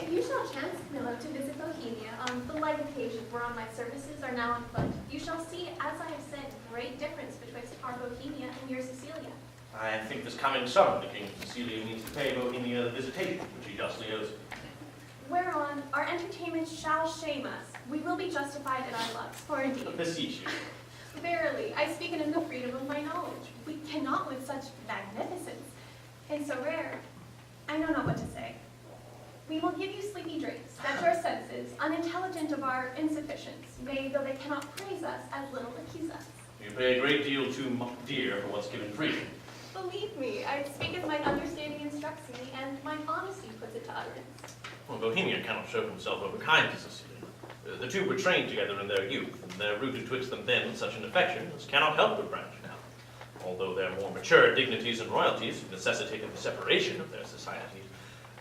If you shall chance, Camillo, to visit Bohemia on the like occasion whereon my services are now on foot, you shall see, as I have said, great difference betwixt our Bohemia and your Sicilia. I think this coming summer the King of Sicilia means to pay Bohemia the visitation which he justly owes. Whereon our entertainment shall shame us. We will be justified in our loves, for indeed. I beseech you. Verily, I speak it in the freedom of my knowledge. We cannot with such magnificence, and so rare, I know not what to say. We will give you sleepy drinks, that your senses, unintelligent of our insufficience, may, though they cannot praise us, as little accuse us. You pay a great deal too dear for what's given freely. Believe me, I speak as my understanding instructs me, and my honesty puts it to utterance. Well, Bohemia cannot show himself overkind to Sicilia. The two were trained together in their youth, and there rooted twixt them then such an affection as cannot help but branch now. Although their more mature dignities and royalties have necessitated the separation of their societies,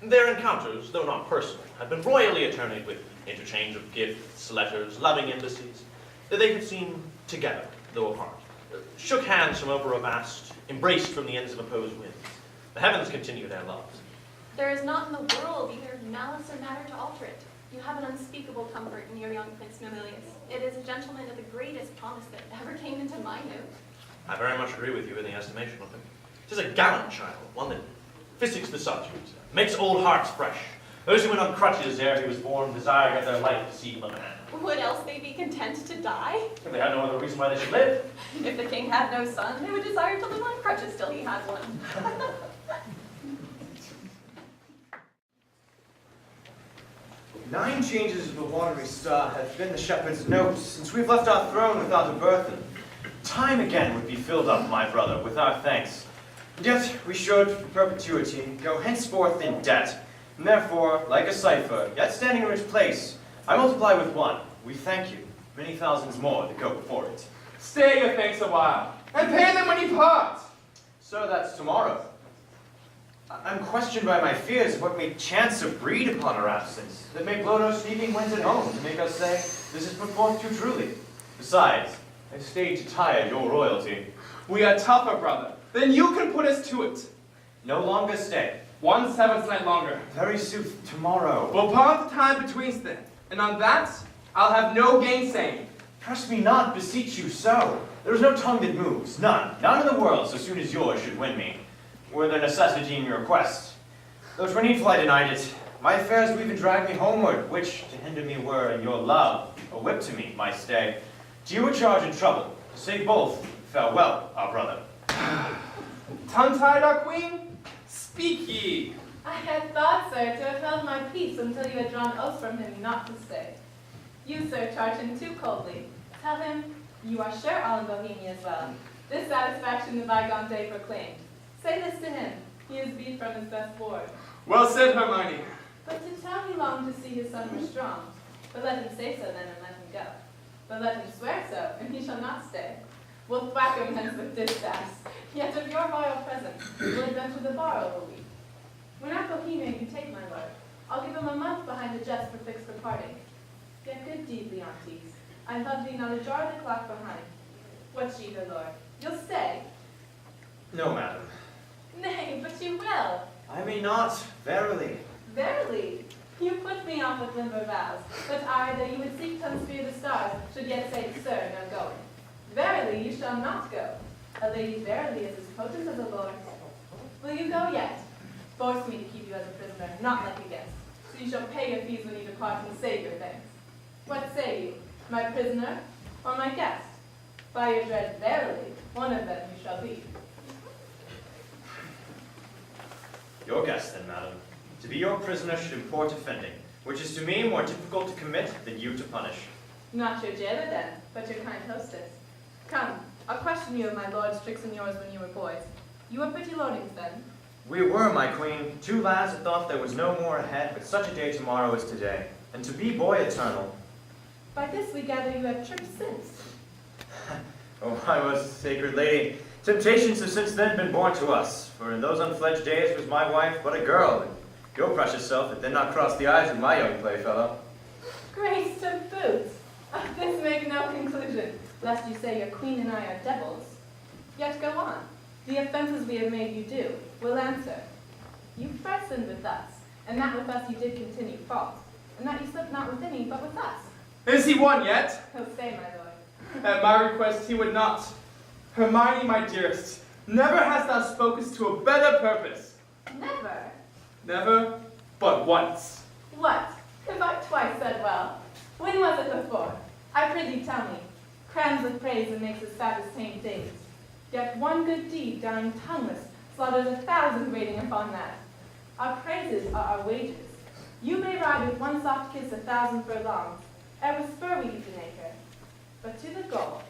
their encounters, though not personal, have been royally attorneyed with interchange of gifts, letters, loving embassies. They have seemed together, though apart, shook hands from over a vast, embraced from the ends of opposed winds. The heavens continue their loves. There is not in the world either malice or matter to alter it. You have an unspeakable comfort in your young Prince Mamilius. It is a gentleman of the greatest promise that ever came into my note. I very much agree with you in the estimation of him. 'Tis a gallant child, one that physics the subject, makes old hearts fresh. Those who went on crutches ere he was born desired at their life to see him a man. Would else they be content to die? If they had no other reason why they should live. If the king had no son, they would desire to live on crutches till he had one. 9 changes of the watery star have been the shepherd's note since we've left our throne without a burthen. Time again would be filled up, my brother, with our thanks. And yet we should, for perpetuity, go henceforth in debt. And therefore, like a cipher, yet standing in its place, I multiply with 1. We thank you. Many thousands more to go before it. Stay your thanks a while, and pay them when you part. So that's tomorrow. I'm questioned by my fears of what may chance of breed upon our absence, that may blow no speaking winds at home, to make us say, this is put forth too truly. Besides, I stayed to tire your royalty. We are tougher, brother, then you can put us to it. No longer stay. 1 7th night longer. Very sooth, tomorrow. We'll part the time between then, and on that, I'll have no gainsaying. Press me not, beseech you so. There is no tongue that moves, none in the world, so soon as yours should win me. Were there necessity in your quest? Though 'twere needful I denied it, my affairs would even drag me homeward, which to hinder me were in your love, a whip to me, my stay. To you a charge and trouble, to save both, farewell, our brother. Tongue-tied, our queen? Speak ye. I had thought, sir, to have held my peace until you had drawn oaths from him not to stay. You, sir, charge him too coldly. Tell him, you are sure all in Bohemia as well. This satisfaction the bygone day proclaimed. Say this to him, he is beat from his best board. Well said, Hermione. But to tell he longed to see his son were strong. But let him say so then, and let him go. But let him swear so, and he shall not stay. We'll thwack him hence with distaffs. Yet of your royal presence, we'll adventure the bar over week. When at Bohemia you take, my lord, I'll give him a month behind the jest for fixed departing. Yet good deed, Leontes, I love thee not a jar of the clock behind. What's ye, the lord? You'll stay? No, madam. Nay, but you will. I may not, verily. Verily, you put me off with limber vows, but I, that you would seek to unspear the stars, should yet say, sir, no going. Verily, you shall not go. A lady verily is as potent as a lord. Will you go yet? Force me to keep you as a prisoner, not like a guest. So you shall pay your fees when you depart and save your thanks. What say you, my prisoner or my guest? By your dread, verily, one of them you shall be. Your guest, then, madam. To be your prisoner should import offending, which is to me more difficult to commit than you to punish. Not your jailer, then, but your kind hostess. Come, I'll question you of my lord's tricks and yours when you were boys. You were pretty lordings then. We were, my queen, 2 lads that thought there was no more ahead, but such a day tomorrow as today, and to be boy eternal. By this we gather you have tripped since. Oh, my most sacred lady, temptations have since then been born to us, for in those unfledged days was my wife but a girl, and your precious self had then not crossed the eyes of my young playfellow. Grace to boot! Of this make no conclusion, lest you say your queen and I are devils. Yet go on. The offenses we have made you do, will answer. You first sinned with us, and that with us you did continue false, and that you slept not with any, but with us. Is he won yet? He'll stay, my lord. At my request he would not. Hermione, my dearest, never hast thou spokest to a better purpose. Never. Never, but once. What? Have I twice said well? When was it before? I prithee tell me. Crams of praise and makes us fat as tame things. Yet one good deed, dying tongueless, slaughters 1,000 waiting upon that. Our praises are our wages. You may ride with one soft kiss 1,000 furlongs, ere with spur we keep the acre. But to the goal,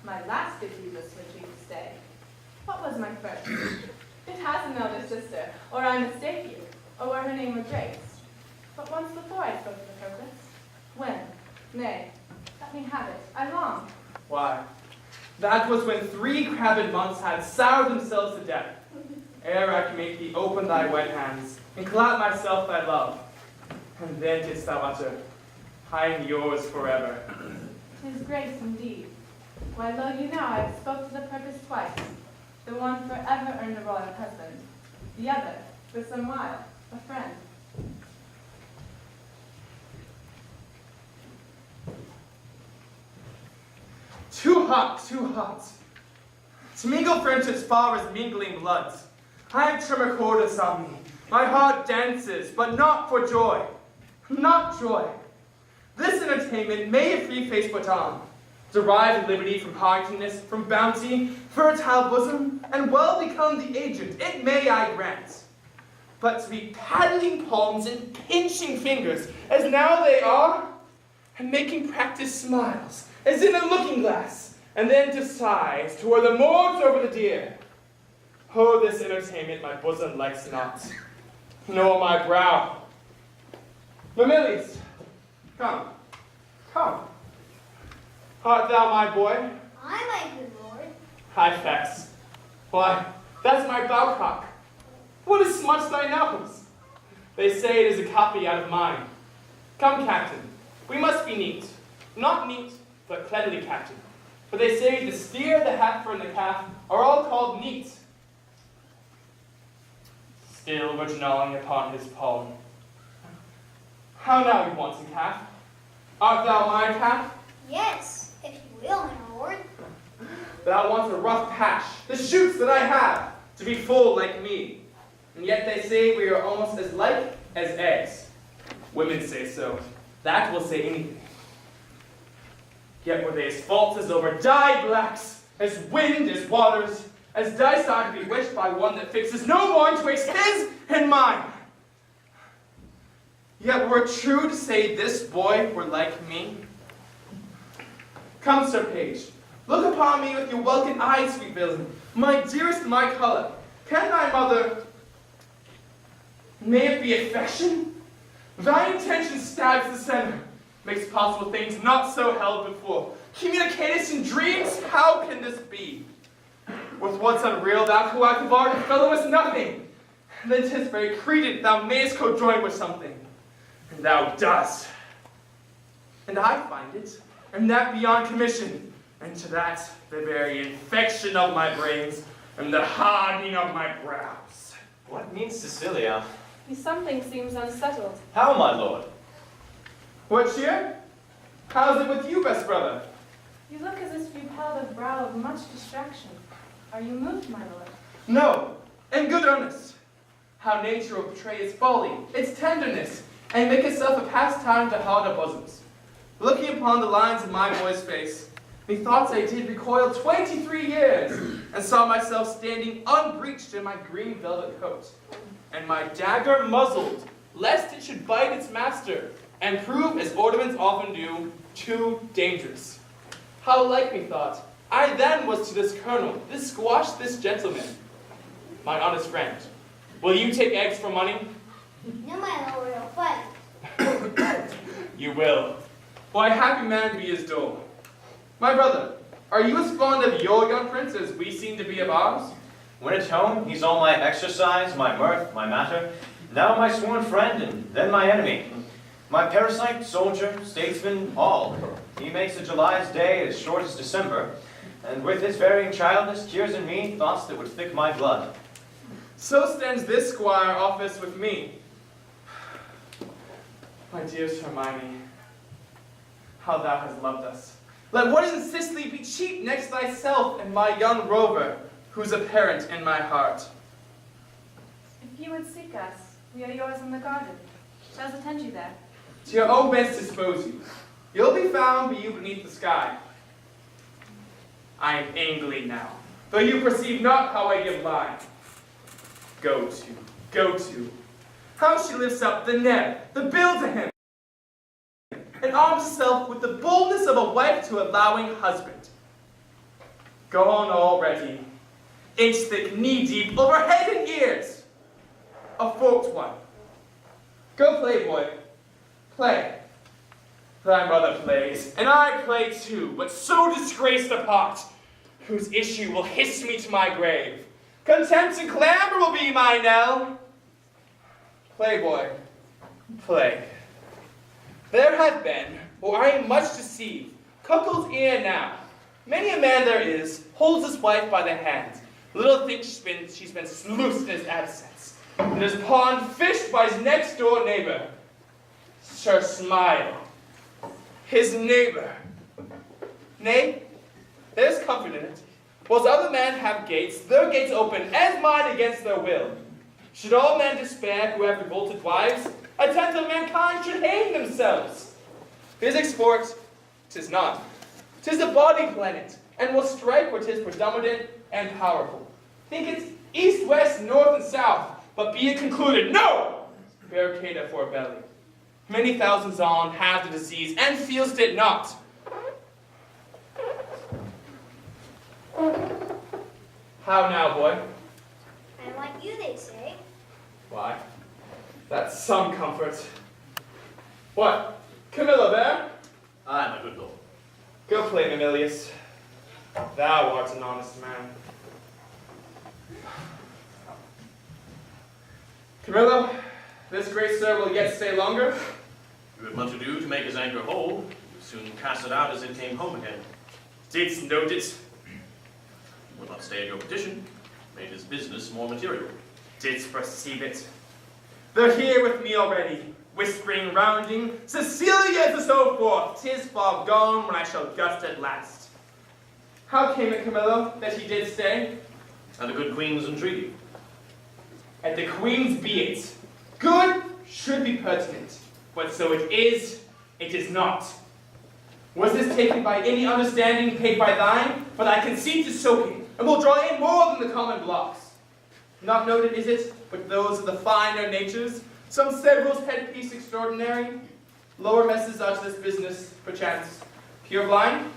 my last good deed was to retreat to stay. What was my first? It has an elder sister, or I mistake you, or were her name were Grace. But once before I spoke of the purpose. When? Nay, let me have it. I long. Why, that was when 3 crabbed months had soured themselves to death, ere I could make thee open thy wet hands, and clap myself thy love. And then didst thou utter, I am yours forever. 'Tis grace indeed. Why, lo, you know I have spoke to the purpose twice. The one forever earned a royal husband. The other, for some while, a friend. Too hot, too hot. To mingle friendships far as mingling bloods. I have tremor cordis on me. My heart dances, but not for joy. Not joy. This entertainment may a free face put on, derive liberty from heartiness, from bounty, fertile bosom, and well become the agent, it may I grant. But to be paddling palms and pinching fingers, as now they are, and making practice smiles, as in a looking glass, and then to sighs toward the moors over the deer. Oh, this entertainment my bosom likes not, nor my brow. Mamilies, come, come. Art thou my boy? Aye, my good lord. High facts. Why, that's my bowcock. What is smudged thy nose? They say it is a copy out of mine. Come, captain, we must be neat. Not neat, but cleanly, captain. For they say the steer, the heifer, and the calf are all called neat. Still we're gnawing upon his palm. How now, you wanton calf? Art thou my calf? Yes, if you will, my lord. Thou wants a rough patch, the shoots that I have, to be full like me. And yet they say we are almost as like as eggs. Women say so. That will say anything. Yet were they as false as over dyed blacks, as wind as waters, as dice are to be wished by one that fixes no more twixt his and mine. Yet were it true to say this boy were like me. Come, Sir Page, look upon me with your welcome eyes, sweet villain, my dearest, my color. Can thy mother, may it be affection? Thy intention stabs the center, makes possible things not so held before. Communicatest in dreams, how can this be? With what's unreal, thou who art the bargain fellow is nothing. Then 'tis very credent thou mayest co-join with something. And thou dost. And I find it, and that beyond commission, and to that the very infection of my brains, and the hardening of my brows. What means Cecilia? Something seems unsettled. How, my lord? What cheer? How's it with you, best brother? You look as if you held a brow of much distraction. Are you moved, my lord? No, in good earnest. How nature will portray its folly, its tenderness, and make itself a pastime to harder bosoms. Looking upon the lines of my boy's face, methought I did recoil 23 years, and saw myself standing unbreeched in my green velvet coat, and my dagger muzzled, lest it should bite its master, and prove, as ornaments often do, too dangerous. How like methought I then was to this colonel, this squash, this gentleman, my honest friend. Will you take eggs for money? No, my lord, but You will. Why, happy man be his dole. My brother, are you as fond of your young prince as we seem to be of ours? When at home, he's all my exercise, my mirth, my matter. Now my sworn friend, and then my enemy. My parasite, soldier, statesman, all. He makes a July's day as short as December, and with his varying childness cures in me thoughts that would thick my blood. So stands this squire office with me. My dearest Hermione, how thou hast loved us. Let what is in Sicily be cheap next thyself and my young rover, who's a parent in my heart. If you would seek us, we are yours in the garden. Shall us attend you there? To your own best dispose you. You'll be found, be you beneath the sky. I am angry now, though you perceive not how I give line. Go to. How she lifts up the net, the bill to him, and arms herself with the boldness of a wife to a allowing husband. Gone already, inch thick, knee deep, over head and ears. A forked one. Go play, boy. Play. Thy mother plays, and I play too, but so disgraced a part, whose issue will hiss me to my grave. Contempt and clamor will be my knell. Play, boy. Play. There hath been, or I am much deceived, cuckold's ear now. Many a man there is, holds his wife by the hand. Little thinks she's been sluiced in his absence, and is pond fished by his next door neighbor. Sir Smile, his neighbor. Nay, there's comfort in it. Whilst other men have gates, their gates open as mine against their will. Should all men despair who have revolted wives, a tenth of mankind should hang themselves. Physic sport, 'tis not. 'Tis the body planet, and will strike where 'tis predominant and powerful. Think it's east, west, north, and south, but be it concluded, no! Barricade for a belly. Many thousands on have the disease, and feels it not. How now, boy? I'm like you, they say. Why, that's some comfort. What, Camilla there? Aye, my good lord. Go play, Mamilius. Thou art an honest man. Camillo, this great sir will yet stay longer. You had much ado to make his anchor hold. You soon cast it out as it came home again. Didst note it? He would not stay at your petition. Made his business more material. Didst perceive it? They're here with me already, whispering, rounding, Cecilia and so forth. 'Tis far gone when I shall gust at last. How came it, Camillo, that he did stay? And the good queen's entreaty. At the queen's be it. Good should be pertinent, but so it is not. Was this taken by any understanding paid by thine? For thy conceit is soaking, and will draw in more than the common blocks. Not noted is it, but those of the finer natures, some several's headpiece extraordinary. Lower messes are to this business, perchance. Pure blind?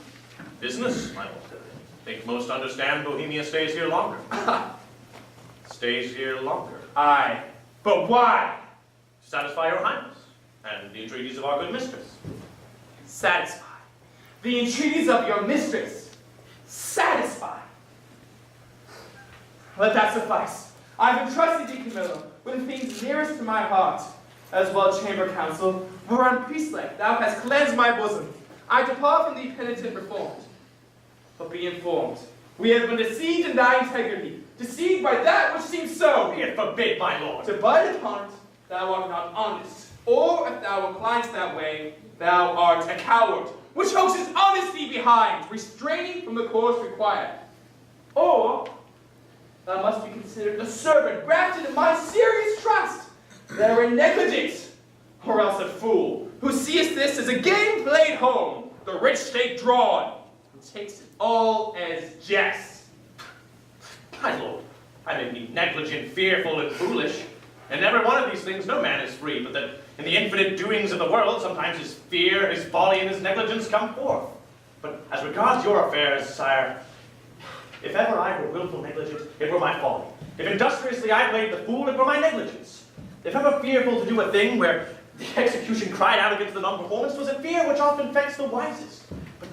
Business, my lord. Think most understand Bohemia stays here longer. Stays here longer. Aye, but why? To satisfy your highness, and the entreaties of our good mistress. Satisfy. The entreaties of your mistress. Satisfy. Let that suffice. I've entrusted thee, Camillo, with things nearest to my heart. As well, chamber council, whereon priest-like thou hast cleansed my bosom. I depart from thee penitent reformed. But be informed, we have been deceived in thy integrity, deceived by that which seems so. Be it forbid, my lord. To bite upon it, thou art not honest, or if thou inclinest that way, thou art a coward, which hoaxes honesty behind, restraining from the course required. Or thou must be considered a servant grafted in my serious trust, therein negligent, or else a fool, who seest this as a game played home, the rich stake drawn, and takes it all as jest. My lord, I may be negligent, fearful, and foolish. In every one of these things no man is free, but that in the infinite doings of the world, sometimes his fear, his folly, and his negligence come forth. But as regards your affairs, sire, if ever I were willful negligent, it were my folly. If industriously I played the fool, it were my negligence. If ever fearful to do a thing where the execution cried out against the non-performance, 'twas a fear which often vexed the wisest. But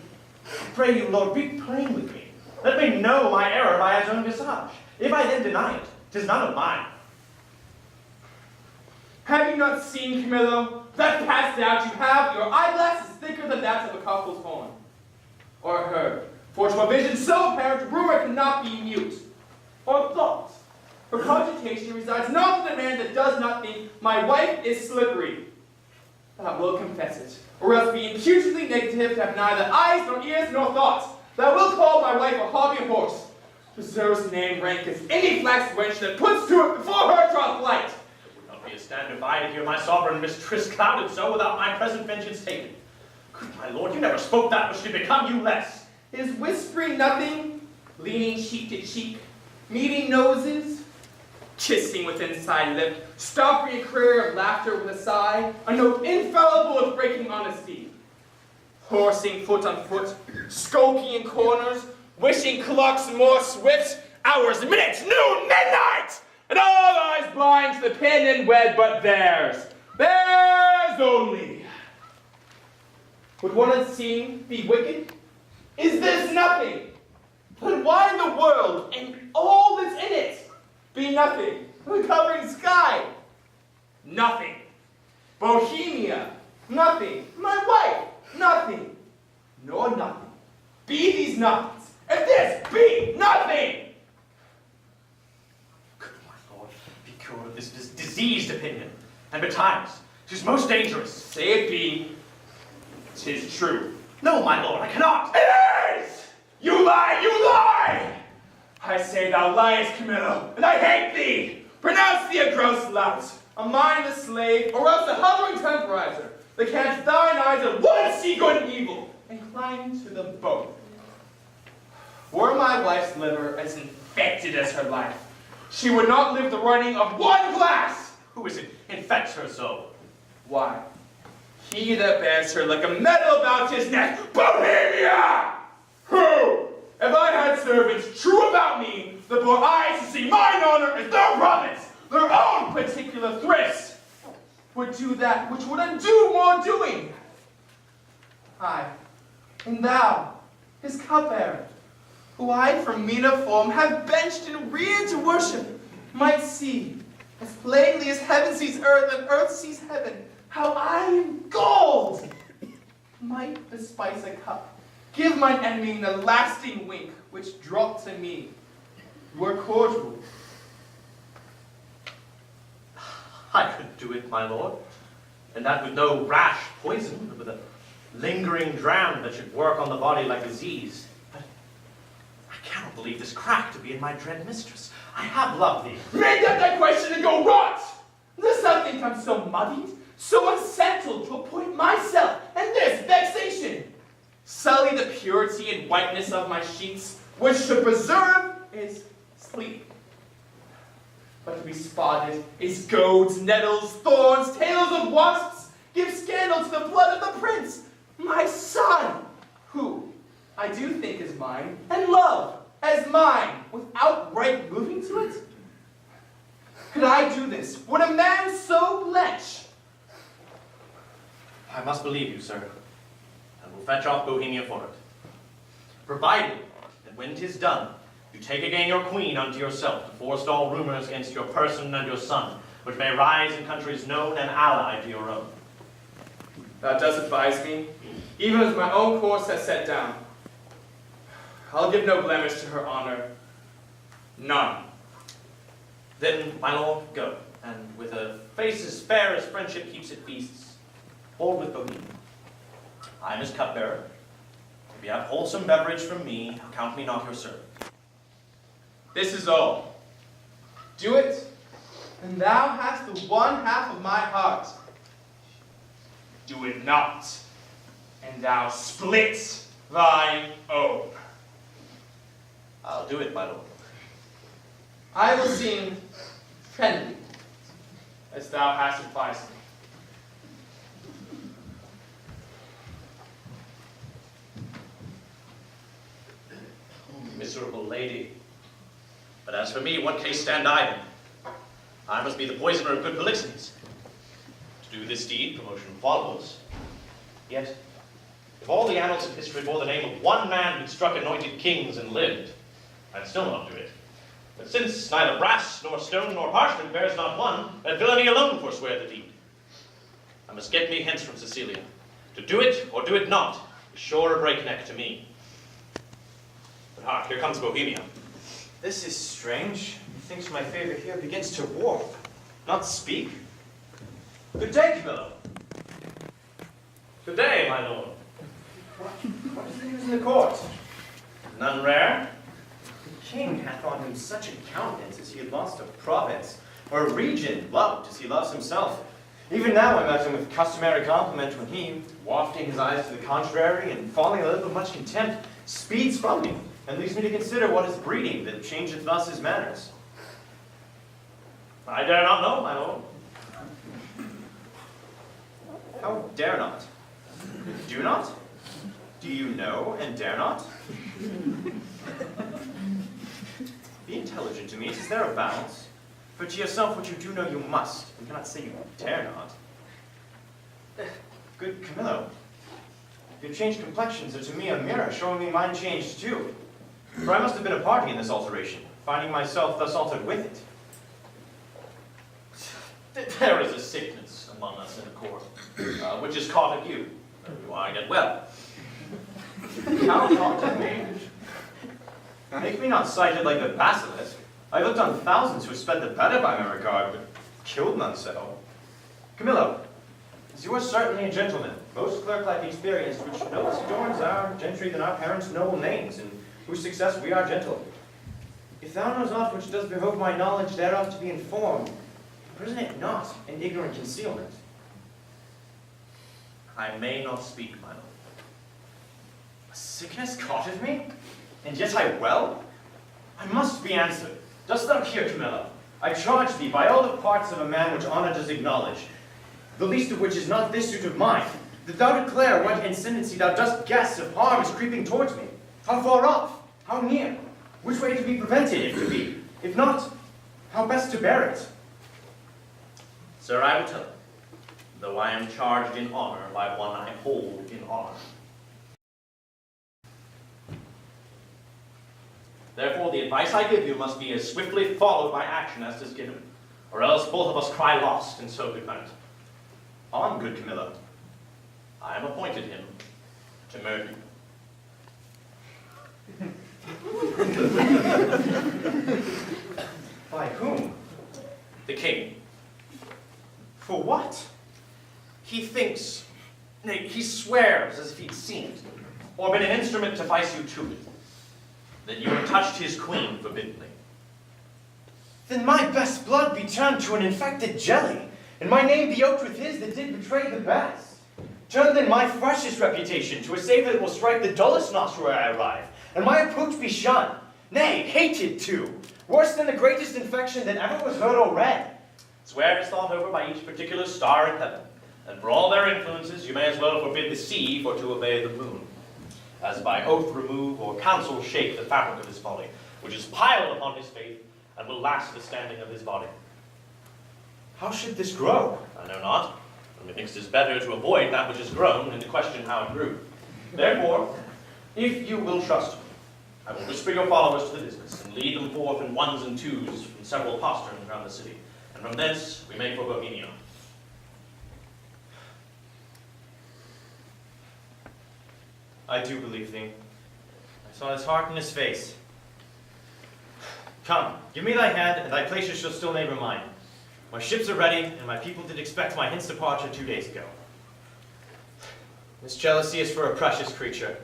pray you, Lord, be plain with me. Let me know my error by its own visage. If I then deny it, 'tis none of mine. Have you not seen, Camillo, that passed out you have your eyeglass is thicker than that of a cockle's horn? Or heard, for to a vision so apparent, rumor cannot be mute. Or thought, for cogitation resides not in the man that does not think my wife is slippery. Thou wilt confess it, or else be impudently negative to have neither eyes nor ears nor thoughts. Thou wilt call my wife a hobby horse, deserves name rank as any flax wench that puts to it before her draw flight. It would not be a stand if I to hear my sovereign mistress clouded so without my present vengeance taken. Good my lord, you never spoke that which did become you less. Is whispering nothing, leaning cheek to cheek, meeting noses, kissing with inside lip, stopping a career of laughter with a sigh, a note infallible of breaking honesty, horsing foot on foot, skulking in corners, wishing clocks more swift, hours, minutes, noon, midnight, and all eyes blind to the pin and wed but theirs only. Would one unseen be wicked? Is this nothing? But why in the world, and all that's in it, be nothing? The covering sky, nothing. Bohemia, nothing. My wife, nothing. Nor nothing. Be these nothings, and this be nothing! Good my lord, be cured of this diseased opinion. And betimes, 'tis most dangerous. Say it be, 'tis true. No, my lord, I cannot. It is! You lie, you lie! I say thou liest, Camillo, and I hate thee! Pronounce thee a gross lout, a mindless slave, or else a hovering temporizer, that canst thine eyes at once see good and evil, incline to them both. Were my wife's liver as infected as her life, she would not live the running of one glass! Who is it infects her so? Why, he that bears her like a medal about his neck, Bohemia! Who, if I had servants true about me, that bore eyes to see mine honor as their province, their own particular thrifts, would do that which would undo more doing. I, and thou, his cupbearer, who I from meaner form have benched and reared to worship, might see, as plainly as heaven sees earth and earth sees heaven, how I am gold, might bespice a cup, give mine enemy the lasting wink which dropped to me, were cordial. I could do it, my lord, and that with no rash poison, but with a lingering dram that should work on the body like disease. But I cannot believe this crack to be in my dread mistress. I have loved thee. Make up that question and go rot! Does thou think I'm so muddied, so unsettled to appoint myself and this vexation? Sully the purity and whiteness of my sheets, which should preserve is sleep. But to be spotted is goads, nettles, thorns, tails of wasps, give scandal to the blood of the prince, my son, who I do think is mine, and love as mine, without right moving to it? Could I do this? Would a man so blench? I must believe you, sir, and will fetch off Bohemia for it. Provided that when 'tis done, you take again your queen unto yourself to forestall rumors against your person and your son, which may rise in countries known and allied to your own. Thou dost advise me, even as my own course has set down. I'll give no blemish to her honor. None. Then, my lord, go, and with a face as fair as friendship keeps it feasts, hold with Bohemia. I am his cupbearer. If you have wholesome beverage from me, count me not your servant. This is all. Do it, and thou hast the one half of my heart. Do it not, and thou split thine own. I'll do it, my lord. I will seem friendly, as thou hast advised me. Miserable lady. But as for me, what case stand I in? I must be the poisoner of good Polixenes. To do this deed, promotion follows. Yet, if all the annals of history bore the name of one man who struck anointed kings and lived, I'd still not do it. But since neither brass, nor stone, nor parchment bears not one, let villainy alone forswear the deed. I must get me hence from Sicilia. To do it, or do it not, is sure a breakneck to me. But hark, here comes Bohemia. This is strange. Methinks my favor here begins to warp, not speak. Good day, Camillo. Good day, my lord. What is the news in the court? None rare? The king hath on him such a countenance as he had lost a province, or a region loved as he loves himself. Even now I met him with customary compliment when he, wafting his eyes to the contrary and falling a little of much contempt, speeds from me, and leaves me to consider what is breeding that changeth thus his manners. I dare not know, my lord. How dare not? Do not? Do you know and dare not? Be intelligent to me. Is there a balance? For to yourself what you do know you must, and cannot say you dare not. Good Camillo, your changed complexions are to me a mirror showing me mine changed too. For I must have been a party in this alteration, finding myself thus altered with it. There is a sickness among us in the court, which is caught of you. You are yet well. How caught of me? Make me not sighted like the basilisk. I looked on thousands who sped the better by my regard, but killed none so. Camillo, as you are certainly a gentleman, most clerk-like experience, which no less adorns our gentry than our parents' noble names, in whose success we are gentle. If thou knows aught which does behove my knowledge thereof to be informed, imprison it not in ignorant concealment. I may not speak, my lord. A sickness caughteth me, and yet I well? I must be answered. Dost thou hear, Camillo? I charge thee by all the parts of a man which honor does acknowledge, the least of which is not this suit of mine, that thou declare what incidency thou dost guess of harm is creeping towards me. How far off? How near? Which way to be prevented, if to be? If not, how best to bear it? Sir, I will tell you, though I am charged in honor by one I hold in honor. Therefore, the advice I give you must be as swiftly followed by action as 'tis given, or else both of us cry lost, and so good night. On, good Camillo. I am appointed him to murder you. By whom? The king. For what? He thinks, nay, he swears as if he'd seen it, or been an instrument to vice you to it, that you had touched his queen forbiddenly. Then my best blood be turned to an infected jelly, and my name be yoked with his that did betray the best. Turn then my freshest reputation to a savor that will strike the dullest nostril where I arrive, and my approach be shunned, nay, hated too, worse than the greatest infection that ever was heard or read. Swear is thought over by each particular star in heaven, and for all their influences you may as well forbid the sea for to obey the moon, as by oath remove or counsel shake the fabric of his body, which is piled upon his faith, and will last the standing of his body. How should this grow? I know not, but methinks 'tis better to avoid that which is grown than to question how it grew. Therefore, if you will trust me, I will whisper your followers to the business, and lead them forth in ones and twos from several posterns round the city, and from thence we make for Bohemia. I do believe thee. I saw his heart in his face. Come, give me thy hand, and thy places shall still neighbor mine. My ships are ready, and my people did expect my hence departure 2 days ago. This jealousy is for a precious creature.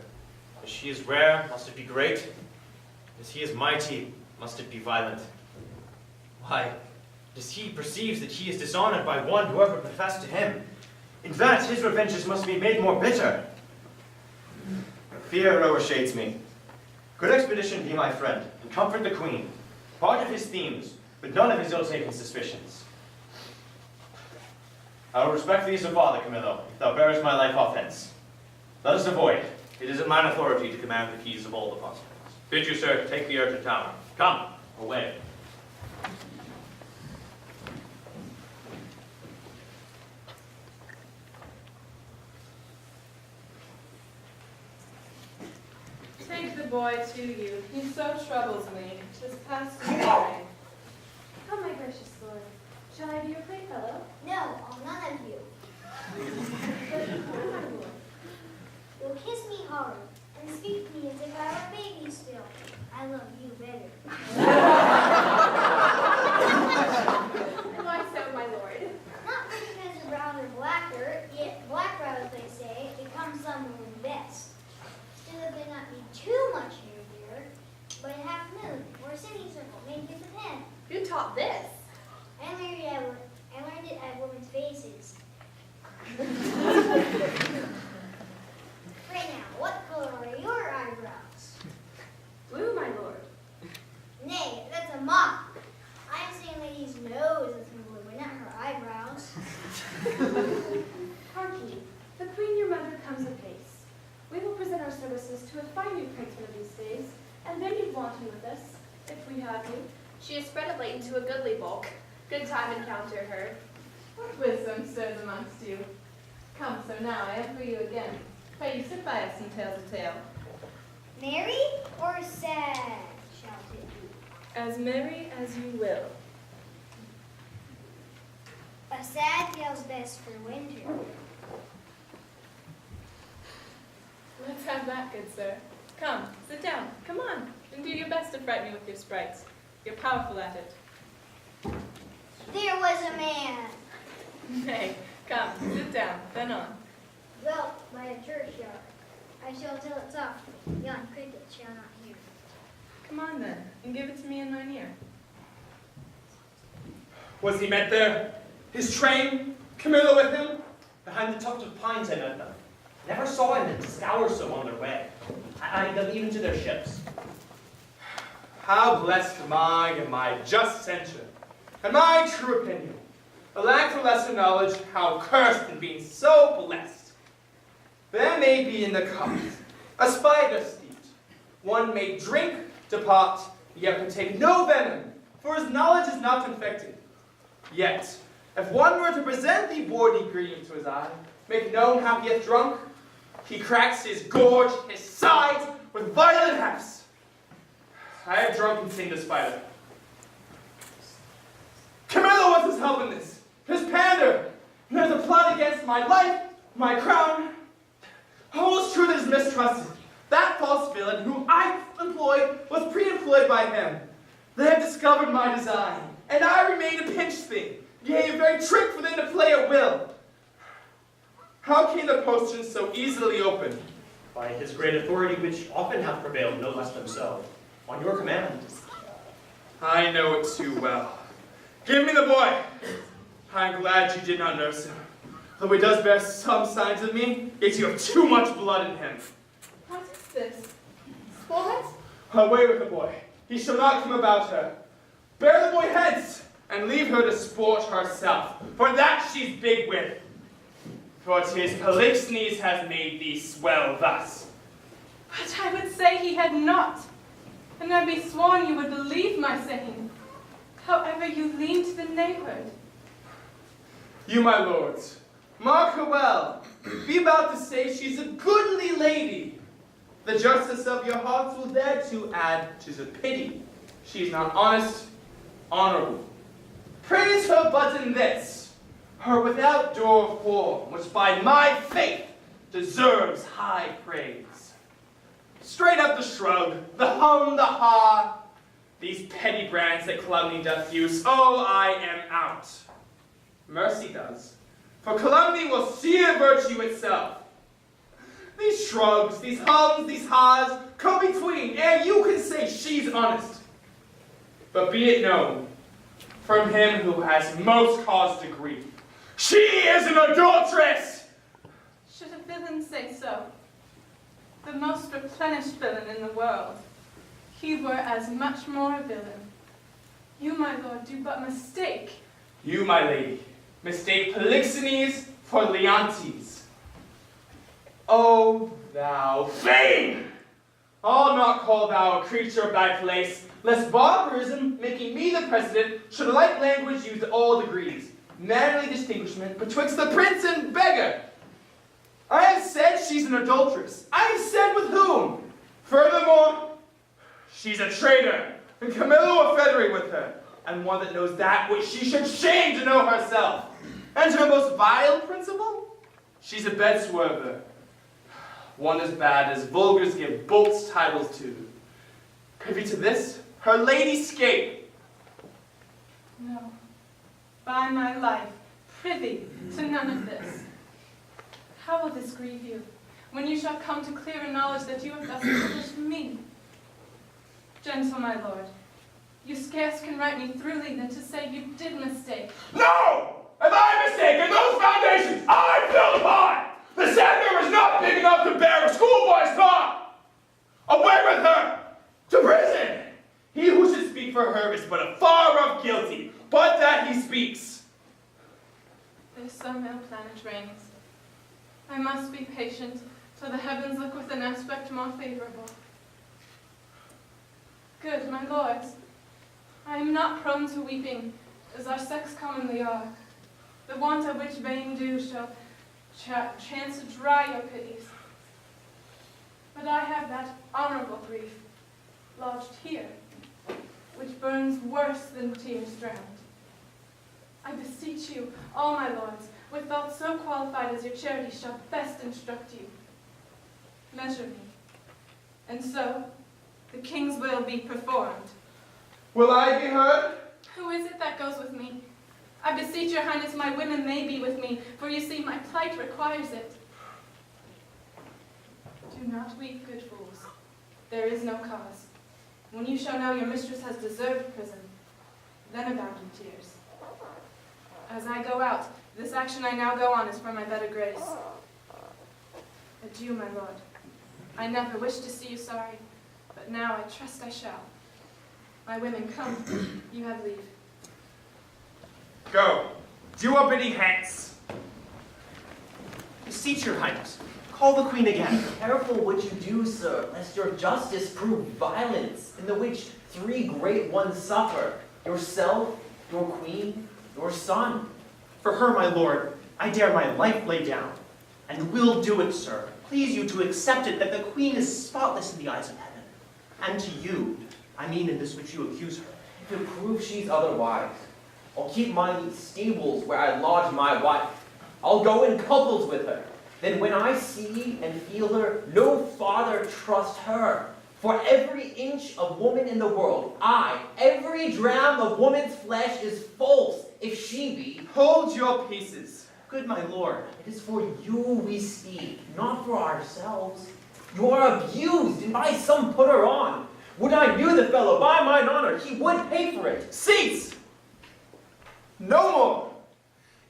As she is rare, must it be great? As he is mighty, must it be violent? Why, as he perceives that he is dishonored by one who ever professed to him, in that his revenges must be made more bitter. Fear overshades me. Good expedition be my friend, and comfort the queen. Part of his themes, but none of his ill-taken suspicions. I will respect thee as a father, Camillo, if thou bearest my life off hence. Let us avoid. It is in mine authority to command the keys of all the posterns. Bid you, sir, take the urgent tower. Come, away. Take the boy to you. He so troubles me. 'Tis past bearing. Come, my gracious lord. Shall I be your playfellow? No, I'll none of you. You'll kiss me hard and speak to me as if I were a baby still. I love you better. Why so, my lord? Not because you're brown or blacker, yet black rather they say, She is spread of late into a goodly bulk. Good time encounter her. What wisdom stirs amongst you? Come, so now I am for you again. Pray you sit by us and tell the tale. Merry or sad shall it be? As merry as you will. A sad tale's best for winter. Let's have that, good sir. Come, sit down. Come on, and do your best to frighten me with your sprites. You're powerful at it. There was a man. Nay, come, sit down, then on. Well, by a churchyard. I shall tell it softly. Yon cricket shall not hear. Come on then, and give it to me in mine ear. Was he met there? His train? Camilla with him? Behind the tuft of pines I met them. Never saw him scour so on their way. I them even to their ships. How blessed am I in my just censure, and my true opinion. A lack for lesser knowledge, how cursed in being so blessed. There may be in the cup a spider steeped. One may drink, depart, yet partake no venom, for his knowledge is not infected. Yet, if one were to present the board ingredient to his eye, make known how he hath drunk, he cracks his gorge, his sides, with violent hefts. I have drunk and seen the spider. Camilla wants his help in this, his pander. And there's a plot against my life, my crown. Holds true that is mistrusted. That false villain whom I employed was pre-employed by him. They have discovered my design, and I remain a pinch thing, yea, a very trick for them to play at will. How came the postern so easily open? By his great authority, which often hath prevailed, no less than so. On your command. I know it too well. Give me the boy. I'm glad you did not nurse him. Though he does bear some signs of me, yet you have too much blood in him. What is this? Sport? Away with the boy. He shall not come about her. Bear the boy hence, and leave her to sport herself, for that she's big with. For 'tis Polixenes has made thee swell thus. But I would say he had not, and I'd be sworn you would believe my saying. However you lean to the neighborhood. You, my lords, mark her well. Be about to say she's a goodly lady. The justice of your hearts will thereto add 'tis a pity. She's not honest, honorable. Praise her but in this, her without door form, which by my faith deserves high praise. Straight up the shrug, the hum, the ha, these petty brands that calumny doth use, oh, I am out. Mercy does, for calumny will sear virtue itself. These shrugs, these hums, these ha's, come between, ere you can say she's honest. But be it known, from him who has most cause to grieve, she is an adulteress! Should a villain say so? The most replenished villain in the world. He were as much more a villain. You, my lord, do but mistake. You, my lady, mistake Polixenes for Leontes. O thou vain! I'll not call thou a creature of thy place, lest barbarism, making me the president, should like language use all degrees, manly distinguishment betwixt the prince and beggar. I have said she's an adulteress. I have said with whom? Furthermore, she's a traitor, and Camilla will federate with her, and one that knows that which she should shame to know herself. And her most vile principle? She's a bed swerver, one as bad as vulgars give bolts titles to. Privy to this, her lady scape. No, by my life, privy to none of this. How will this grieve you, when you shall come to clearer knowledge that you have thus published me? Gentle my lord, you scarce can write me throughly than to say you did mistake. No! If I mistaken, those foundations I built upon! The sender is not big enough to bear a schoolboy's thought! Away with her! To prison! He who should speak for her is but a far off guilty, but that he speaks. There's some ill planet reigns. I must be patient till the heavens look with an aspect more favorable. Good, my lords, I am not prone to weeping, as our sex commonly are. The want of which vain dew shall chance to dry your pities. But I have that honorable grief, lodged here, which burns worse than tears drowned. I beseech you, all my lords, with thoughts so qualified as your charity shall best instruct you. Measure me, and so the king's will be performed. Will I be heard? Who is it that goes with me? I beseech your highness my women may be with me, for you see my plight requires it. Do not weep, good fools. There is no cause. When you shall know your mistress has deserved prison, then abandon tears. As I go out, this action I now go on is for my better grace. Adieu, my lord. I never wished to see you sorry, but now I trust I shall. My women, come, you have leave. Go. Do our bidding hence. Beseech your highness, call the queen again. Careful what you do, sir, lest your justice prove violence, in the which 3 great ones suffer, yourself, your queen, your son. For her, my lord, I dare my life lay down, and will do it, sir. Please you to accept it that the queen is spotless in the eyes of heaven. And to you, I mean in this which you accuse her. If it proves she's otherwise, I'll keep my stables where I lodge my wife. I'll go in couples with her. Then when I see and feel her, no father trust her. For every inch of woman in the world, every dram of woman's flesh is false, if she be. Hold your peaces. Good my lord, It is for you we speak, not for ourselves. You are abused, and by some put her on. Would I knew the fellow, by mine honor, he would pay for it. Cease! No more.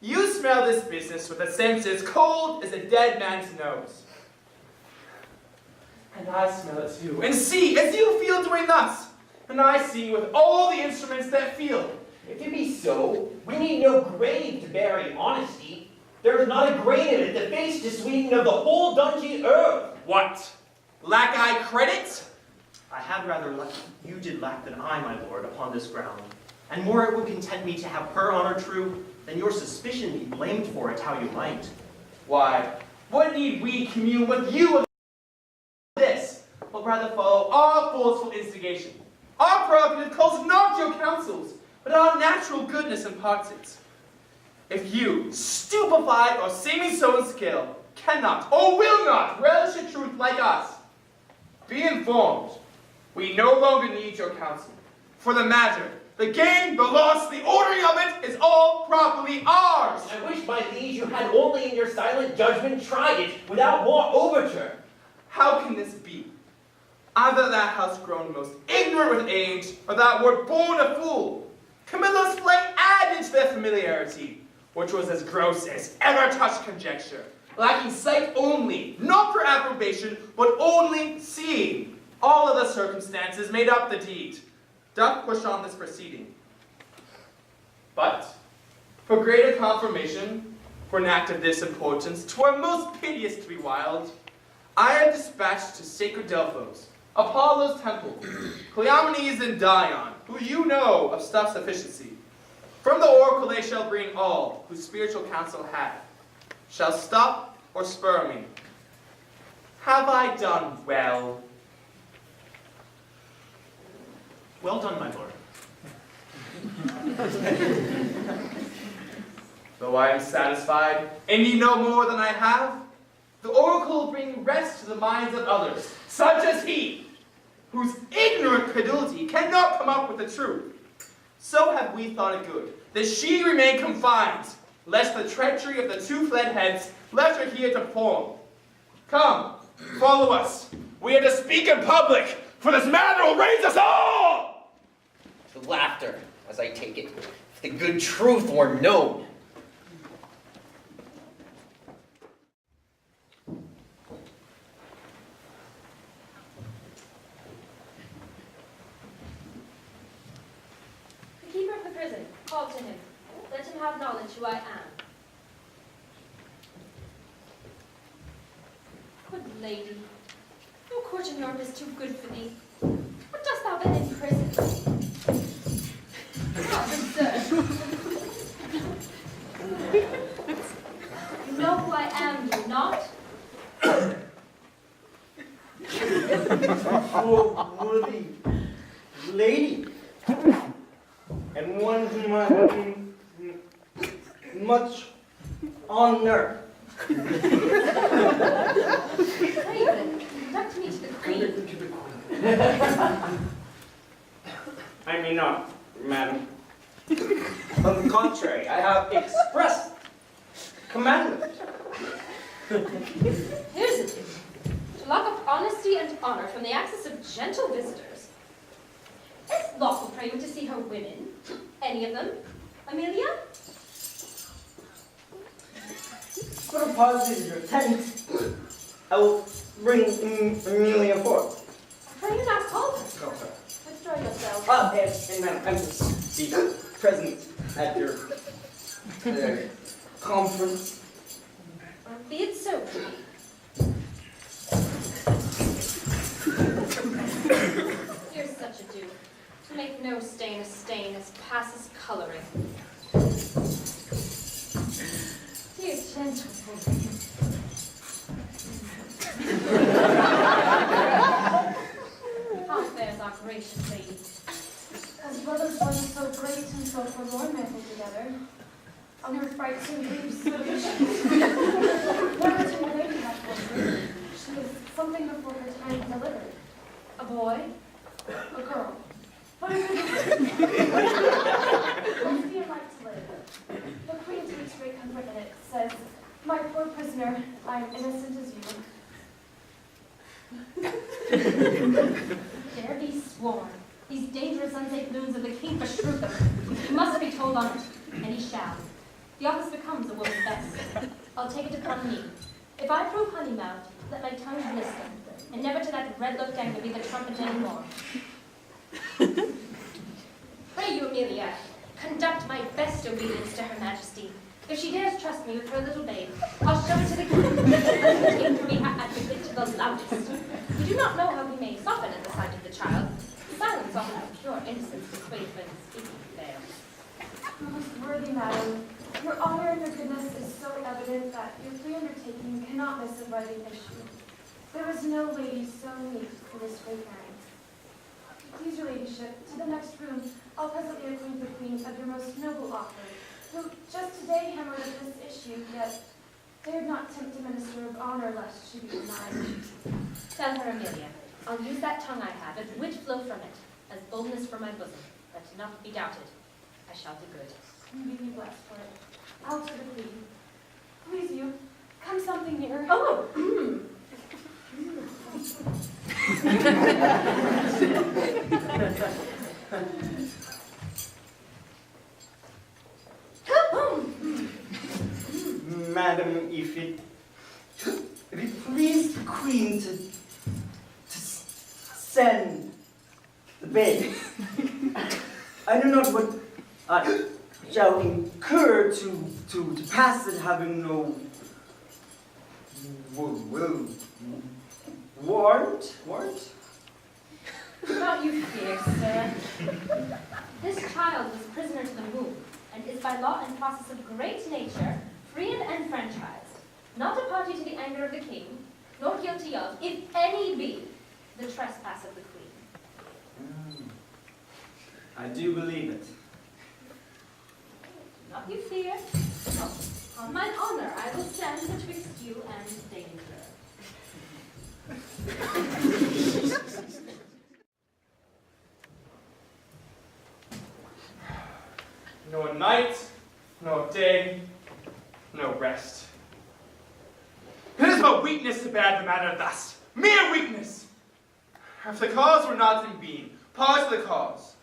You smell this business with a sense as cold as a dead man's nose. And I smell it too, and see as you feel doing thus. And I see with all the instruments that feel. If it be so, we need no grave to bury honesty. There is not a grain in it the face to sweeten of the whole dungy earth. What? Lack I credit? I had rather you did lack than I, my lord, upon this ground. And more it would content me to have her honor true, than your suspicion be blamed for it how you might. Why, what need we commune with you of this, but rather follow our forceful instigation? Our prerogative calls not your counsels, but our natural goodness imparts it. If you, stupefied or seeming so in skill, cannot or will not relish the truth like us, be informed, we no longer need your counsel. For the matter, the gain, the loss, the ordering of it is all properly ours. I wish, my liege, you had only in your silent judgment tried it without more overture. How can this be? Either thou hast grown most ignorant with age, or thou wert born a fool. Camillo's play added to their familiarity, which was as gross as ever touched conjecture, lacking sight only, not for approbation, but only seeing. All other circumstances made up the deed. Doth push on this proceeding. But, for greater confirmation, for an act of this importance, 'twere most piteous to be wild, I have dispatched to sacred Delphos, Apollo's temple, Cleomenes and Dion, who you know of stuff sufficiency. From the oracle they shall bring all whose spiritual counsel have, shall stop or spur me. Have I done well? Well done, my lord. Though I am satisfied, and need no more than I have, the oracle will bring rest to the minds of others, such as he, whose ignorant credulity cannot come up with the truth. So have we thought it good, that she remain confined, lest the treachery of the 2 fled heads left her here to form. Come, follow us. We are to speak in public, for this matter will raise us all! The laughter, as I take it, if the good truth were known. The keeper of the prison, call to him. Let him have knowledge who I am. Good lady, no court in Europe is too good for thee. What dost thou then in prison? am you not? Oh, worthy lady, and one whom I have much honor. Raven, conduct me to the queen. I may not, madam. On the contrary, I have expressed commandment. Here's the thing. To lock up honesty and honor from the access of gentle visitors. It's lawful for you to see her women. Any of them? Amelia? For a positive tent, I will bring Amelia forth. Have you not called her? Withdraw yourself. And madam, I will be present at your conference. Be it so. Here's such ado. To make no stain a stain as passes coloring. Dear gentleman. How fares our gracious lady? As brothers once so great and so forlorn mantled together, on her frights and griefs so vicious. Wherever to my lady hath wandered, she is something before her time delivered. A boy? A girl. But a good Let's be a light to live. The queen takes great comfort in it, says, my poor prisoner, I am innocent as you. Dare be sworn. These dangerous unsafe loons of the king beshrew them. He must be told on it, and he shall. The office becomes a woman's best. I'll take it upon me. If I prove honey-mouthed, let my tongue glisten, and never to that red-looked anger be the trumpet any more. Pray you, Amelia, conduct my best obedience to her majesty. If she dares trust me with her little babe, I'll show it to the king, and the king will be her advocate to the loudest. We do not know how he may soften at the sight of the child. Silence often of pure innocence dissuades when speaking fails. Most worthy madam, your honor and your goodness is so evident that your free undertaking cannot miss a writing issue. There is no lady so meet for this great errand. Please, your ladyship, to the next room, I'll presently acquaint the queen of your most noble offer, who just today hammered at this issue, yet dared not tempt a minister of honor lest she be denied. Tell her, Amelia, I'll use that tongue I have, as wit flow from it, as boldness from my bosom. Let not be doubted. I shall do good. May be blessed for it. I'll to the queen. Please you, come something nearer. Oh, Madam, if it please the queen to send the babe, I know not what I shall incur to pass it, having no warrant? don't you fear, sir. This child was prisoner to the womb, and is by law and process of great nature, free and enfranchised, not a party to the anger of the king, nor guilty of, if any be, the trespass of the queen. I do believe it. Not you fear. No, on mine honor, I will stand betwixt you and danger. No night, no day, no rest. It is but weakness to bear the matter thus. Mere weakness! If the cause were not in being, pause the cause.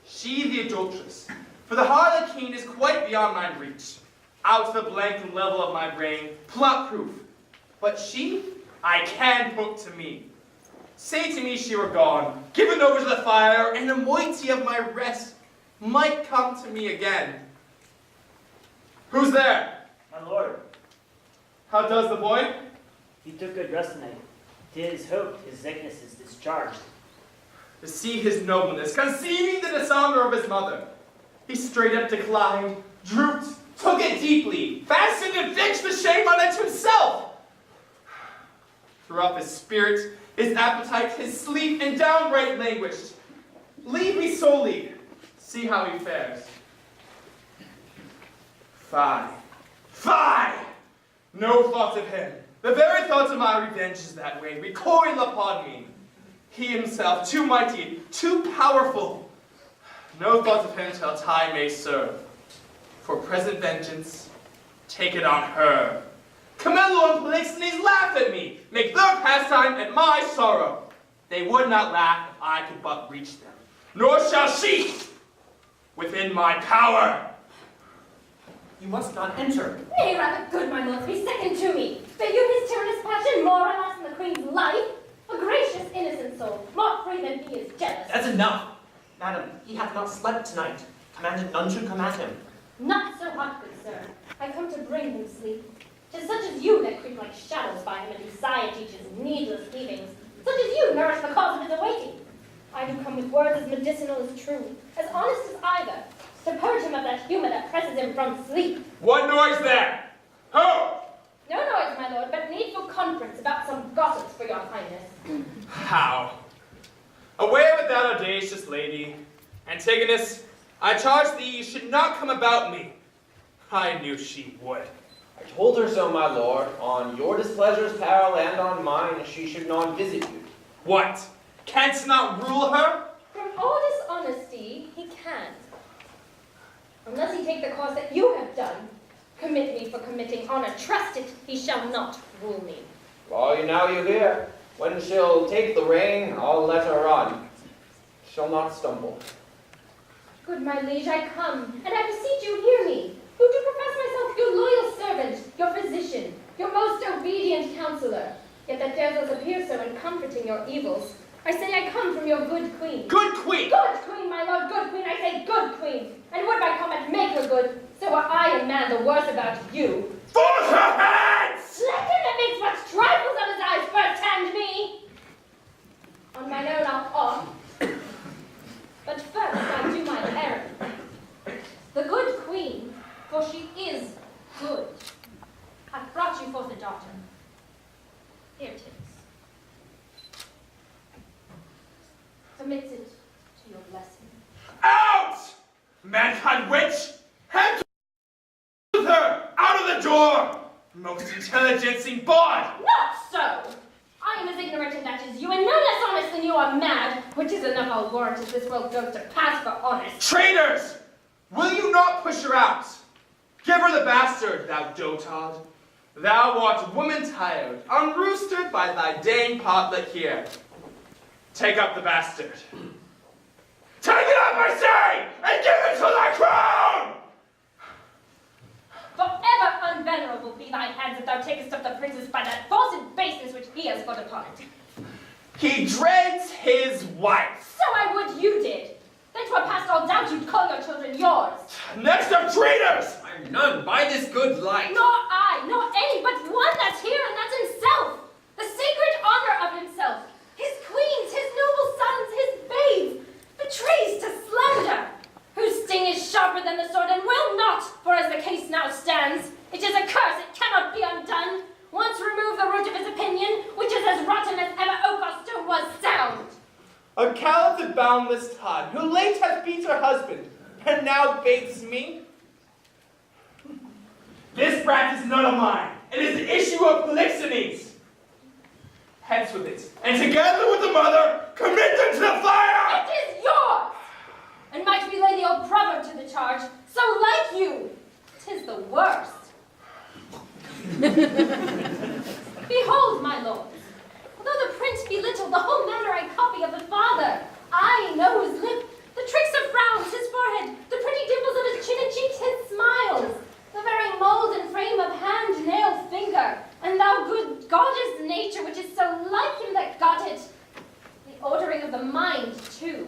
She the adulteress. For the harlequin is quite beyond my reach. Out the blank level of my brain, plot-proof. But she, I can put to me. Say to me she were gone, given over to the fire, and the moiety of my rest might come to me again. Who's there? My lord, How does the boy? he took good rest tonight. 'Tis hoped his sickness is discharged. To see his nobleness, conceiving the dishonor of his mother. He straight up declined, drooped, took it deeply, fastened and fixed the shame on it himself. Threw up his spirit, his appetite, his sleep, and downright languished. Leave me solely, see how he fares. Fie! No thought of him. The very thought of my revenge is that way, recoil upon me. He himself, too mighty, too powerful. No thought of him till time may serve. For present vengeance, take it on her. Camillo and Polixenes laugh at me, make their pastime at my sorrow. They would not laugh if I could but reach them. Nor shall she, within my power. You must not enter. Nay, rather good, my lord, be second to me. Bear you his tyrannous passion more or less than the queen's life? A gracious, innocent soul, more free than he is jealous. That's enough. Madam, he hath not slept tonight. Commanded none should come at him. Not so hot, good sir. I come to bring him sleep. 'Tis such as you that creep like shadows by him and desire teaches needless heavings. Such as you nourish the cause of his awaiting. I do come with words as medicinal as true, as honest as either, to purge him of that humor that presses him from sleep. What noise there? Ho! No noise, my lord, but needful conference about some gossips for your highness. How? Away with that audacious lady. Antigonus, I charge thee you should not come about me. I knew she would. I told her so, my lord. On your displeasure's peril and on mine, she should not visit you. What? Canst not rule her? From all dishonesty, he can't. Unless he take the course that you have done, commit me for committing honor. Trust it, he shall not rule me. Well, now you hear. When she'll take the rein, I'll let her run. She'll not stumble. Good my liege, I come, and I beseech you hear me, who do profess myself your loyal servant, your physician, your most obedient counselor, yet that dares us appear so in comforting your evils. I say I come from your good queen. Good queen! Good queen, my lord, good queen, I say good queen. And would my comment make her good, so were I and man the worse about you. Force her hands! Let him that makes much trifles of his eyes first hand me. On mine own I'll off. But first I do my errand. The good queen, for she is good, hath brought you forth a daughter. Here it is. Commits it to your blessing. Out! Mankind witch! Hand her! Out of the door! Most intelligencing boy! Not so! I am as ignorant in that as you, and no less honest than you are mad, which is enough I'll warrant if this world goes to pass for honest. Traitors! Will you not push her out? Give her the bastard, thou dotard. Thou art woman-tired, unroosted by thy dame potlet here. Take up the bastard. Take it up, I say, and give it to thy crown! Forever unvenerable be thy hands if thou takest up the princess by that false baseness which he has put upon it. He dreads his wife. So I would you did. Then 'twere past all doubt you'd call your children yours. Next of traitors! I'm none by this good light. Nor I, nor any but one that's here, and that's himself. The sacred honor of himself. His queens, his noble sons, his babes, betrays to slander, whose sting is sharper than the sword, and will not, for as the case now stands, it is a curse, it cannot be undone. Once remove the root of his opinion, which is as rotten as ever oak or stone was sound. A callous and boundless tod, who late hath beat her husband, and now baits me. This brat is none of mine. It is the issue of Polixenes. Hence with it, and together with the mother, commit them to the fire! It is yours! And might we lay the old proverb to the charge, so like you, 'tis the worst. Behold, my lords, although the prince be little, the whole matter I copy of the father. I know his lip, the tricks of frowns, his forehead, the pretty dimples of his chin and cheeks, his smiles, the very mold and frame of hand, nail, finger, and thou good goddess nature, which is so like him that got it. The ordering of the mind, too.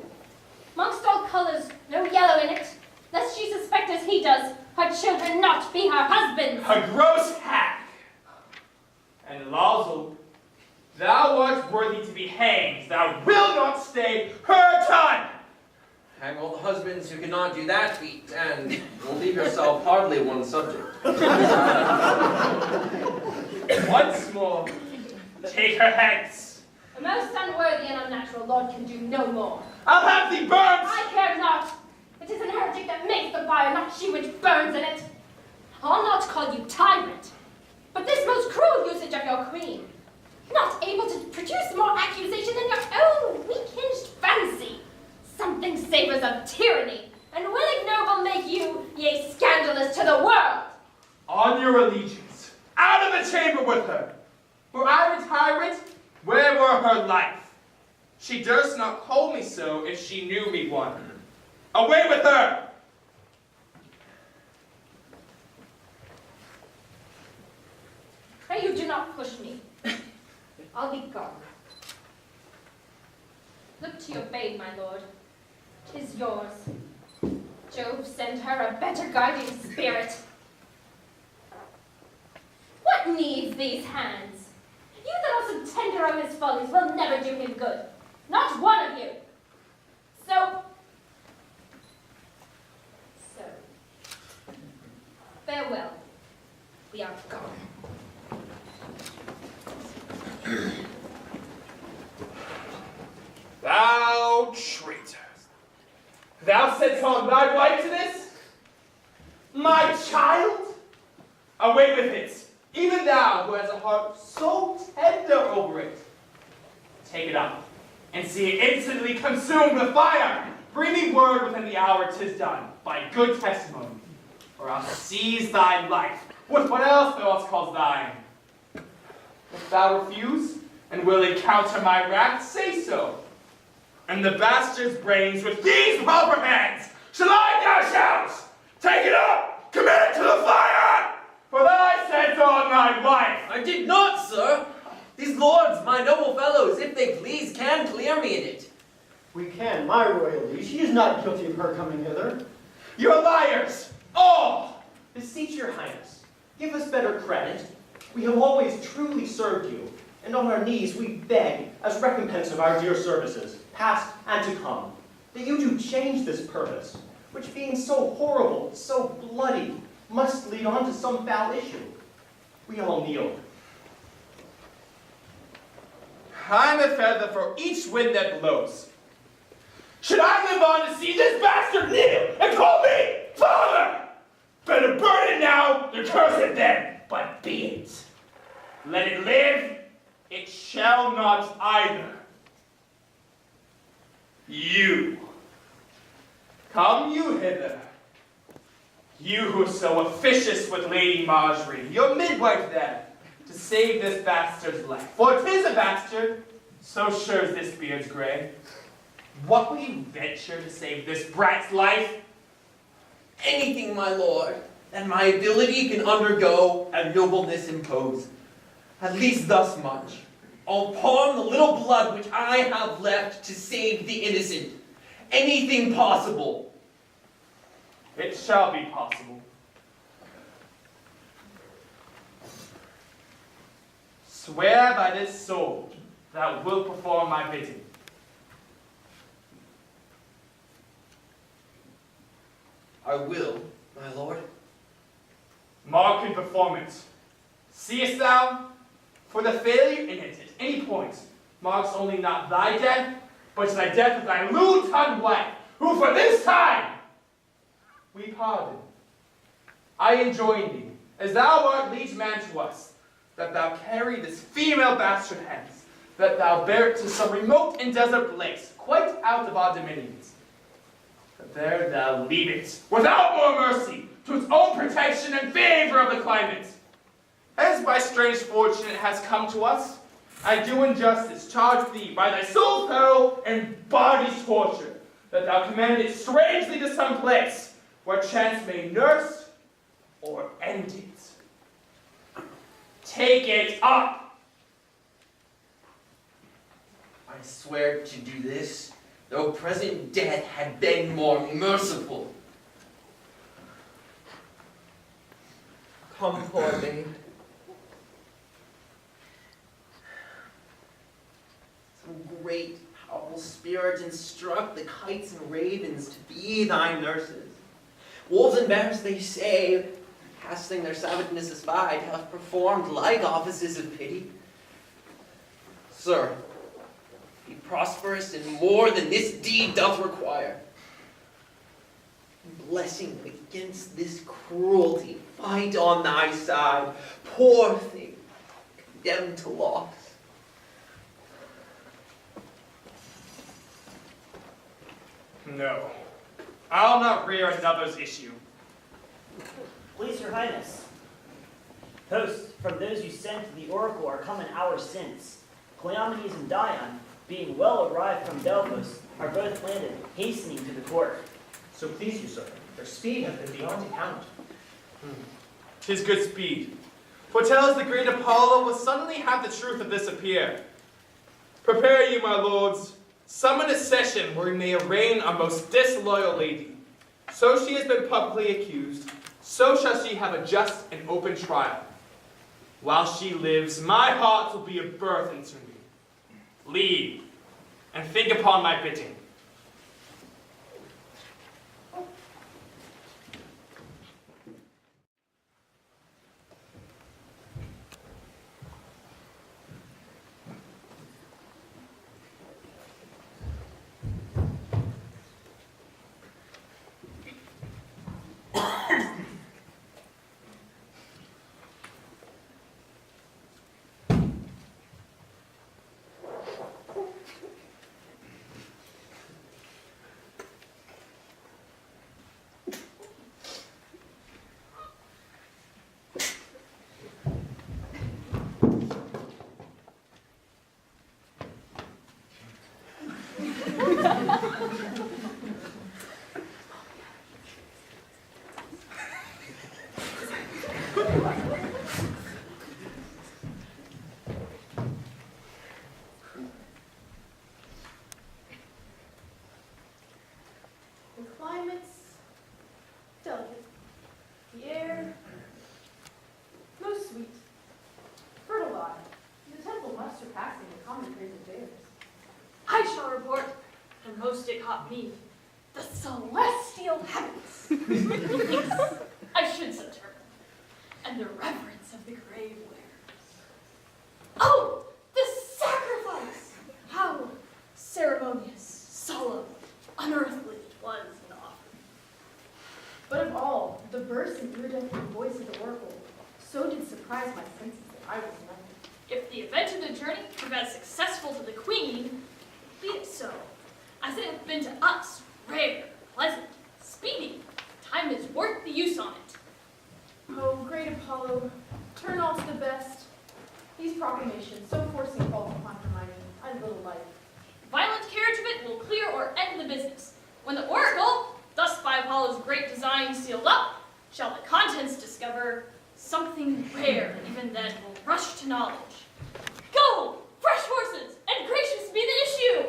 Mongst all colors, no yellow in it, lest she suspect as he does, her children not be her husbands. A gross hack! And Lauzul, thou art worthy to be hanged. Thou wilt not stay her time. Hang all the husbands who cannot do that feat, and will leave yourself hardly one subject. Once more, take her hence. A most unworthy and unnatural lord can do no more. I'll have thee burnt! I care not. It is an heretic that makes the fire, not she which burns in it. I'll not call you tyrant, but this most cruel usage of your queen, not able to produce more accusation than your own weak-hinged fancy. Something savors of tyranny, and will ignoble make you, yea, scandalous to the world. On your allegiance, out of the chamber with her. Were I the tyrant, where were her life? She durst not call me so if she knew me one. Away with her! Pray you do not push me. I'll be gone. Look to your babe, my lord. 'Tis yours. Jove send her a better guiding spirit. What needs these hands? You that are so tender of his follies will never do him good. Not one of you. So, farewell. We are gone. Thou traitor! Thou saidst on thy wife to this? My child? Away with it, even thou who has a heart so tender over it. Take it up, and see it instantly consumed with fire. Bring me word within the hour 'tis done, by good testimony, or I'll seize thy life, with what else thou else calls thine. If thou refuse, and will encounter my wrath, say so. And the bastard's brains with these proper hands shall I dash out. Take it up, commit it to the fire, for thy sent on thy wife. I did not, sir. These lords, my noble fellows, if they please, can clear me in it. We can, my royal liege. He is not guilty of her coming hither. You're liars, all. Beseech your highness, give us better credit. We have always truly served you, and on our knees we beg, as recompense of our dear services, past and to come, that you do change this purpose, which being so horrible, so bloody, must lead on to some foul issue. We all kneel. I'm a feather for each wind that blows. Should I live on to see this bastard kneel and call me father? Better burn it now than curse it then, but be it. Let it live, it shall not either. You, come you hither. You who so officious with Lady Marjorie, your midwife there, to save this bastard's life. For 'tis a bastard, so sure as this beard's gray. What will you venture to save this brat's life? Anything, my lord, that my ability can undergo and nobleness impose. At least thus much. I'll pawn the little blood which I have left to save the innocent. Anything possible. It shall be possible. Swear by this sword thou wilt perform my bidding. I will, my lord. Mark and performance. Seest thou? For the failure in it at any point marks only not thy death, but thy death of thy lewd-tongued wife, who for this time we pardon. I enjoin thee, as thou art liege man to us, that thou carry this female bastard hence, that thou bear it to some remote and desert place, quite out of our dominions. That there thou leave it, without more mercy, to its own protection and favor of the climate. As by strange fortune it has come to us, I do injustice charge thee by thy soul's peril and body's torture, that thou commend it strangely to some place, where chance may nurse or end it. Take it up! I swear to do this, though present death had been more merciful. Come, poor babe. So great Foul spirit, instruct the kites and ravens to be thy nurses. Wolves and bears, they say, casting their savageness aside, have performed like offices of pity. Sir, be prosperous in more than this deed doth require. Blessing against this cruelty, fight on thy side, poor thing, condemned to loss. No, I'll not rear another's issue. Please, your highness. Posts from those you sent to the oracle are come an hour since. Cleomenes and Dion, being well arrived from Delphos, are both landed, hastening to the court. So please you, sir, their speed hath been beyond account. 'Tis good speed. Foretells the great Apollo will suddenly have the truth of this appear. Prepare you, my lords. Summon a session where we may arraign our most disloyal lady. So she has been publicly accused, so shall she have a just and open trial. While she lives, my heart will be a burthen to me. Leave, and think upon my bidding. The climate's delicate. The air most sweet. Fertile lie. The temple much surpassing the common praise of bears. I shall report, and most it caught me, the celestial heavens. I should so term, and the reverence of the grave wearers. Oh, the sacrifice! How ceremonious, solemn, unearthly it was in offer. But of all, the burst and iridescent voice of the oracle so did surprise my senses that I was numb. If the event of the journey prove as successful to the queen, be it so, as it hath been to us, rare, pleasant, speedy. Time is worth the use on it. Oh, great Apollo, turn all to the best. These proclamations, so forcing fault upon Hermione, I little like. Violent carriage of it will clear or end the business. When the oracle, thus by Apollo's great design sealed up, shall the contents discover, something rare even then will rush to knowledge. Go, fresh horses, and gracious be the issue!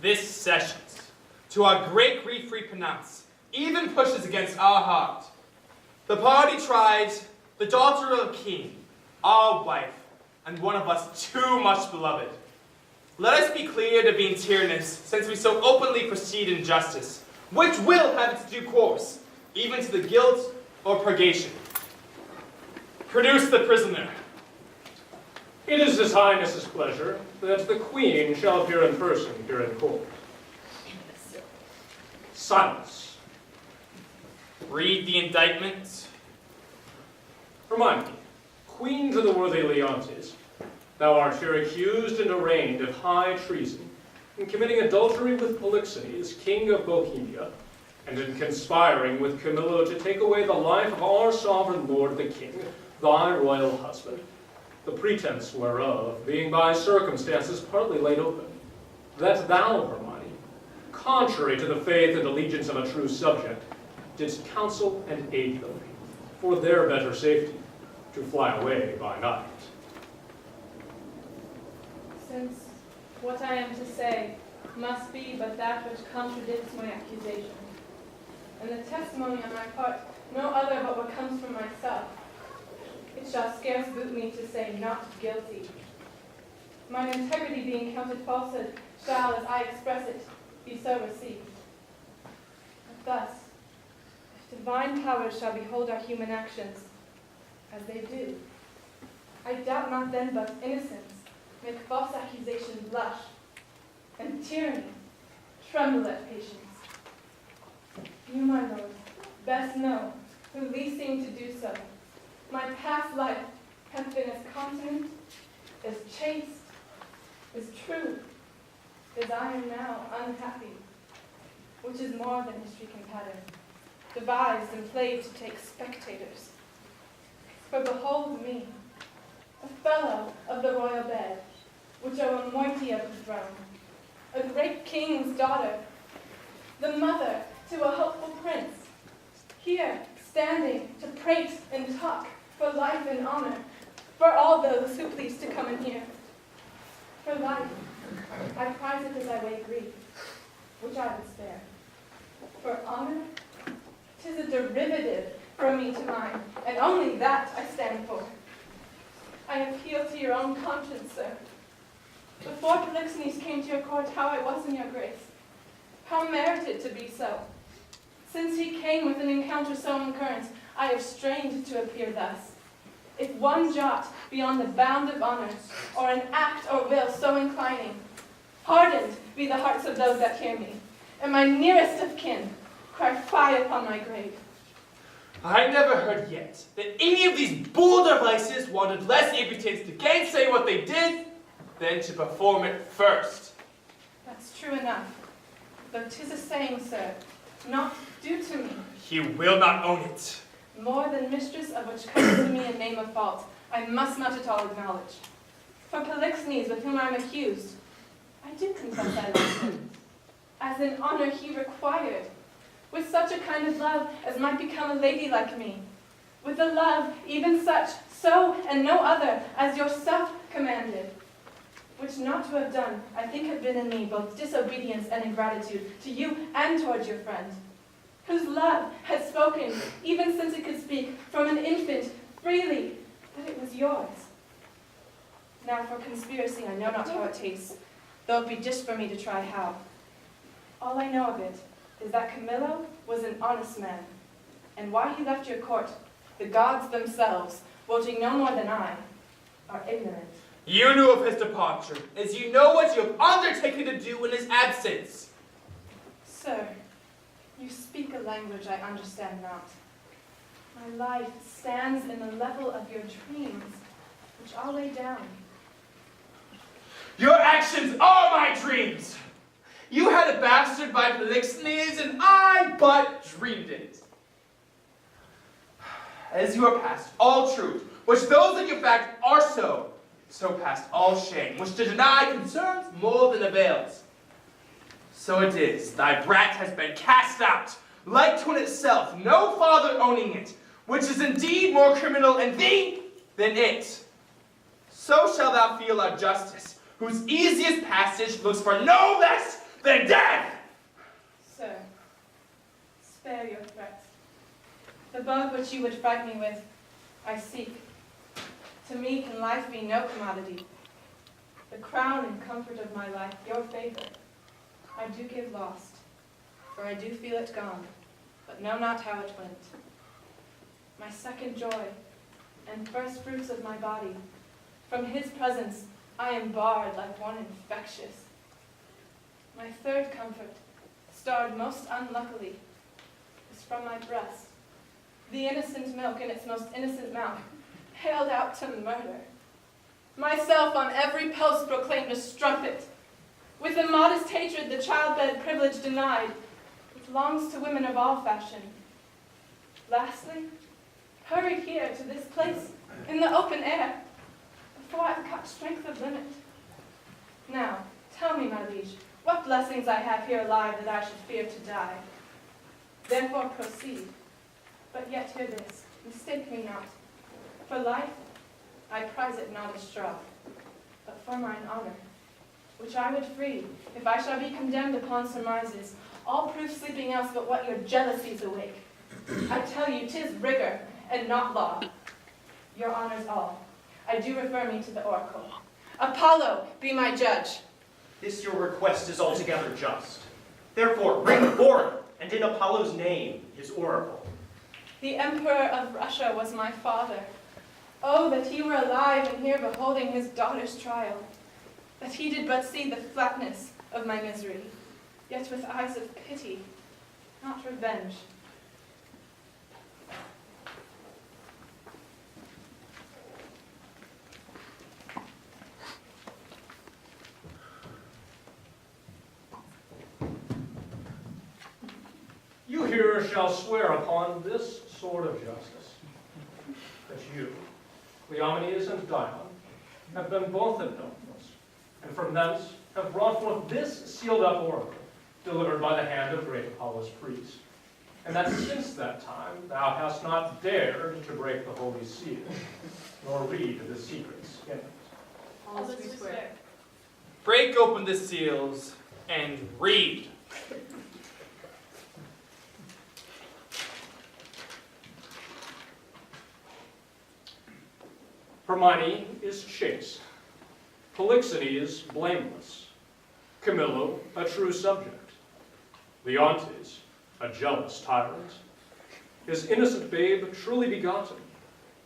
This sessions, to our great grief we pronounce, even pushes against our heart. The party tried, the daughter of a king, our wife, and one of us too much beloved. Let us be clear to being tyrannous, since we so openly proceed in justice, which will have its due course, even to the guilt or purgation. Produce the prisoner. It is His Highness's pleasure that the Queen shall appear in person here in court. Silence. Read the indictment. Remind me, Queen to the worthy Leontes, thou art here accused and arraigned of high treason, in committing adultery with Polixenes, king of Bohemia, and in conspiring with Camillo to take away the life of our sovereign lord the king, thy royal husband, the pretense whereof being by circumstances partly laid open, that thou, Hermione, contrary to the faith and allegiance of a true subject, didst counsel and aid them, for their better safety, to fly away by night. Since what I am to say must be but that which contradicts my accusation, and the testimony on my part no other but what comes from myself, it shall scarce boot me to say not guilty. Mine integrity being counted falsehood shall, as I express it, be so received. But thus, if divine powers shall behold our human actions, as they do, I doubt not then but innocence make false accusation blush, and tyranny tremble at patience. You, my lord, best know, who least seem to do so. My past life hath been as continent, as chaste, as true, as I am now unhappy, which is more than history can pattern, devised and played to take spectators. For behold me, a fellow of the royal bed, which are a moiety of the throne, a great king's daughter, the mother to a hopeful prince, here standing to prate and talk for life and honor, for all those who please to come and hear. For life, I prize it as I weigh grief, which I would spare. For honor, 'tis a derivative from me to mine, and only that I stand for. I appeal to your own conscience, sir. Before Polixenes came to your court, how I was in your grace, how merited to be so. Since he came with an encounter so incurrent, I have strained to appear thus. If one jot beyond the bound of honor, or an act or will so inclining, hardened be the hearts of those that hear me, and my nearest of kin cry fie upon my grave. I never heard yet that any of these bolder vices wanted less impudence to gainsay what they did than to perform it first. That's true enough, though 'tis a saying, sir, not due to me. You will not own it. More than mistress of which comes to me a name of fault, I must not at all acknowledge. For Polixenes, with whom I am accused, I do confess I loved him, as in honor he required, with such a kind of love as might become a lady like me, with a love even such, so and no other, as yourself commanded, which not to have done, I think had been in me both disobedience and ingratitude to you and towards your friend, whose love had spoken, even since it could speak, from an infant, freely, that it was yours. Now for conspiracy I know not how it tastes, though it be just for me to try how. All I know of it is that Camillo was an honest man, and why he left your court, the gods themselves, wotting no more than I, are ignorant. You knew of his departure, as you know what you have undertaken to do in his absence. Sir, you speak a language I understand not. My life stands in the level of your dreams, which I'll lay down. Your actions are my dreams. You had a bastard by Polixenes, and I but dreamed it. As you are past all truth, which those in your fact are so past all shame, which to deny concerns more than avails. So it is, thy brat has been cast out, like to in itself, no father owning it, which is indeed more criminal in thee than it. So shalt thou feel our justice, whose easiest passage looks for no less than death. Sir, spare your threats. The bow which you would fright me with, I seek. To me can life be no commodity. The crown and comfort of my life, your favor, I do give lost, for I do feel it gone, but know not how it went. My second joy, and first fruits of my body, from his presence I am barred like one infectious. My third comfort, starred most unluckily, is from my breast, the innocent milk in its most innocent mouth, haled out to murder. Myself on every post proclaimed a strumpet, with immodest hatred the childbed privilege denied, which longs to women of all fashion. Lastly, hurried here to this place in the open air, before I've got strength of limit. Now, tell me, my liege, what blessings I have here alive that I should fear to die. Therefore proceed. But yet hear this, mistake me not. For life, I prize it not as straw, but for mine honor, which I would free, if I shall be condemned upon surmises, all proof sleeping else but what your jealousies awake. I tell you, 'tis rigor, and not law. Your honors all, I do refer me to the oracle. Apollo, be my judge. This your request is altogether just. Therefore, bring forth, and in Apollo's name, his oracle. The Emperor of Russia was my father. Oh, that he were alive and here beholding his daughter's trial. That he did but see the flatness of my misery, yet with eyes of pity, not revenge. You here shall swear upon this sword of justice, that you, Cleomenes and Dion, have been both at Delphos, and from thence have brought forth this sealed-up oracle, delivered by the hand of great Apollo's priest, and that since that time thou hast not dared to break the holy seal, nor read the secrets in it. All this we swear. Break open the seals and read. Hermione is chaste, Polixenes blameless, Camillo a true subject, Leontes a jealous tyrant, his innocent babe truly begotten,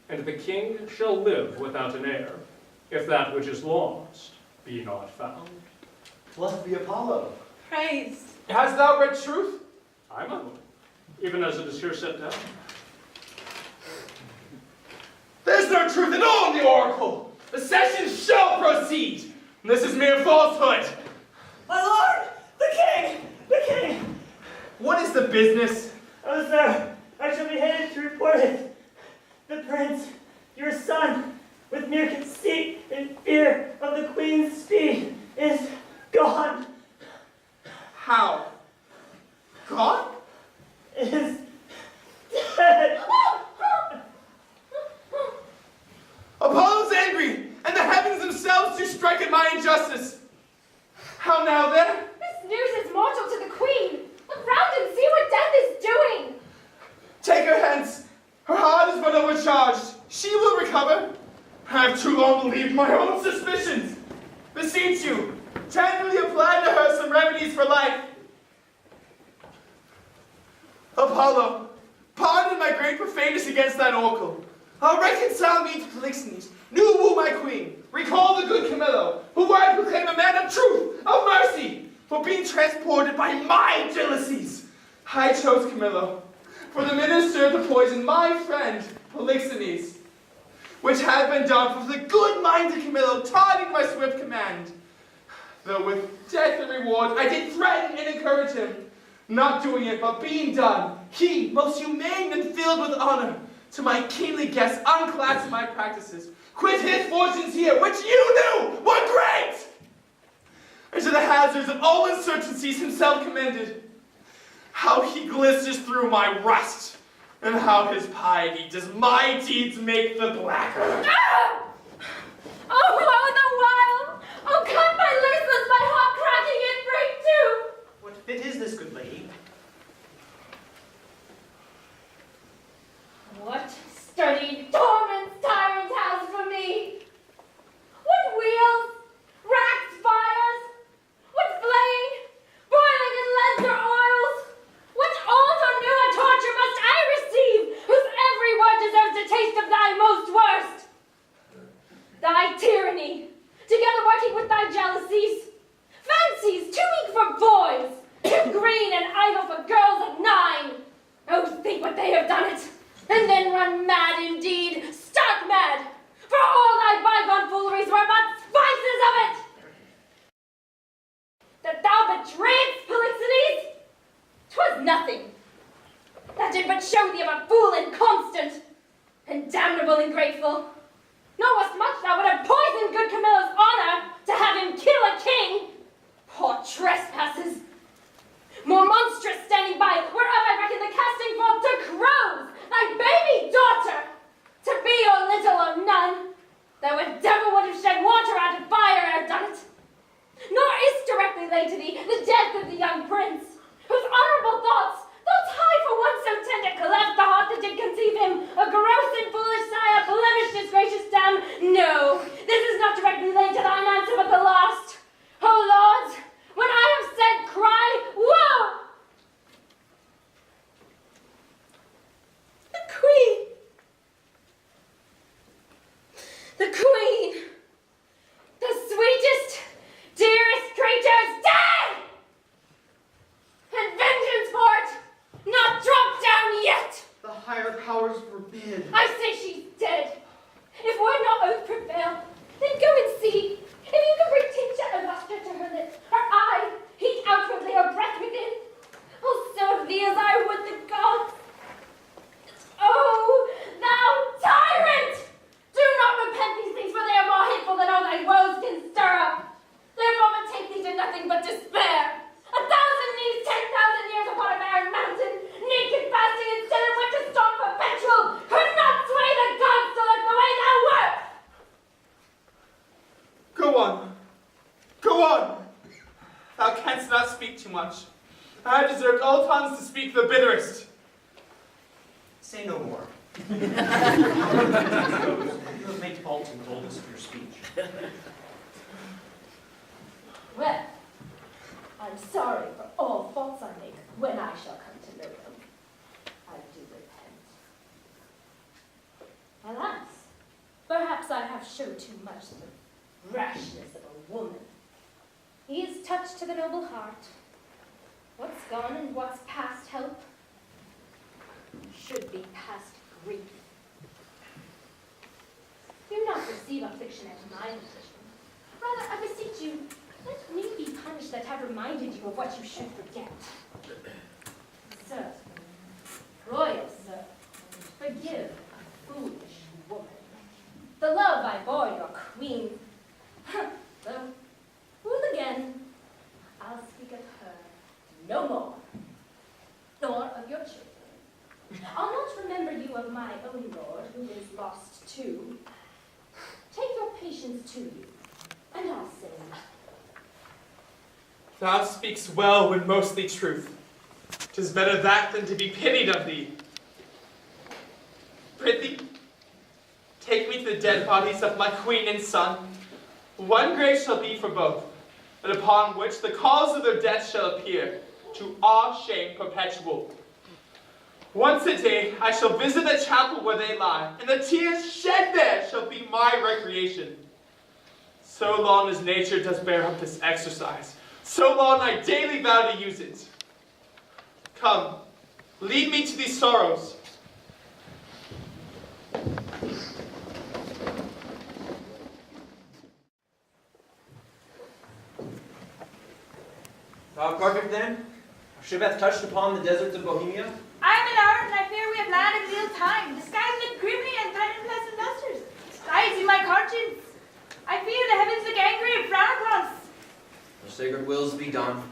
and the king shall live without an heir, if that which is lost be not found. Blessed be Apollo. Praised. Hast thou read truth? Aye, my lord, even as it is here set down. There's no truth at all in the oracle. The session shall proceed. This is mere falsehood. My lord, the king, the king. What is the business? Oh, sir, I shall be headed to report it. The prince, your son, with mere conceit and fear of the queen's speed, is gone. How? Gone? Is dead. Apollo's angry, and the heavens themselves do strike at my injustice. How now then? This news is mortal to the queen. Look round and see what death is doing. Take her hence. Her heart is but overcharged. She will recover. I have too long believed my own suspicions. Beseech you, tenderly apply to her some remedies for life. Apollo, pardon my great profaneness against thine oracle. I'll reconcile me to Polixenes, new woo my queen. Recall the good Camillo, who I proclaim a man of truth, of mercy, for being transported by my jealousies. I chose Camillo, for the minister to poison my friend Polixenes, which had been done for the good-minded Camillo, tarding my swift command. Though with death and reward I did threaten and encourage him, not doing it, but being done, he, most humane and filled with honor, to my kingly guests unclasped my practices, quit his fortunes here, which you knew were great, and to the hazards of all uncertainties himself commended. How he glisters through my rust, and how his piety does my deeds make the blacker. Ah! Oh, woe the while! Oh, cut my loose, lest my heart cracking it break too! What fit is this, good lady? What studied torments tyrant has for me? What wheels, racked fires, what flame, boiling in lesser oils, what old or newer torture must I receive, whose every word deserves a taste of thy most worst? Thy tyranny, together working with thy jealousies, fancies too weak for boys, too green and idle for girls of 9. Oh, think what they have done it! And then run mad indeed, stark mad, for all thy bygone fooleries were but spices of it! That thou betrayedst Polixenes? 'Twas nothing. That did but show thee of a fool inconstant, and damnable ingrateful. Nor was much thou would have poisoned good Camillo's honor to have him kill a king. Poor trespasses! More monstrous standing by, whereof I reckon the did. I say she's dead. If word not oath prevail, then go and see. If you can bring tincture of luster to her lips, her eye, heat outwardly or breath within, will serve thee as I would the gods. Oh, thou tyrant! Do not repent these things, for they are more hateful than all thy woes can stir up. Therefore would take thee to nothing but despair. 1,000 knees, 10,000 years upon a barren mountain, naked fasting and still in winter storm perpetual, could not sway the gods to look the way thou wert. Go on. Go on. Thou canst not speak too much. I have deserved all tongues to speak the bitterest. Say no more. You have made fault and boldness of your speech. Well, I'm sorry for all faults I make when I shall come to know them. I do repent. Alas, perhaps I have showed too much the rashness of a woman. He is touched to the noble heart. What's gone and what's past help should be past grief. Do not receive affliction at my petition. Rather, I beseech you, let me be punished that have reminded you of what you should forget. Sir, royal sir, forgive a foolish woman. The love I bore your queen, though, fool again, I'll speak of her no more, nor of your children. I'll not remember you of my own lord, who is lost too. Take your patience to you, and I'll say nothing. Thou speaks well when mostly truth. 'Tis better that than to be pitied of thee. Prithee, take me to the dead bodies of my queen and son. One grave shall be for both, and upon which the cause of their death shall appear, to our shame perpetual. Once a day I shall visit the chapel where they lie, and the tears shed there shall be my recreation. So long as nature does bear up this exercise, so long I daily vow to use it. Come, lead me to these sorrows. Thou art perfect then? Our ship hath touched upon the deserts of Bohemia? I am alarmed, and I fear we have landed in ill time. The skies look grimly and threaten pleasant lusters. I see my conscience. I fear the heavens look angry and frown upon us. The sacred wills be done.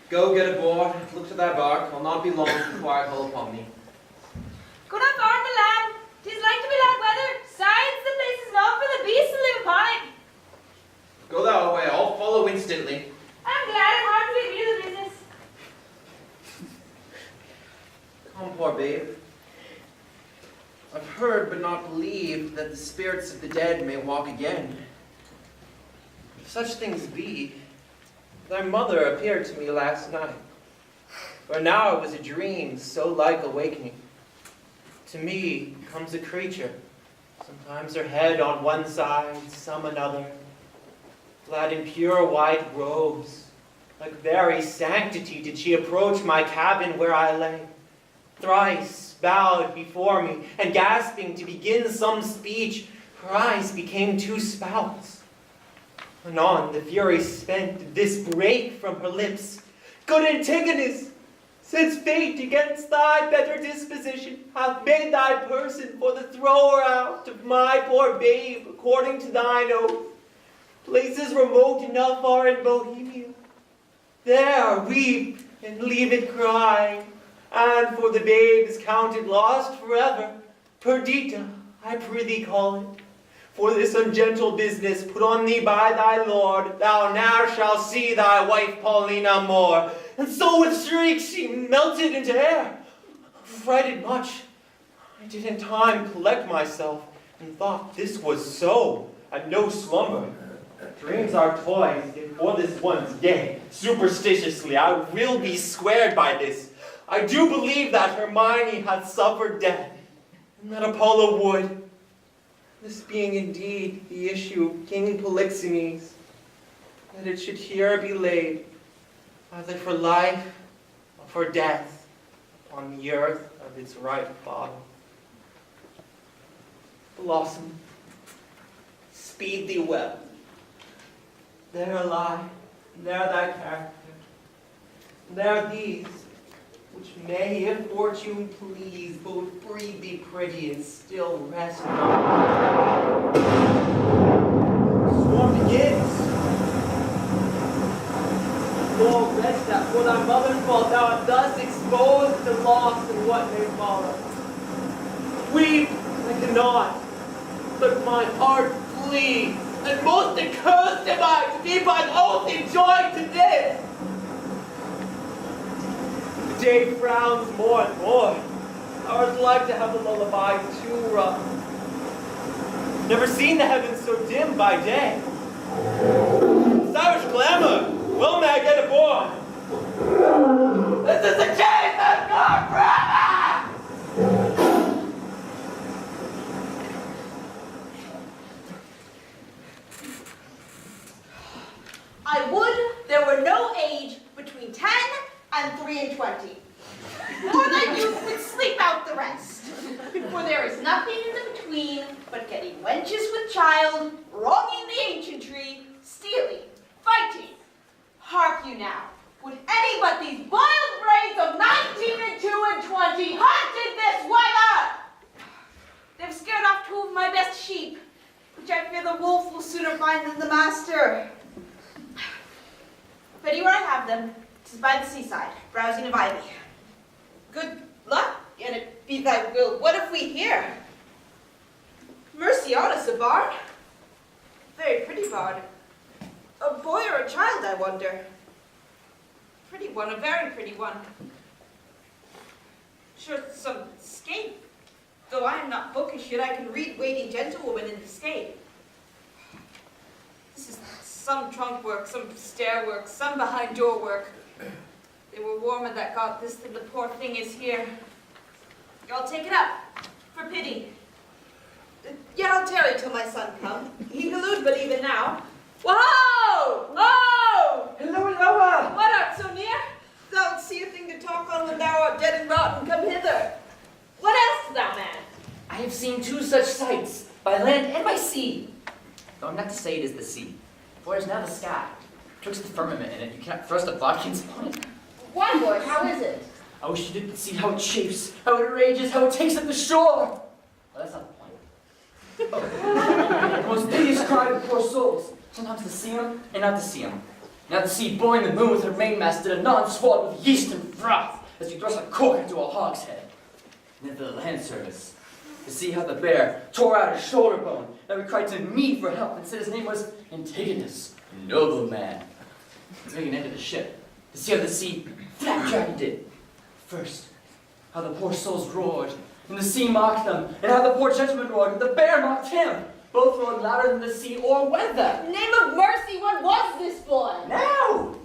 Go get aboard, look to thy bark. I'll not be long before I call upon thee. Go not far on the land. 'Tis like to be bad weather. Science, the place is not for the beasts to live upon it. Go thou away, I'll follow instantly. I'm glad and heart to agree to the business. Come, poor babe. I've heard but not believed that the spirits of the dead may walk again. If such things be, thy mother appeared to me last night. For now it was a dream so like awakening. To me comes a creature, sometimes her head on one side, some another, clad in pure white robes. Like very sanctity did she approach my cabin where I lay. Thrice bowed before me, and gasping to begin some speech, her eyes became two spouts. Anon the fury spent did this break from her lips. Good Antigonus, since fate against thy better disposition hath made thy person for the thrower out of my poor babe according to thine oath, places remote enough are in Bohemia. There weep and leave it crying, and for the babe is counted lost forever. Perdita, I prithee call it. For this ungentle business put on thee by thy lord, thou ne'er shalt see thy wife Paulina more. And so with shrieks she melted into air. Frighted much, I did in time collect myself, and thought this was so, and no slumber. Dreams are toys, if for this once day, superstitiously I will be squared by this. I do believe that Hermione hath suffered death, and that Apollo would. This being indeed the issue of King Polixenes, that it should here be laid, either for life or for death, upon the earth of its right father. Blossom, speed thee well. There lie, there thy character. There these, which may, if fortune please, both breed thee pretty and still rest. Swarm begins. Lord, rest that for thy mother's fault thou art thus exposed to loss and what may follow. Weep, I cannot, but my heart bleeds, and most accursed am I to be by oath enjoined to this. The day frowns more and more. Ours like to have the lullaby too rough. Never seen the heavens so dim by day. Savage glamour, well may I get aboard. This is the chase that's gone forever! I would there were no age between 10 and 3 and 20. Or that youth would sleep out the rest. For there is nothing in the between but getting wenches with child, wronging the ancientry, stealing, fighting. Hark you now, would any but these boiled brains of 19 and 2 and 20 hunted this weather? They've scared off 2 of my best sheep, which I fear the wolf will sooner find than the master. But here I have them, 'tis by the seaside, browsing of ivy. Good luck, and it be thy will. What if we hear? Mercy on us, a bard. Very pretty bard. A boy or a child, I wonder. Pretty one, a very pretty one. Sure, some scape. Though I am not bookish, yet I can read waiting gentlewoman in the scape. This is some trunk work, some stair work, some behind door work. They were warmer that got this than the poor thing is here. I'll take it up, for pity. Yet I'll tarry till my son come. He hallooed but even now. Whoa! Whoa! Hello, Loa! What art so near? Thou'lt see a thing to talk on when thou art dead and rotten. Come hither. What else, thou man? I have seen 2 such sights, by land and by sea. Though I'm not to say it is the sea, for it is now the sky. Twixt the firmament in it, you cannot thrust a bodkin's point. Why, boy, how is it? I wish you did see how it chafes, how it rages, how it takes up the shore. Well, that's not the point. The most piteous cry of poor souls. Sometimes to see 'em, and not to see 'em. Now to see blowing the moon with her mainmast, and anon swallowed with yeast and froth, as you thrust a cork into a hogshead. And then for the land service, to see how the bear tore out his shoulder bone, that we cried to me for help, and said his name was Antigonus, noble man. To make an end of the ship, to see how the sea flap-dragged it. First, how the poor souls roared, and the sea mocked them, and how the poor gentleman roared, and the bear mocked him. Both roared louder than the sea or weather. Name of mercy, what was this boy? Now!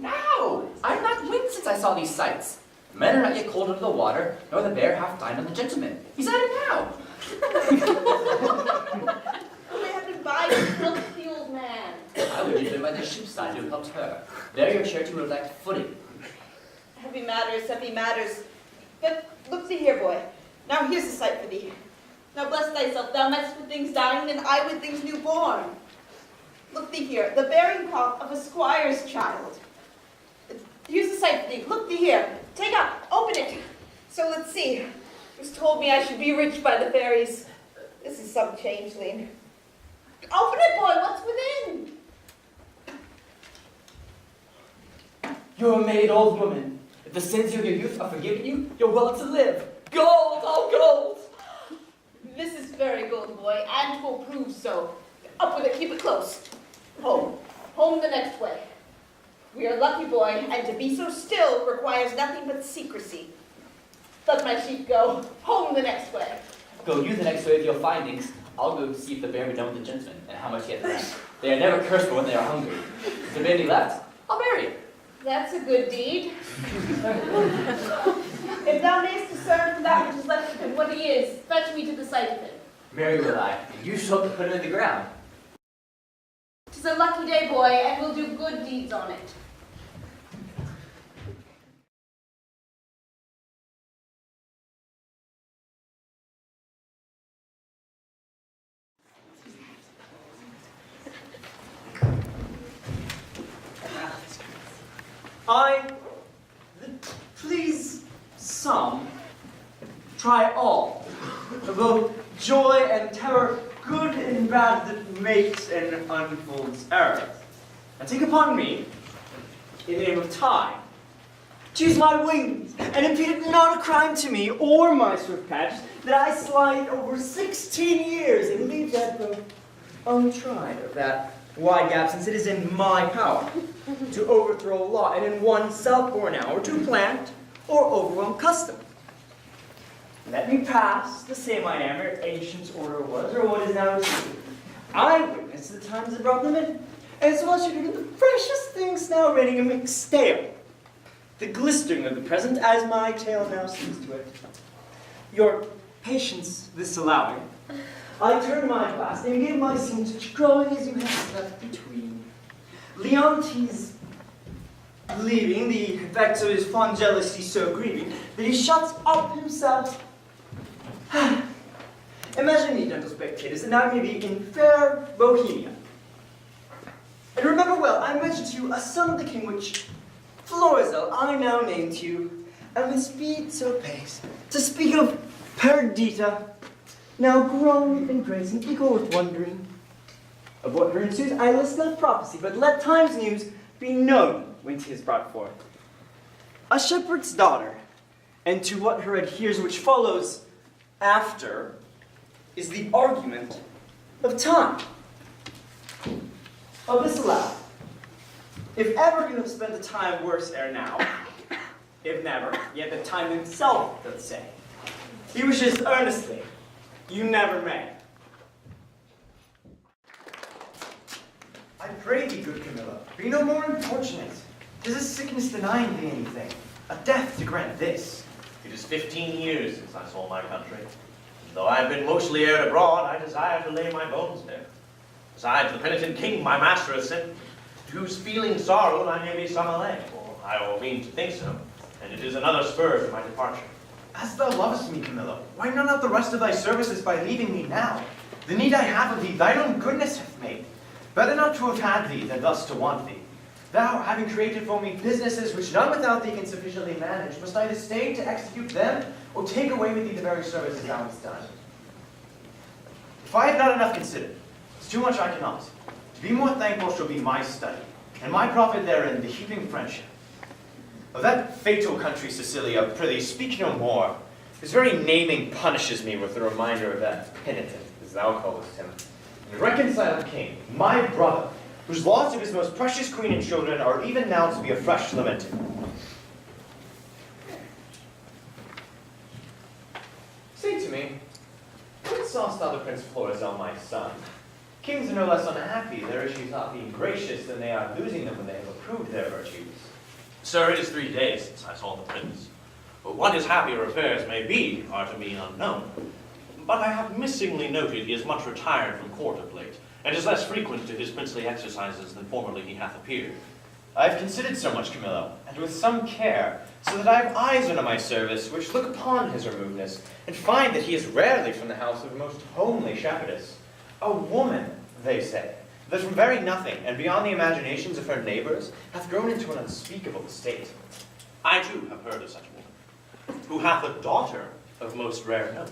I'm not wind since I saw these sights. The men are not yet cold under the water, nor the bear half dined on the gentleman. He's at it now. They have been by to help the old man. I would have been by the ship's side to have helped her. There your charity would have lacked footing. Heavy matters, heavy matters. But look thee here, boy. Now here's a sight for thee. Now bless thyself, thou messest with things dying, and I with things newborn. Look thee here, the bearing cock of a squire's child. Here's a sight for thee. Look thee here. Take up, open it. So let's see. It was told me I should be rich by the fairies. This is some changeling. Open it, boy. What's within? You're a maid old woman. If the sins of your youth are forgiven you, you're well to live. Gold, all gold! This is very gold, boy, and 'twill prove so. Up with it, keep it close. Home. Home the next way. We are lucky, boy, and to be so still requires nothing but secrecy. Let my sheep go. Home the next way. Go you the next way with your findings. I'll go see if the bear would know the gentleman and how much he had left. They are never cursed for when they are hungry. If there be any left, I'll marry it. That's a good deed. If thou mayest discern from that which is left of him what he is, fetch me to the sight of him. Marry will I, and you shall put it in the ground. 'Tis a lucky day, boy, and we'll do good deeds on it. Please some, try all, both joy and terror, good and bad that makes and unfolds error. And take upon me, in the name of time, to use my wings, and impede it not a crime to me or my swift patch that I slide over 16 years and leave that boat untried of that wide gap, since it is in my power to overthrow law, and in one self-born hour to plant or overwhelm custom. Let me pass the same I am, or ancient order was, or what is now received. I witness the times that brought them in, and so I should do the precious things now reigning amidst stale. The glistering of the present, as my tale now seems to it. Your patience this allowing, I turn my glass and give my scene such growing as you have slept between. Leontes leaving, the effects of his fond jealousy so grieving, that he shuts up himself. Imagine me, gentle spectators, and I may be in fair Bohemia. And remember well, I mentioned to you a son of the king, which Florizel I now name to you, and with speed so pace, to speak of Perdita, now grown in grace and equal with wondering. Of what her ensues, I list not prophecy, but let time's news be known when 'tis brought forth. A shepherd's daughter, and to what her adheres, which follows after, is the argument of time. Of this aloud, if ever you have spent a time worse ere now, if never, yet the time himself doth say, he wishes earnestly, you never may. I pray thee, good Camilla, be no more importunate. 'Tis a sickness denying thee anything, a death to grant this. It is 15 years since I saw my country. And though I have been mostly aired abroad, I desire to lay my bones there. Besides, the penitent king my master has sent, to whose feeling sorrow I may be some allay, for I will mean to think so, and it is another spur to my departure. As thou lovest me, Camilla, why run out the rest of thy services by leaving me now? The need I have of thee, thine own goodness hath made. Better not to have had thee than thus to want thee. Thou, having created for me businesses which none without thee can sufficiently manage, must either stay to execute them, or take away with thee the very services thou hast done. If I have not enough considered, it's too much I cannot. To be more thankful shall be my study, and my profit therein the heaping friendship. Of that fatal country, Sicilia, prithee, speak no more. His very naming punishes me with the reminder of that penitent, as thou callest him, and reconciled king, my brother, whose loss of his most precious queen and children are even now to be afresh lamented. Say to me, when sawest thou the Prince Florizel, my son? Kings are no less unhappy, their issues not being gracious than they are losing them when they have approved their virtues. Sir, it is 3 days since I saw the prince. But what his happier affairs may be are to me unknown. But I have missingly noted he is much retired from court of late, and is less frequent to his princely exercises than formerly he hath appeared. I have considered so much, Camillo, and with some care, so that I have eyes under my service which look upon his removedness, and find that he is rarely from the house of a most homely shepherdess. A woman, they say, that from very nothing, and beyond the imaginations of her neighbors, hath grown into an unspeakable estate. I too have heard of such a woman, who hath a daughter of most rare note,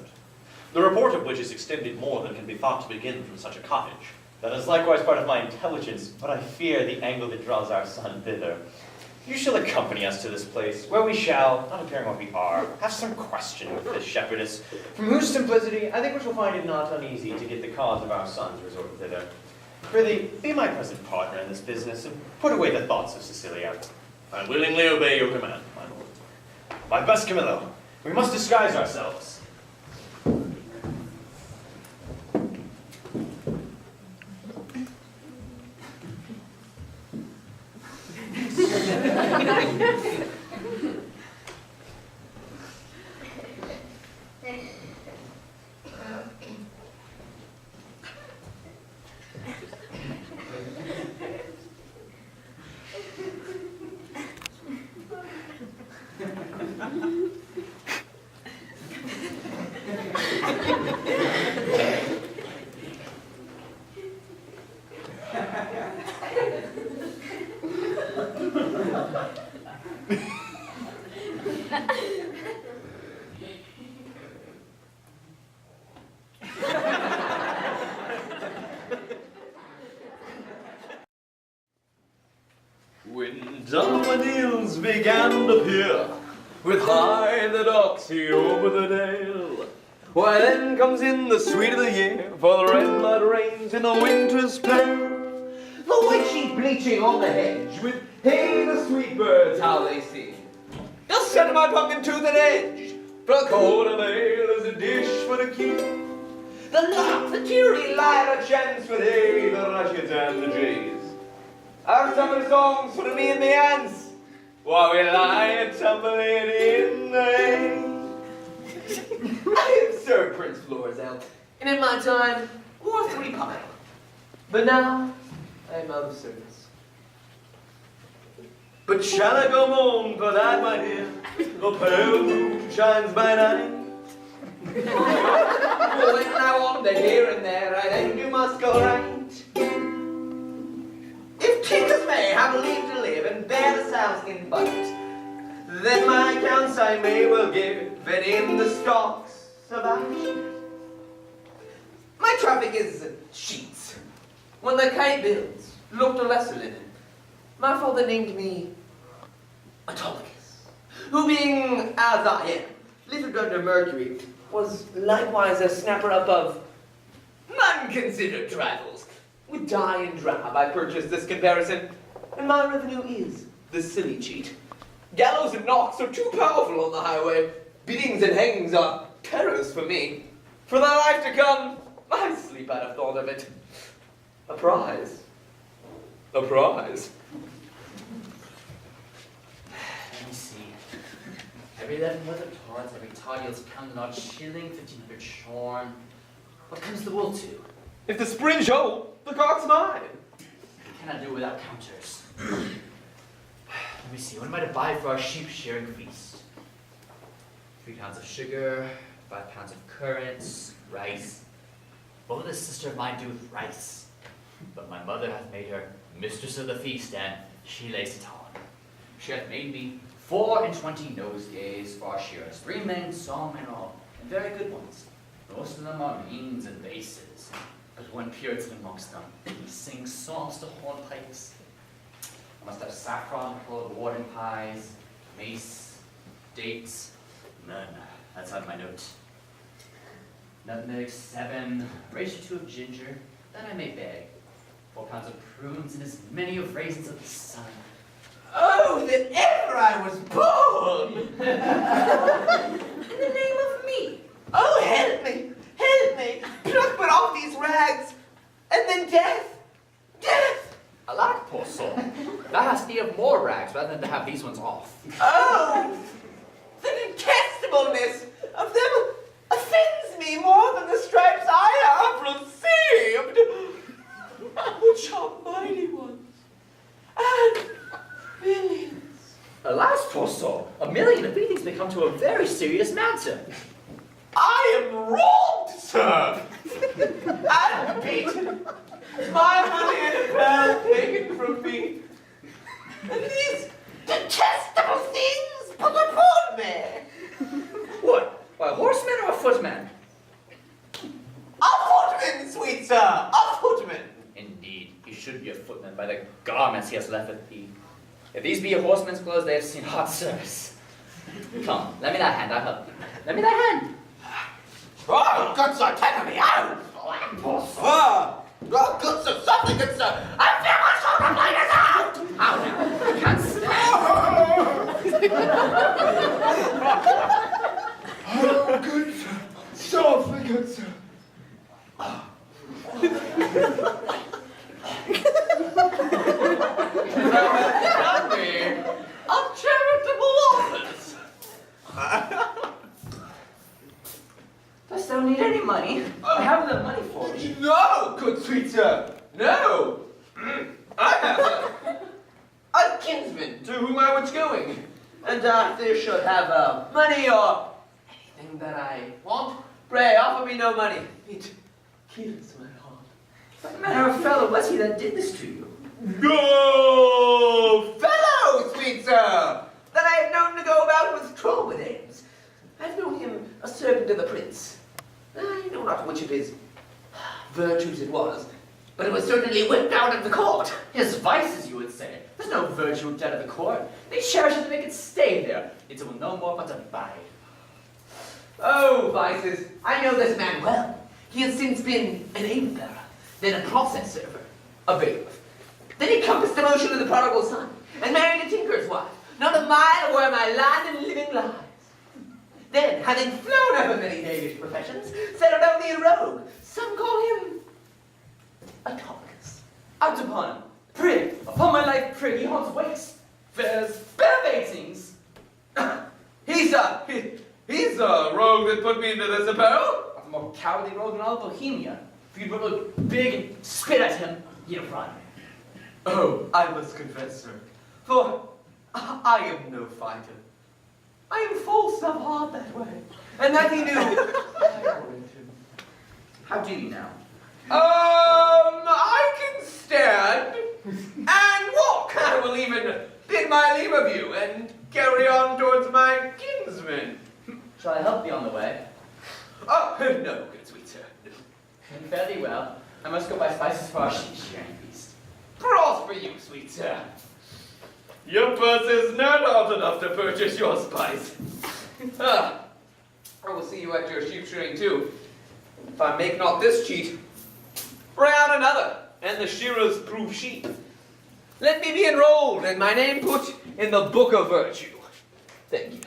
the report of which is extended more than can be thought to begin from such a cottage. That is likewise part of my intelligence, but I fear the angle that draws our son thither. You shall accompany us to this place, where we shall, not appearing what we are, have some question with this shepherdess, from whose simplicity I think we shall find it not uneasy to get the cause of our son's resort thither. Prithee, be my present partner in this business, and put away the thoughts of Cecilia. I willingly obey your command, my lord. My best Camillo, we must disguise ourselves. on the pier, with high the doxy over the dale. Why then comes in the sweet of the year, for the red mud rains in the winter's pale. The white sheep bleaching on the hedge, with hey the sweet birds how they sing. Just set my pumpkin tooth and edge, for a quart of ale is a dish for the king. The lark, the cheery lyre chants with hey the rushes and the jays. Our summer songs for me and the ants, while we lie tumbling in the hay. I have served Prince Florizel, and in my time wore 3 pile. But now I am out of service. But shall I go moan for that, my dear? The pale moon shines by night. Well, when I wander here and there, I think you must go right. If tinkers may have leave to live and bear the sowskin bite, then my accounts I may well give, and in the stocks of ash. My traffic is sheets. When the kite builds, looked a lesser linen. My father named me Autolycus, who being, as I am, little under Mercury, was likewise a snapper up of unconsidered trifles. With dye and drab I purchased this comparison, and my revenue is the silly cheat. Gallows and knocks are too powerful on the highway. Beatings and hangings are terrors for me. For the life to come, I sleep I'd have thought of it. A prize. A prize. Let me see. Every 11 weather torrents, every tide yields pound an odd shilling, 1500 shorn. What comes the wool to? If the springe hold, the cock's mine. We cannot do without counters. Let me see, what am I to buy for our sheep shearing feast? 3 pounds of sugar, 5 pounds of currants, rice. What will this sister of mine do with rice? But my mother hath made her mistress of the feast, and she lays it on. She hath made me 24 nosegays for our shearers, 3 men, some and all, and very good ones. Most of them are means and bases, but one Puritan amongst them. He sings songs to hornpipes. I must have saffron for the warden pies, mace, dates, none. That's on my note. Nutmeg 7, ratio 2 of ginger, that I may beg. 4 pounds of prunes and as many of raisins of the sun. Oh, that ever I was born! In the name of me. Oh, help me, help me. Pluck but off these rags, and then death, death. Alack, poor soul. Thou hast need of more rags rather than to have these ones off. Oh, the detestableness of them offends me more than the stripes I have received, which are mighty ones, and millions. Alas, poor soul, 1,000,000 of things may come to a very serious matter. I am wronged, sir, and beaten. My money and pearl taken from me, And these detestable things put upon me. What? Why, a horseman or a footman? A footman, sweet sir, a footman. Indeed, he should be a footman by the garments he has left with thee. If these be a horseman's clothes, they have seen hot service. Come, let me thy hand, I'll help thee. Let me thy hand. Oh, good sir, take me out. Poor soul. Oh, good sir, something, good sir. I feel my shoulder blade is out. How now? I can't stand. Oh, good sir. Softly, good sir. Uncharitable offers. Dost thou need any money? I have the money for thee. No, good sweet sir, no. I have a kinsman to whom I was going, and they should have money or anything that I want. Pray, offer me no money. It kills my heart. What manner of fellow was he that did this to you? No fellow, sweet sir, that I have known to go about with troll with aims. I've known him a servant of the prince. I know not which of his virtues it was, but it was certainly whipped out of the court. His vices, you you would say. There's no virtue dead at the court. They cherish it to make it stay there. It will no more but abide. Oh, Vices, I know this man well. He has since been an aid-bearer, then a process server, a bailiff. Then he compassed the motion of the prodigal son, and married a tinker's wife, not a mile where my land and living lies. Then, having flown over many knavish professions, settled only in rogue. Some call him Autolycus. Out upon him. Prig, upon my life, prig, he haunts wakes, fairs, bear baitings. He's a rogue that put me into this apparel. A more cowardly rogue than all Bohemia. If you'd look big and spit at him, he'd run. Oh, I must confess, sir, for I am no fighter. I am false of heart that way, and that he knew. How do you now? I can stand and walk. I will even bid my leave of you and carry on towards my kinsman. Shall I help thee on the way? Oh, no, good sweet sir. Fare thee well. I must go buy spices for our sheep shearing feast. Cross for you, sweet sir. Your purse is not out enough to purchase your spice. I will see you at your sheep shearing too. If I make not this cheat, bring out another, and the shearers prove sheep. Let me be enrolled, and my name put in the book of virtue. Thank you.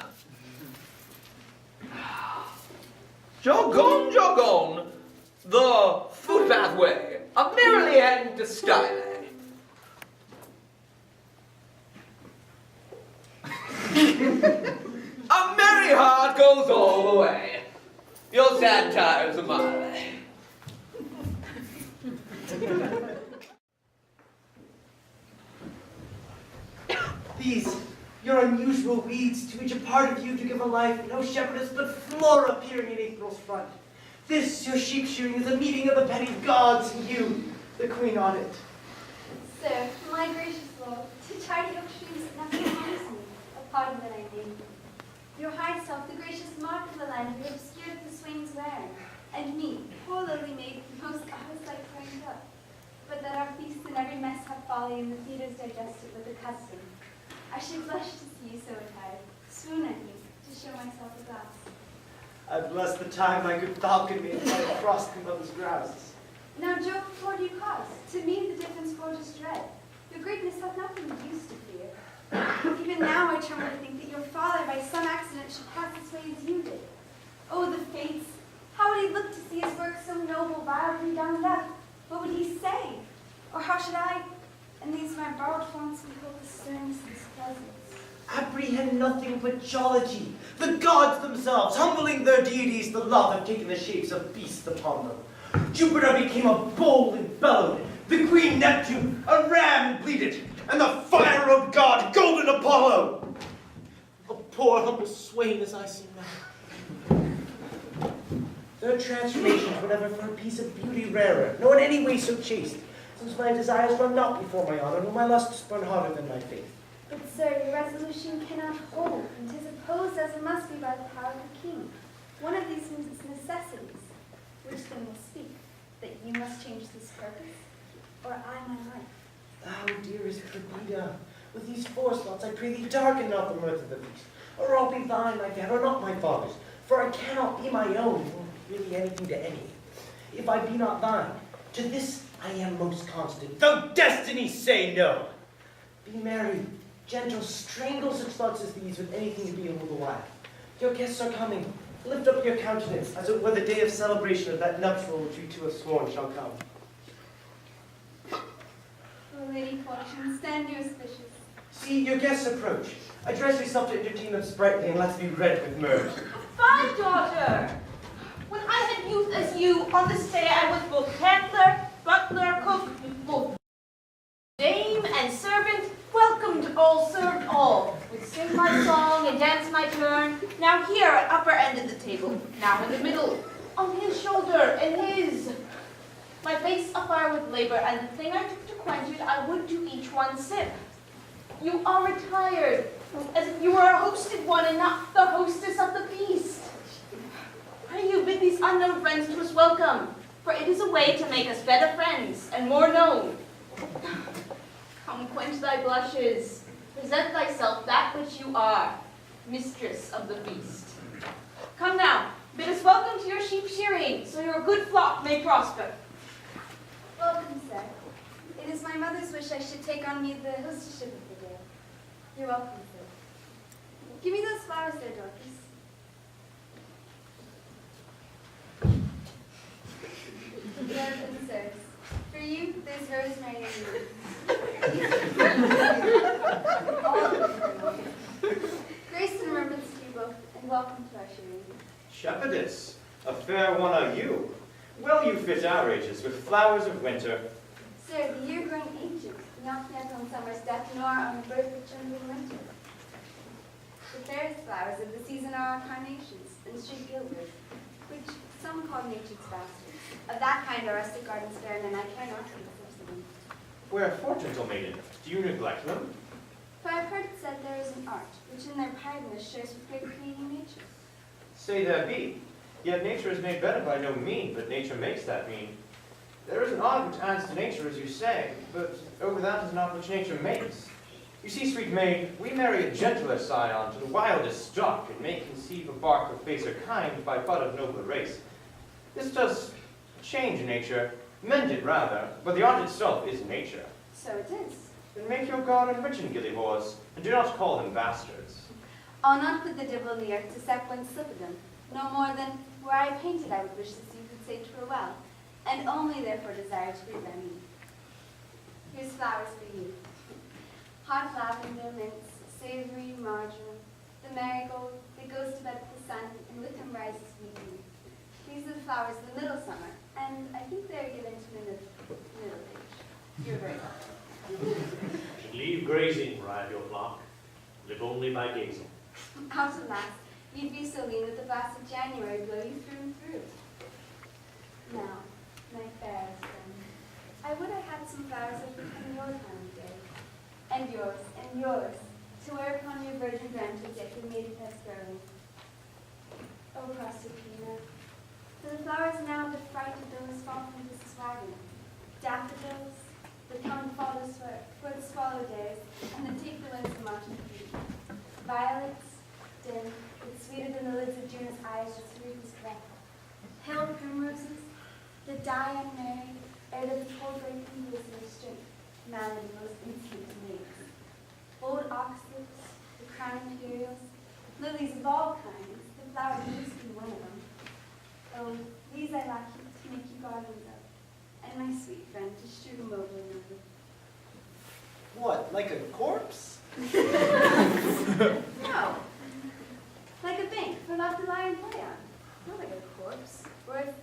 Jog on, the footpath way, a merrily end to Style. A merry heart goes all the way. Your sad times are my way. These, your unusual weeds, to each a part of you to give a life, no shepherdess but Flora appearing in April's front. This, your sheep shearing, is a meeting of the petty gods and you, the queen on it. Sir, my gracious lord, to chide your streams nothing harms me, a pardon that I made. Your high self, the gracious mark of the land, you obscured the swain's wearing, and me, poor lowly maid, most goddess-like framed up. But that our feasts and every mess have folly, and the theatres digested with the custom. I should blush to see you so attired, swoon at you, to show myself a glass. I bless the time my good falcon made fly across the mother's grouse. Now, joke, what do you cause? To me, the difference forges dread. Your greatness hath nothing you used to fear. Even now I tremble to think that your father, by some accident, should pass this way as you did. Oh, the fates! How would he look to see his work so noble, violently bound up? What would he say? Or how should I, in these my borrowed forms, behold the sternness of his presence? Apprehend nothing but jollity. The gods themselves, humbling their deities, the love have taken the shapes of beasts upon them. Jupiter became a bull and bellowed. The queen Neptune, a ram and bleated. And the fire-robed god, golden Apollo. A poor humble swain as I seem now. Their transformations were never for a piece of beauty rarer, nor in any way so chaste, since my desires run not before my honor, nor my lusts burn hotter than my faith. But, sir, your resolution cannot hold, and 'tis opposed as it must be by the power of the king. One of these means its necessities. Which then will speak? That you must change this purpose, or I my life? Thou, dearest Perdita, with these forethoughts, I pray thee darken not the mirth of the feast, or I'll be thine, my dad, or not my father's, for I cannot be my own, nor really anything to any. If I be not thine, to this I am most constant, though destiny say no. Be merry, gentle, strangle such thoughts as these with anything to be able the while. Your guests are coming. Lift up your countenance, as it were the day of celebration of that nuptial which we two have sworn shall come. O Lady Fortune, stand you auspicious. See, your guests approach. Address yourself to entertain them sprightly, and let's be red with mirth. Fine, daughter. When I had youth as you, on this day I was both handler, butler, cook, both dame and servant, welcomed all, served all, would sing my song and dance my turn, now here at upper end of the table, now in the middle, on his shoulder, and his. My face afire with labor, and the thing I took to quench it, I would to each one sip. You are retired, as if you were a hosted one and not the hostess of the feast. Pray you bid these unknown friends to us welcome, for it is a way to make us better friends and more known. How Come, quench thy blushes. Present thyself that which you are, mistress of the feast. Come now, bid us welcome to your sheep shearing, so your good flock may prosper. Welcome, sir. It is my mother's wish I should take on me the hostessship of the day. You're welcome, sir. Give me those flowers there, Dorcas. There are sirs. For you, there's rosemary and rose. Grace and remembrance to you both, and welcome to our shearing. Shepherdess, a fair one are you. Well you fit our ages with flowers of winter. Sir, the year grown ancient, not yet on summer's death, nor on birth which under winter. The fairest flowers of the season are our carnations and street gilbers, which some call nature's bastards. Of that kind are rustic gardens fair, and I care not for the subsidy. Wherefore, gentle maiden, do you neglect them? For I've heard it said there is an art, which in their piedness shares with great creating nature. Say there be. Yet nature is made better by no mean, but nature makes that mean. There is an art which adds to nature, as you say, but over that is an art which nature makes. You see, sweet maid, we marry a gentler scion to the wildest stock, and may conceive a bark of baser kind by bud of nobler race. This does change nature, mend it rather, but the art itself is nature. So it is. Then make your garden rich in gilly whores, and do not call them bastards. I'll not put the dibble near to sap one slip of them, no more than were I painted I would wish the sea could say 'twere well, and only therefore desire to breathe by me. Here's flowers for you. Hot lavender, mints, savory marjoram, the marigold that goes to bed with the sun and with him rises weeping. These are the flowers of the middle summer, and I think they are given to men of middle age. You're very welcome. Should leave grazing, ride your flock. Live only by gazing. Out at last, you'd be so lean that the blasts of January blow you through and through. Now, my fairest friend, I would I had some flowers that would come your time of day, and yours, to wear upon your virgin branches yet your maiden pets growing. O Proserpina, for the flowers now that frighted those fall from this wagon, daffodils, that come and follow where the swallow dares, and that take the winds from mountain feet. Violets, dim, but sweeter than the lids of Juno's eyes just through his breath. Pale primroses, that die unmarried, ere the betrothal breaking with their strength, malady most instant mates. Old oxlips, the crown imperials, lilies of all kinds, the flower used to be one of them. Oh, these I lack to make you gardens of, and my sweet friend to strew them over and over. What, like a corpse? No, like a bank for love to lie and play on. Not like a corpse, worth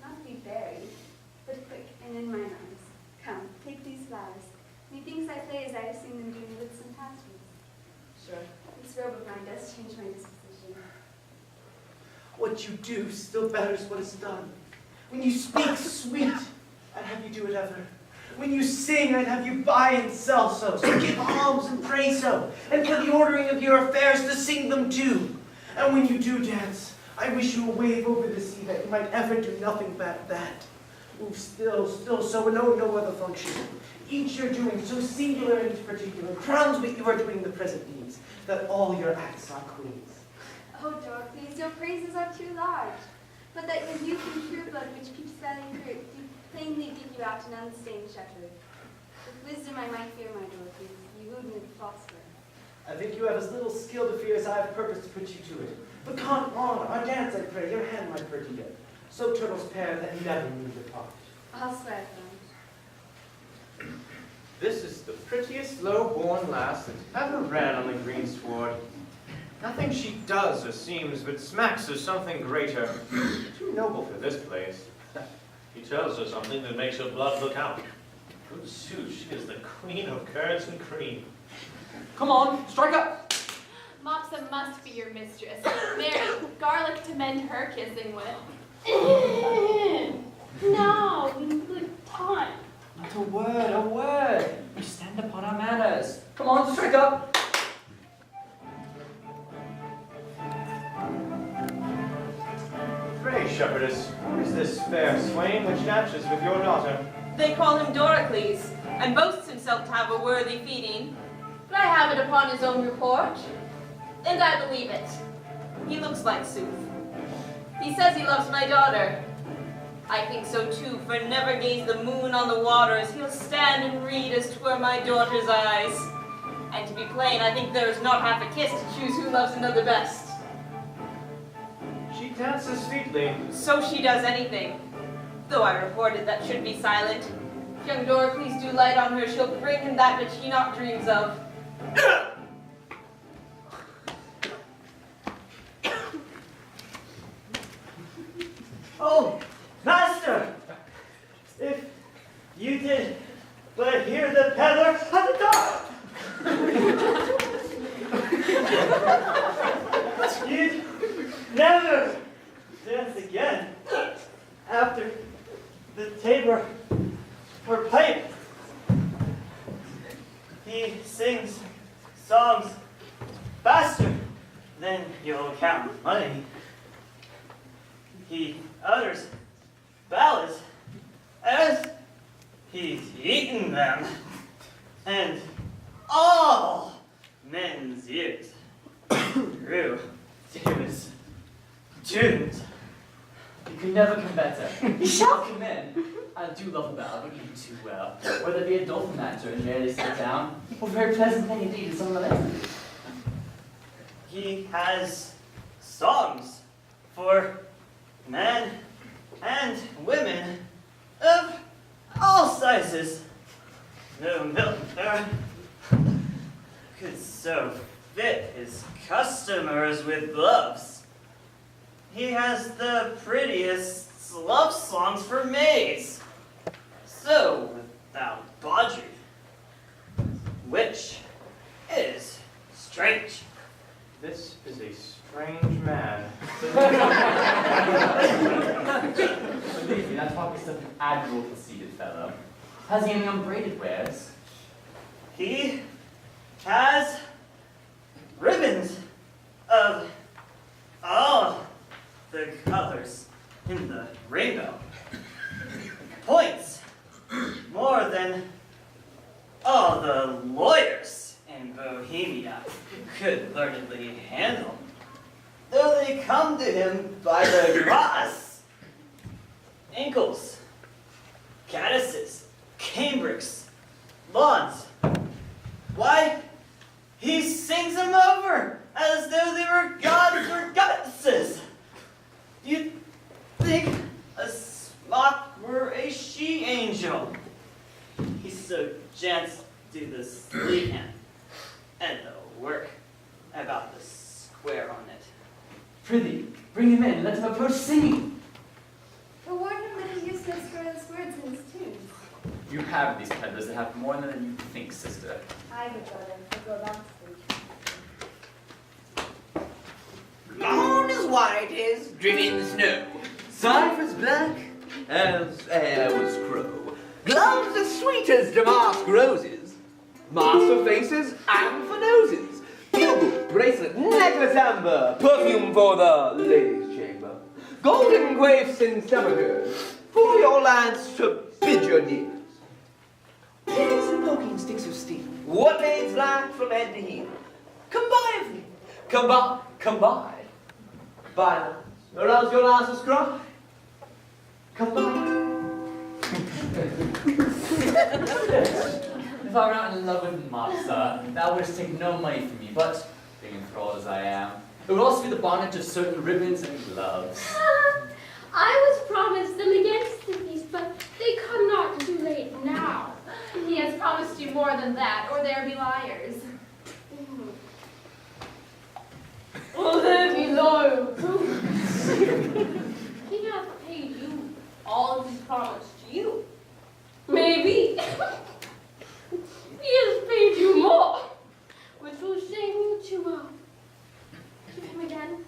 not to be buried, but quick and in mine arms. Come, take these flowers. Methinks I play as I have seen them do in woods and pastures. Sure, this robe of mine does change my disposition. What you do still betters what is done. When you speak sweet, I'd have you do it ever. When you sing, I'd have you buy and sell so give alms and pray so, and for the ordering of your affairs to sing them too. And when you do dance, I wish you a wave over the sea that you might ever do nothing but that. Move still so, and no other function. Each you're doing so singular and particular, crowns what you are doing the present needs, that all your acts are queens. Oh, Dorothy, your praises are too large, but that your youth and pure blood which keeps spelling through do plainly give you out an unstained shepherd. With wisdom I might fear, my Dorothy, you wooed me with falsehood. I think you have as little skill to fear as I have purpose to put you to it. But come on, our dance, I pray, your hand, my pretty dear. So turtles pair that never need depart. I'll swear, friend. This is the prettiest low-born lass that ever ran on the greensward. Nothing she does or seems but smacks of something greater. Too noble for this place. He tells her something that makes her blood look out. Good sooth, she is the queen of curds and cream. Come on, strike up! Mopsa must be your mistress. Mary, garlic to mend her kissing with. Now, in good time. Not a word. We stand upon our manners. Come on, strike up! Pray, shepherdess, who is this fair swain which dances with your daughter? They call him Doricles, and boasts himself himself to have a worthy feeding, but I have it upon his own report, and I believe it. He looks like sooth. He says he loves my daughter. I think so too, for never gaze the moon on the waters, he'll stand and read as 'twere my daughter's eyes. And to be plain, I think there is not half a kiss to choose who loves another best. She dances sweetly. So she does anything. Though I reported that should be silent. If young Doricles do light on her, she'll bring him that which he not dreams of. Oh, master! If you did but hear the peddler at the door! You'd never dance again after the tabor or pipe. He sings songs faster than you'll count money. He utters ballads as he's eaten them, and all men's ears grew to his tunes. You can never come better. You shall come in. I do love a ballad, but you do too well. Whether it be a dolphin actor and merely sit down, or very pleasant thing indeed is some of it. He has songs for men and women of all sizes. No Milton could so fit his customers with gloves. He has the prettiest love songs for maids. So without bawdry, which is strange. This is a strange man. Believe me, that talk is such an admirable conceited fellow. Has he any unbraided wares? He has ribbons of all the colors in the rainbow. Points more than all the lawyers in Bohemia could learnedly handle, though they come to him by the cross. Ankles, caddises, cambrics, lawns. Why, he sings them over as though they were gods or goddesses. Do you think a smock were a she-angel? He's so gents do the sleep hand and the work about the square on it. Prithee, bring him in, let him approach singing. But warn him that he used no scurrilous words in his tunes. You have these peddlers that have more than you think, sister. I would go back to Moon as white as driven snow. Cypher's black as air was crow. Gloves as sweet as damask roses. Masks for faces and for noses. Bugle, bracelet, necklace amber. Perfume for the ladies' chamber. Golden quaifs in stomachers. For your lance to bid your nears. Pins and poking sticks of steel. What maids lack from head to heel. Come by with me. Come by. By lads, or else your lasses cry. Come by. If I were not in love with Martha, thou wouldst take no money from me, but, being enthralled as I am, it would also be the bondage of certain ribbons and gloves. I was promised them against the feast, but they come not too late now. He has promised you more than that, or there be liars. Well, there be liars. He hath paid you all of his promise to you. Maybe. He has paid you more, which will shame you to him again.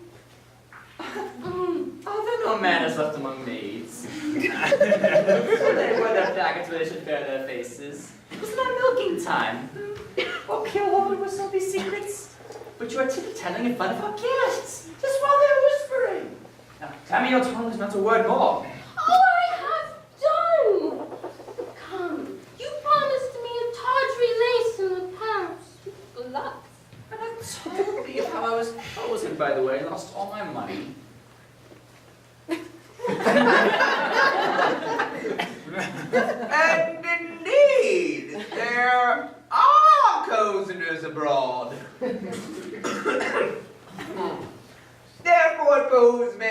Are there no manners left among maids? So they wear their jackets where they should bear their faces. It's not milking time. What pure woman will know these secrets? But you are tittle-telling in front of our guests, just while they're whispering. Now, tell me your tongue is not a word more. Oh, I have done. Come, you promised me a tawdry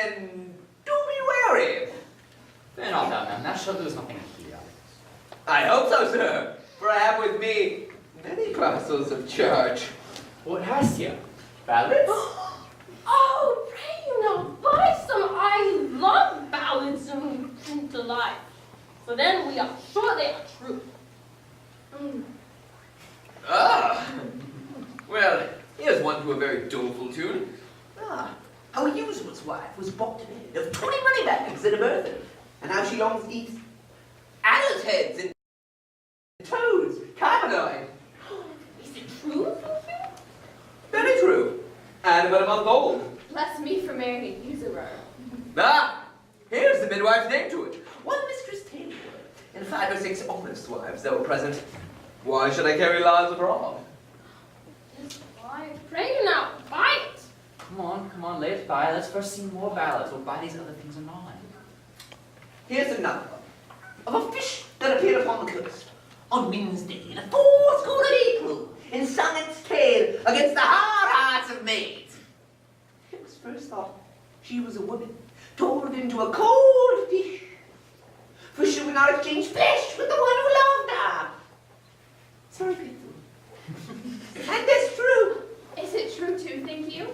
then do be wary. Fear not, thou man, thou shalt lose nothing here. I hope so, sir, for I have with me many parcels of charge. What hast you? Ballads? Oh, pray you not buy some. I love ballads and delight. For then we are sure they are true. Ah, well, here's one to a very doleful tune. Ah, how a usurer's wife was bought to bed of 20 money bags at a birthday, and how she longs to eat adder's heads and toads, carbonide. Is it true? Very true, and about a month old. Bless me for marrying a usurer. Ah, here's the midwife's name to it. One Mistress Taylor, and 5 or 6 honest wives that were present. Why should I carry lies abroad? Why, pray you not buy it. Come on, lay it by. Let's first see more ballads. We'll buy these other things anon. Here's another one, of a fish that appeared upon the coast on Wednesday in a fourscore of April, and sung its tale against the hard hearts of maids. It was first thought she was a woman, turned into a cold fish, for she would not exchange flesh with the one who loved her. It's very pitiful. And that's true. Is it true too, think you?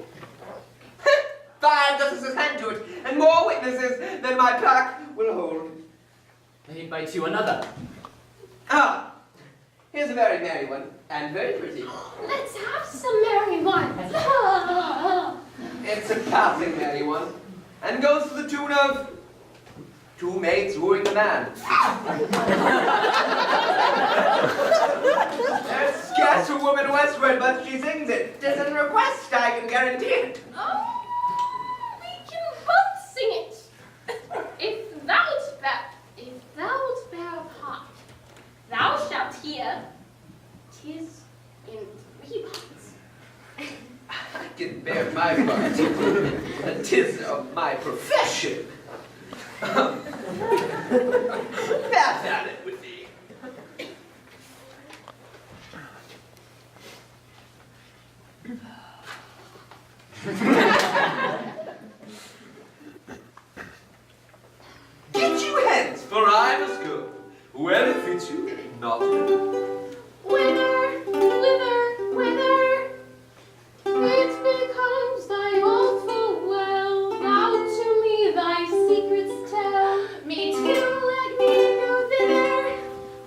5 justices hand to it, and more witnesses than my pack will hold. Made by two another. Ah, here's a very merry one, and very pretty. Let's have some merry ones. It's a passing merry one, and goes to the tune of 2 maids wooing a man. There's scarce a woman westward but she sings it. 'Tis a request, I can guarantee it. Oh, we can both sing it. If thou'lt bear a part, thou shalt hear 'tis in 3 parts. I can bear my part. 'Tis of my profession. That's at it with thee. Get you hence, for I must go. Where it fits you, not me. Whither? It becomes thy all full well, thou to me thy secrets tell. Me too, let me go thither.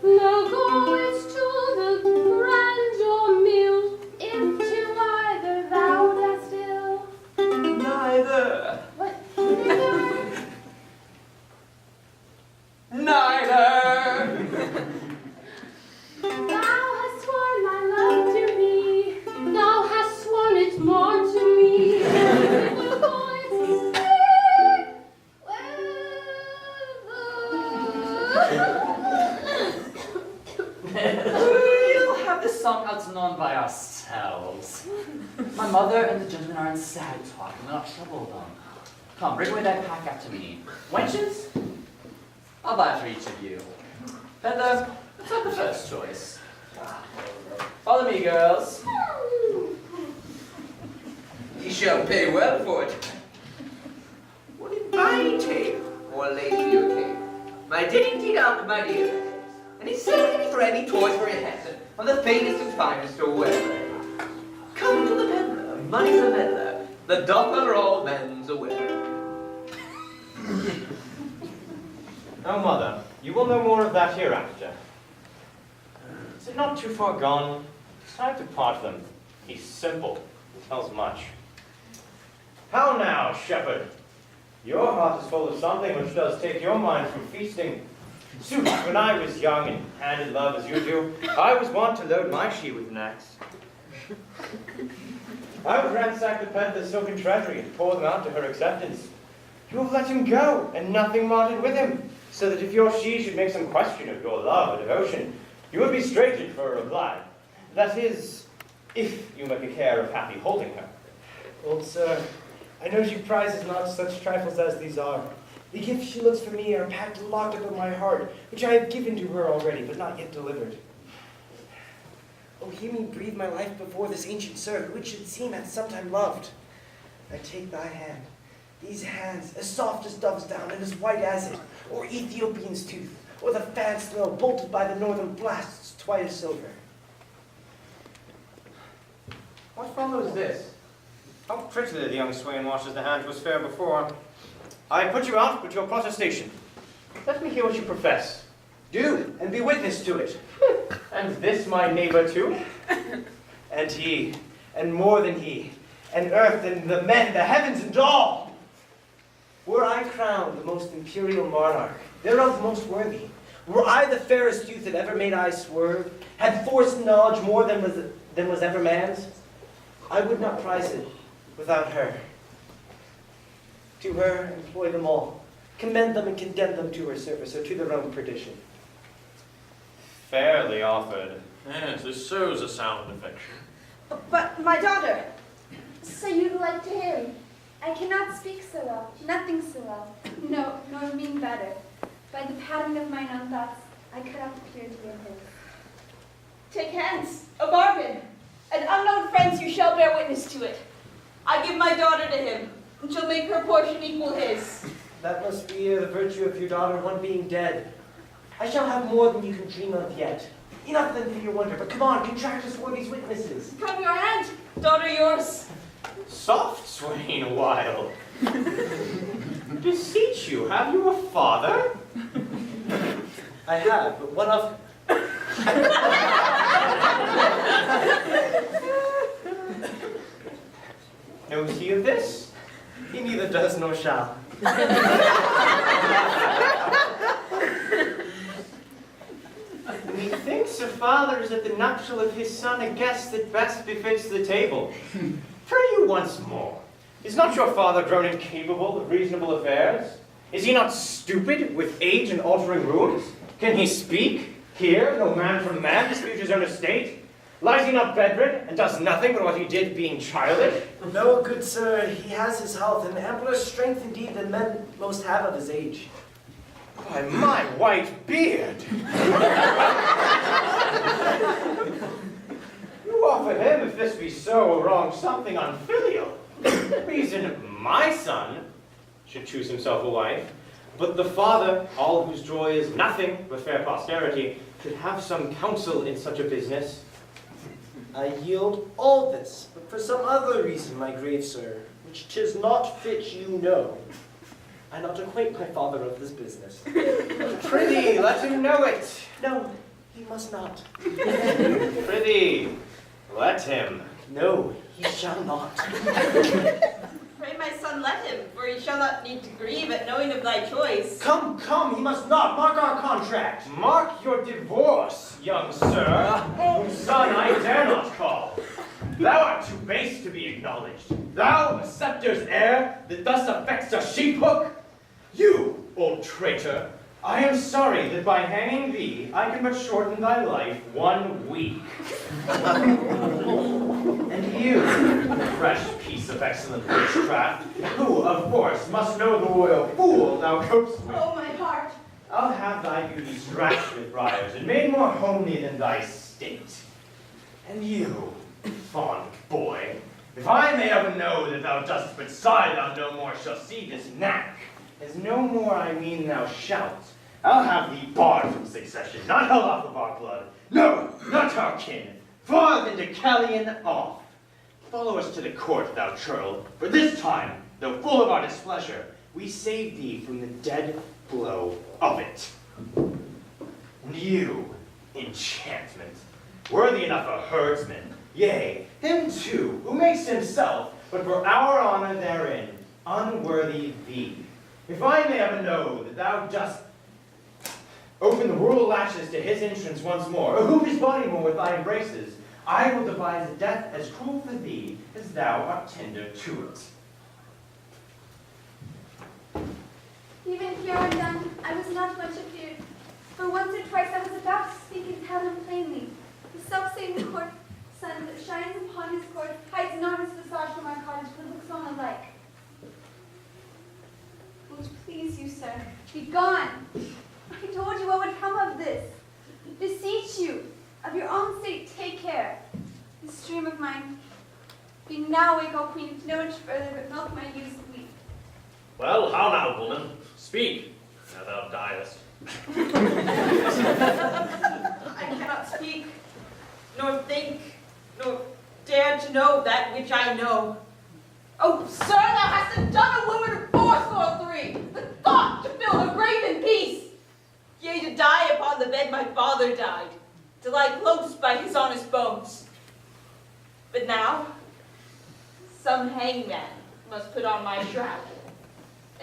Thou goest to the grandeur meal, if to either thou dost ill. Neither. What? Neither. Thou hast sworn my love to me, thou hast sworn it more to me. We're going to stay We'll have this song out and on by ourselves. My mother and the gentleman are in sad talk, and we'll not trouble them. Come, bring away that pack after me. Wenches, I'll buy for each of you. Peddler, let's have the first choice. Follow me, girls. Ye shall pay well for it. What in my tale, or late for your tale? My dainty dog, my dear, and he's selling for any toys for your head, on the faintest and finest to wear. Come to the peddler, money's a meddler, the doffler all men's aware. Oh, mother, you will know more of that hereafter. Is it not too far gone? It's time to part them. He's simple, he tells much. How now, shepherd? Your heart is full of something which does take your mind from feasting. Sooth, when I was young and handed love as you do, I was wont to load my she with an axe. I would ransack the peddler's silken treasury and pour them out to her acceptance. You have let him go, and nothing marted with him, so that if your she should make some question of your love or devotion, you would be straitened for a reply. That is, if you make a care of happy holding her. Old sir, I know she prizes not such trifles as these are. The gifts she looks for me are packed and locked up in my heart, which I have given to her already, but not yet delivered. Oh, hear me breathe my life before this ancient sir, who it should seem hath sometime loved. I take thy hand, These hands, as soft as dove's down and as white as it, or Ethiopian's tooth, or the fan snow bolted by the northern blasts twice over. What follows this? How prettily the young swain washes the hand was fair before. I put you out with your protestation. Let me hear what you profess. Do, and be witness to it. And this my neighbor too? And he, and more than he, and earth and the men, the heavens and all. Were I crowned the most imperial monarch, thereof most worthy, were I the fairest youth that ever made eye swerve, had force and knowledge more than was ever man's, I would not prize it without her. To her employ them all, commend them and condemn them to her service or to their own perdition. Fairly offered. Yes, this sows a sound affection. But my daughter, So you'd like to him? I cannot speak so well, nothing so well. No, nor mean better. By the pattern of mine own thoughts, I could not appear to be his. take hence, a bargain, and unknown friends you shall bear witness to it. I give my daughter to him, and shall make her portion equal his. That must be the virtue of your daughter, one being dead. I shall have more than you can dream of yet. Enough then for your wonder, but come on, contract us for these witnesses. Come your hand, daughter yours. Soft swain a while. Beseech you, have you a father? I have, but one of... Knows he of this? He neither does nor shall. Methinks a father is at the nuptial of his son a guest that best befits the table. Pray you once more, is not your father grown incapable of reasonable affairs? Is he not stupid with age and altering rooms? Can he speak, hear, no man from man, dispute his own estate? Lies he not bedridden, and does nothing but what he did being childish? No, good sir, he has his health, and ampler strength indeed than men most have of his age. By my white beard! You offer him, if this be so, wrong something unfilial. Reason my son should choose himself a wife, but the father, all whose joy is nothing but fair posterity, should have some counsel in such a business. I yield all this, but for some other reason, my grave sir, which 'tis not fit you know. I not acquaint my father of this business. Prithee, let him know it. No, he must not. Prithee, let him. No, he shall not. Pray my son let him, for he shall not need to grieve at knowing of thy choice. Come, come, he must not. Mark our contract. Mark your divorce, young sir, whose son I dare not call. Thou art too base to be acknowledged. Thou, a scepter's heir, that thus affects a sheep-hook? You, old traitor, I am sorry that by hanging thee, I can but shorten thy life 1 week. And you, fresh piece of excellent witchcraft, who, of course, must know the royal fool thou copest with. Oh, my heart. I'll have thy beauty scratched with briars, and made more homely than thy state. And you, fond boy, if I may ever know that thou dost but sigh, thou no more shalt see this knack. As no more I mean thou shalt, I'll have thee barred from succession, not held off of our blood. No, not our kin, far the Deucalion off. Follow us to the court, thou churl, for this time, though full of our displeasure, we save thee from the dead blow of it. And you, enchantment, worthy enough a herdsman, yea, him too, who makes himself, but for our honor therein, unworthy thee. If I may ever know that thou dost open the rural latches to his entrance once more, or hoop his body more with thy embraces, I will devise a death as cruel for thee as thou art tender to it. Even here undone, I was not much afeared. For once or twice I was about to speak and tell him plainly. The self-same court sun that shines upon his court hides not his visage from our cottage, but looks on alike. Will it please you, sir, be gone. I told you what would come of this. Beseech you, of your own sake, take care. This stream of mine, being now awake all queen, no inch further, but milk my ewes weep. Well, how now, woman? Speak, ere thou diest. I cannot speak, nor think, nor dare to know that which I know. Oh, sir, thou hast undone a woman of 4 the thought to fill her grave in peace. Yea, to die upon the bed my father died, to lie close by his honest bones. But now, some hangman must put on my shroud,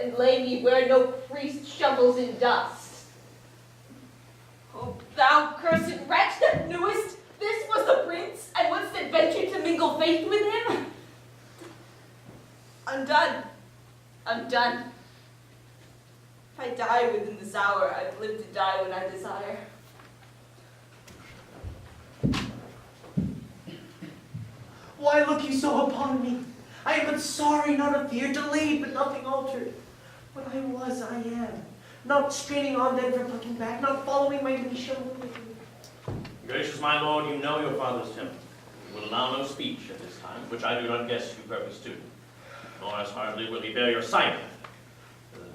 and lay me where no priest shovels in dust. Oh, thou cursed wretch that knewest this was the prince, and wouldst adventure to mingle faith with him? Undone, undone. If I die within this hour, I've lived to die when I desire. Why look you so upon me? I am but sorry, not afeard, delayed, but nothing altered. What I was, I am. Not straining on then from looking back, not following my leash. Gracious my lord, you know your father's temper. He will allow no speech at this time, which I do not guess you purpose to. Nor as hardly will he bear your sight.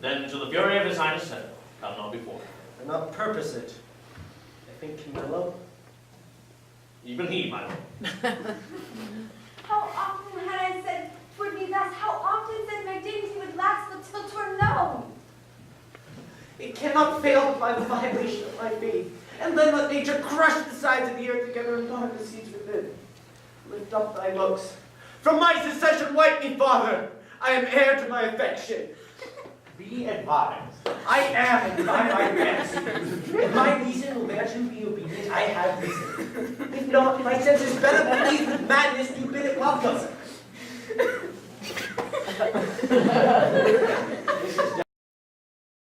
Then to the fury of his highness settle, come not before. I not purpose it. I think Camillo. Even he, my lord. How often had I said 'twould be thus? How often said my dignity would last but till 'twere known? It cannot fail by the violation of my faith. And then let nature crush the sides of the earth together and guard the seeds within. Lift up thy looks. From my secession wipe me, father. I am heir to my affection. Be advised. I am, and by my best. If my reason will bear to be obedient, I have reason. If not, my senses better believe with madness do bid it welcome.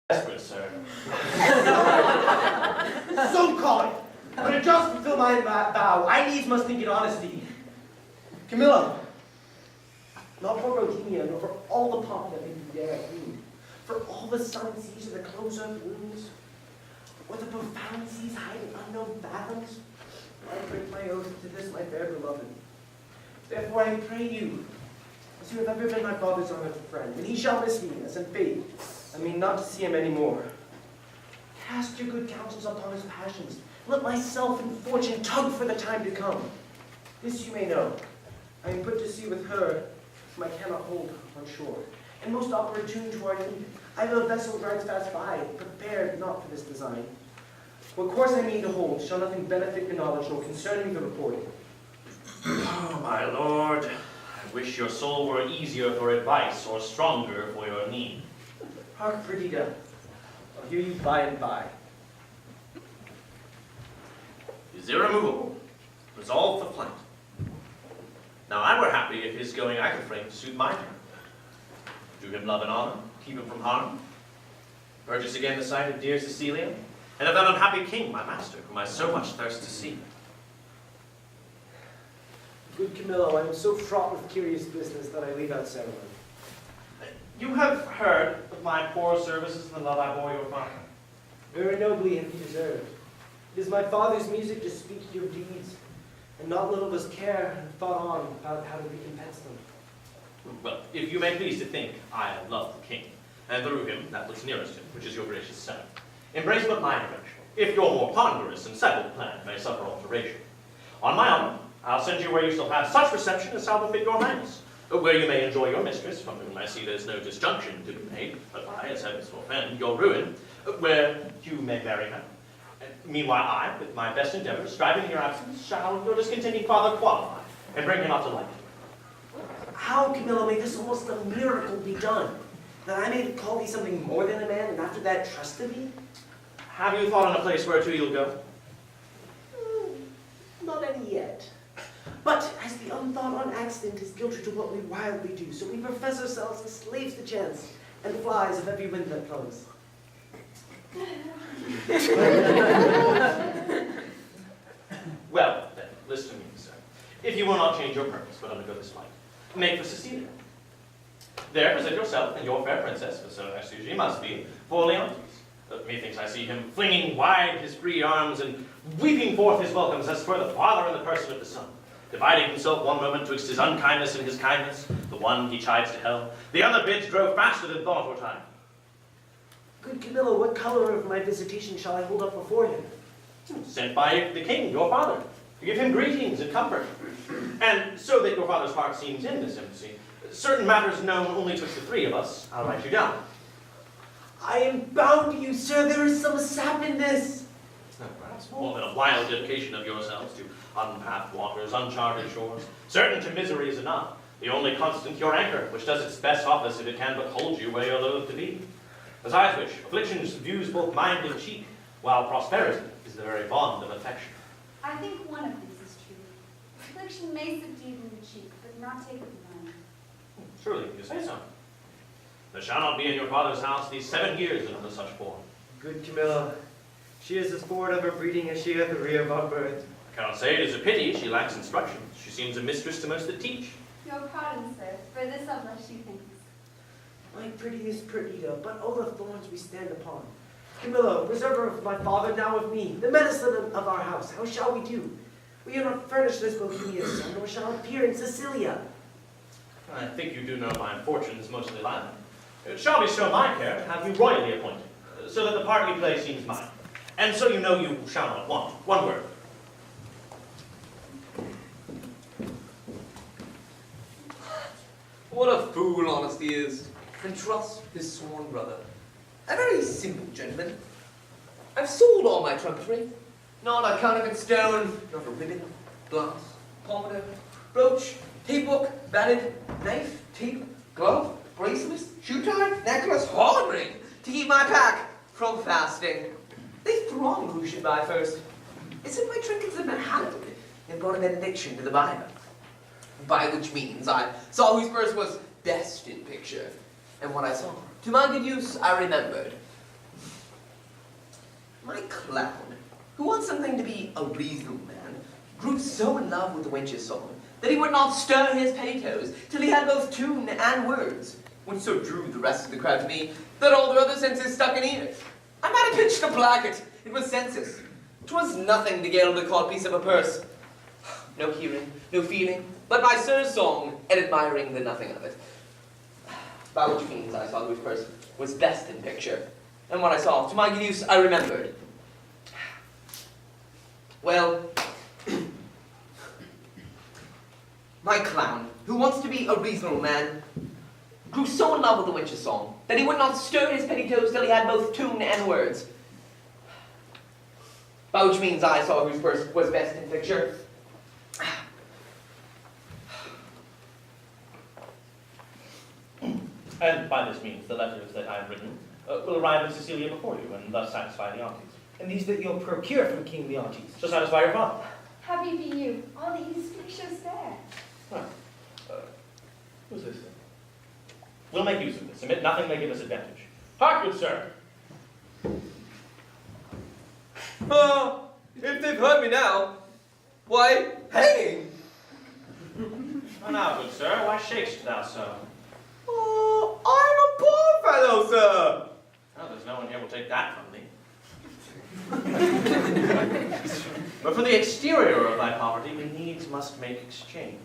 Desperate, sir. So call it. But to just fulfill my vow, I needs must think in honesty. Camilla, not for Bohemia, nor for all the pomp that may be there at noon, for all the sun seas and the close-up wounds, or the profound seas hiding unknown fathoms, I break my oath to this my fair beloved. Therefore I pray you, as you have ever been my father's honored friend, and he shall miss me, as in faith, I mean not to see him any more. Cast your good counsels upon his passions. Let myself and fortune tug for the time to come. This you may know. I am put to sea with her, whom I cannot hold on shore. And most opportune to our need, I have a vessel rides fast by, prepared not for this design. What course I mean to hold shall nothing benefit your knowledge, nor concern me the reporting. Oh, my lord, I wish your soul were easier for advice or stronger for your need. Hark, Perdita. I'll hear you by and by. Is irremovable, resolved for flight. Now I were happy if his going I could frame to suit my turn. Do him love and honor, keep him from harm. Purchase again the sight of dear Cecilia, and of that unhappy king, my master, whom I so much thirst to see. Good Camillo, I am so fraught with curious business that I leave out ceremony. You have heard of my poor services and the love I bore your father. Very nobly have you deserved. It is my father's music to speak your deeds, and not little was care and thought on about how to recompense them. Well, if you may please to think, I have loved the king, and through him that which nearest him, which is your gracious son. Embrace but mine direction, if your more ponderous and settled plan may suffer alteration. On my honor, I'll send you where you shall have such reception as shall befit your highness, where you may enjoy your mistress, from whom I see there's no disjunction to be made, but I, as heavens forfend, your ruin, where you may marry her. Meanwhile I, with my best endeavors, striving in your absence, shall your discontenting father qualify, and bring him up to light. How, Camillo, may this almost a miracle be done? That I may call thee something more than a man, and after that trust to thee? Have you thought on a place whereto you'll go? Not any yet. But as the unthought on accident is guilty to what we wildly do, so we profess ourselves as slaves to chance, and flies of every wind that comes. Well, then, listen to me, sir. If you will not change your purpose, but undergo this flight, make for Cecilia. There present yourself and your fair princess, for so I see she must be, for Leontes. Methinks I see him flinging wide his free arms and weeping forth his welcomes as for the father in the person of the son. dividing himself one moment twixt his unkindness and his kindness, the one he chides to hell, the other bids drove faster than thought or time. Good Camilla, what color of my visitation shall I hold up before him? Sent by the king, your father, to give him greetings and comfort. And so that your father's heart seems in this embassy, certain matters known only twixt the three of us, I'll write you down. I am bound to you, sir. There is some sap in this. Perhaps more than a wild dedication of yourselves to unpathed waters, uncharted shores. Certain to misery is enough, the only constant your anchor, which does its best office if it can but hold you where you're loath to be. Besides which, affliction subdues both mind and cheek, while prosperity is the very bond of affection. I think one of these is true. Affliction may subdue in the cheek, but not take it in mind. Surely you say so. There shall not be in your father's house these 7 years another such form. Good Camilla, she is as forward of her breeding as she hath the rear of our birth. I cannot say it is a pity she lacks instructions. She seems a mistress to most that teach. Your pardon, sir, for this of us she thinks. My prettiest Perdita, but all the thorns we stand upon. Camilla, preserver of my father, now of me, the medicine of our house, how shall we do? We are not furnished as Bohemia's son, nor shall appear in Sicilia. I think you do know my fortunes mostly lie. It shall bestow my care to have you royally appointed, so that the part you play seems mine. And so you know you shall not want. One word. What a fool honesty is, and trust his sworn brother. A very simple gentleman. I've sold all my trumpery. Not a counterfeit stone, not a ribbon, glass, pomander, brooch, tea book, banded, knife, tape, glove, bracelets, shoe tie, necklace, horn ring, to keep my pack from fasting. They throng who should buy first. It's in my trinkets in Manhattan, and brought a benediction to the buyer. By which means I saw whose purse was best in picture, and what I saw, to my good use, I remembered. My clown, who wants something to be a reasonable man, grew so in love with the wench's song that he would not stir his petticoats till he had both tune and words, which so drew the rest of the crowd to me that all their other senses stuck in ears. I might have pitched a placket, it was census. 'Twas nothing to gild the codpiece of a purse. No hearing, no feeling, but my sir's song, and admiring the nothing of it. By which means I saw whose purse was best in picture, and what I saw, to my good use, I remembered. Well, my clown, who wants to be a reasonable man, grew so in love with the wench's song that he would not stir his petticoats till he had both tune and words. By which means I saw whose purse was best in picture. And by this means, the letters that I have written will arrive in Sicilia before you, and thus satisfy the aunties. And these that you'll procure from King Leontes. To satisfy your father. Happy be you, all that you speak so fair. Well, who's this then? We'll make use of this. Omit nothing may give us advantage. Hark, good sir. Oh, if they've heard me now, why, hanging! Oh, now, good sir, why shakest thou so? Oh, I'm a poor fellow, sir! Well, there's no one here will take that from thee. But for the exterior of thy poverty, we needs must make exchange.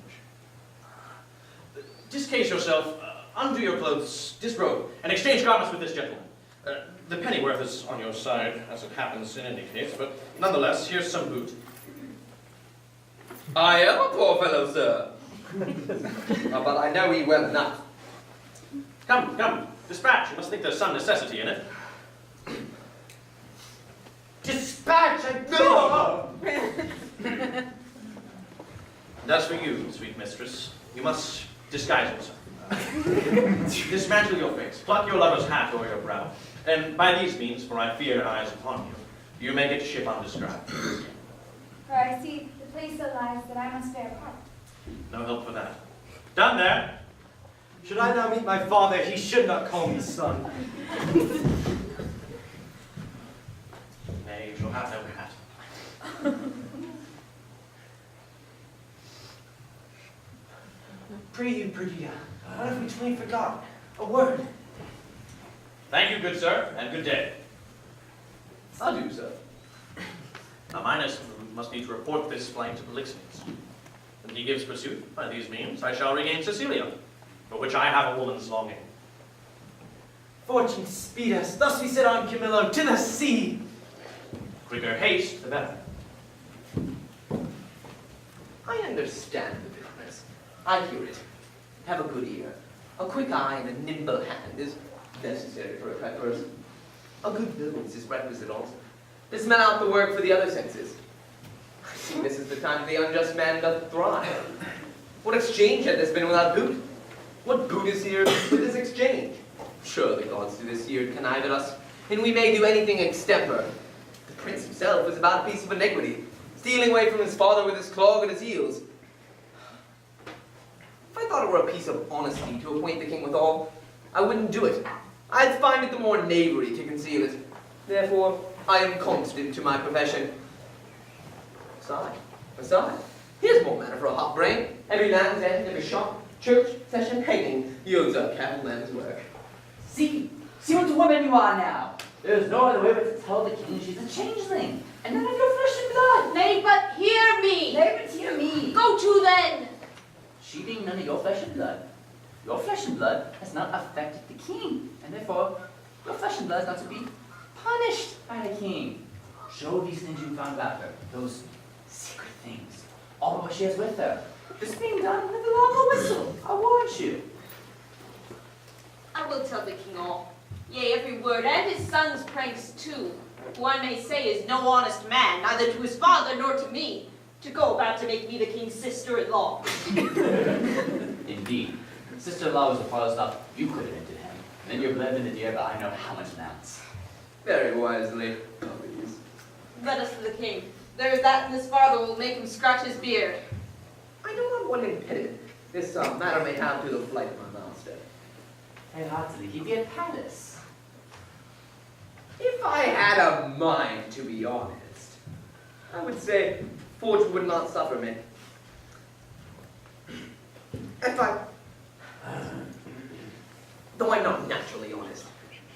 Discase yourself, undo your clothes, disrobe, and exchange garments with this gentleman. The pennyworth is on your side, as it happens in any case, but nonetheless, here's some boot. I am a poor fellow, sir. But I know ye well enough. Come, come, dispatch. You must think there's some necessity in it. Dispatch, I beg you! And as for you, sweet mistress, you must disguise yourself. Dismantle your face, pluck your lover's hat o'er your brow, and by these means, for I fear eyes upon you, you may get ship undescribed. For I see the place so lies that I must bear part. No help for that. Done there. Should I now meet my father, he should not call me son. Nay, you shall have no hat. Pray you, Perdita, what if we twain forgot? A word. Thank you, good sir, and good day. Adieu, sir. Now, mine must be to report this flame to Polixenes. and he gives pursuit, by these means I shall regain Sicilia, for which I have a woman's longing. Fortune speed us. Thus we set on Camillo to the sea. Quicker haste, the better. I understand the business. I hear it. Have a good ear. A quick eye and a nimble hand is necessary for a fat person. A good nose is requisite also. To smell out the work for the other senses. I see this is the time the unjust man doth thrive. What exchange had this been without boot? What boot is here with this exchange? Sure, the gods do this year connive at us, and we may do anything extemper. The prince himself is about a piece of iniquity, stealing away from his father with his clog at his heels. If I thought it were a piece of honesty to acquaint the king with all, I wouldn't do it. I'd find it the more knavery to conceal it. Therefore, I am constant to my profession. Aside, here's more matter for a hot brain. Every land's end, every shop, church, session, hanging yields up capital man's work. See what woman you are now. There's no other way but to tell the king she's a changeling, and none of your flesh and blood. Nay, but hear me. Nay, but hear me. Go to then. She being none of your flesh and blood. Your flesh and blood has not affected the king, and therefore your flesh and blood is not to be punished by the king. Show these things you found about her, those secret things, all what she has with her. This being done with a long whistle, I warrant you. I will tell the king all, yea, every word, and his son's pranks too, who I may say is no honest man, neither to his father nor to me, to go about to make me the king's sister-in-law. Indeed. Sister-in-law was the farthest up you could have been to him. And then your blood in the deer, but I know how much amounts. Very wisely, please. Let us to the king. There is that in this father will make him scratch his beard. I know not what impediment this matter may have to the flight of my master. Hey, heartily, he'd be at Paris. If I had a mind to be honest, I would say fortune would not suffer me. Though I'm not naturally honest,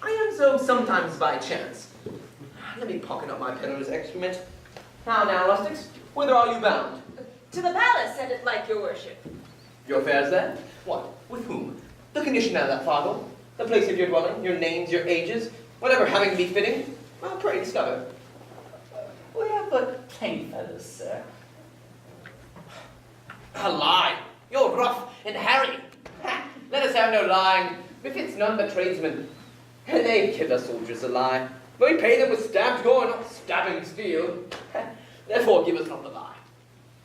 I am so sometimes by chance. Let me pocket up my peddler's excrement. Now, rustics, whither are you bound? To the palace, said it like your worship. Your affairs there? What? With whom? The condition of that father? The place of your dwelling? Your names, your ages? Whatever having be fitting? Well, pray discover. We have but plain feathers, sir. A lie! You're rough and hairy. Ha! Let us have no lying. Befits none but tradesmen. And they give us soldiers a lie. But we pay them with stabbed gore, not stabbing steel. Therefore, give us not the lie.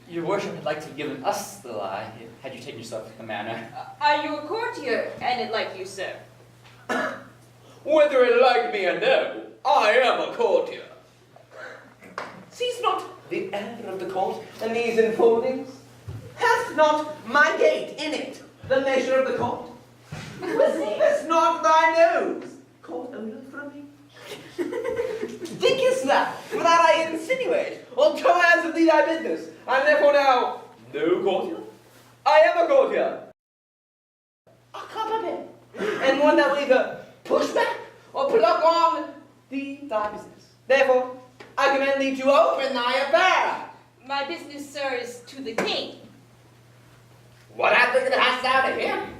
Your worship had like to have given us the lie, had you taken yourself to the manor. Are you a courtier, and it like you, sir? Whether it like me or no, I am a courtier. Sees not the air of the court and these enfoldings? Hath not my gait in it the measure of the court? Perceivest not thy nose court odor from me? Thinkest thou that I insinuate or commands of thee thy business, and therefore now no courtier? I am a courtier. A compliment, and one that will either push back or pluck on thee thy business. Therefore, I command thee to open thy affair. My business, sir, is to the king. What advocate hast thou to him?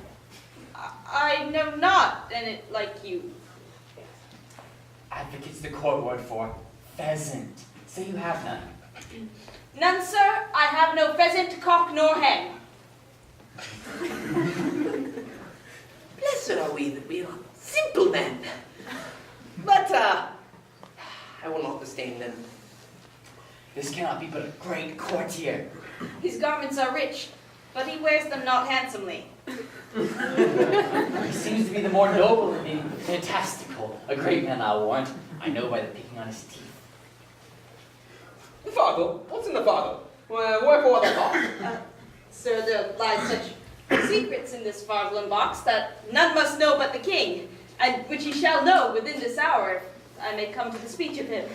I know not, and it like you. Advocate's the court word for pheasant. Say you have none. None, sir. I have no pheasant, cock, nor hen. Blessed are we that we are simple men. But, I will not disdain them. This cannot be but a great courtier. His garments are rich, but he wears them not handsomely. He seems to be the more noble and being fantastical. A great man, I'll warrant. I know by the picking on his teeth. The fardel? What's in the fardel? Wherefore the box? Sir, there lie such secrets in this Farthland box that none must know but the king, and which he shall know within this hour, if I may come to the speech of him.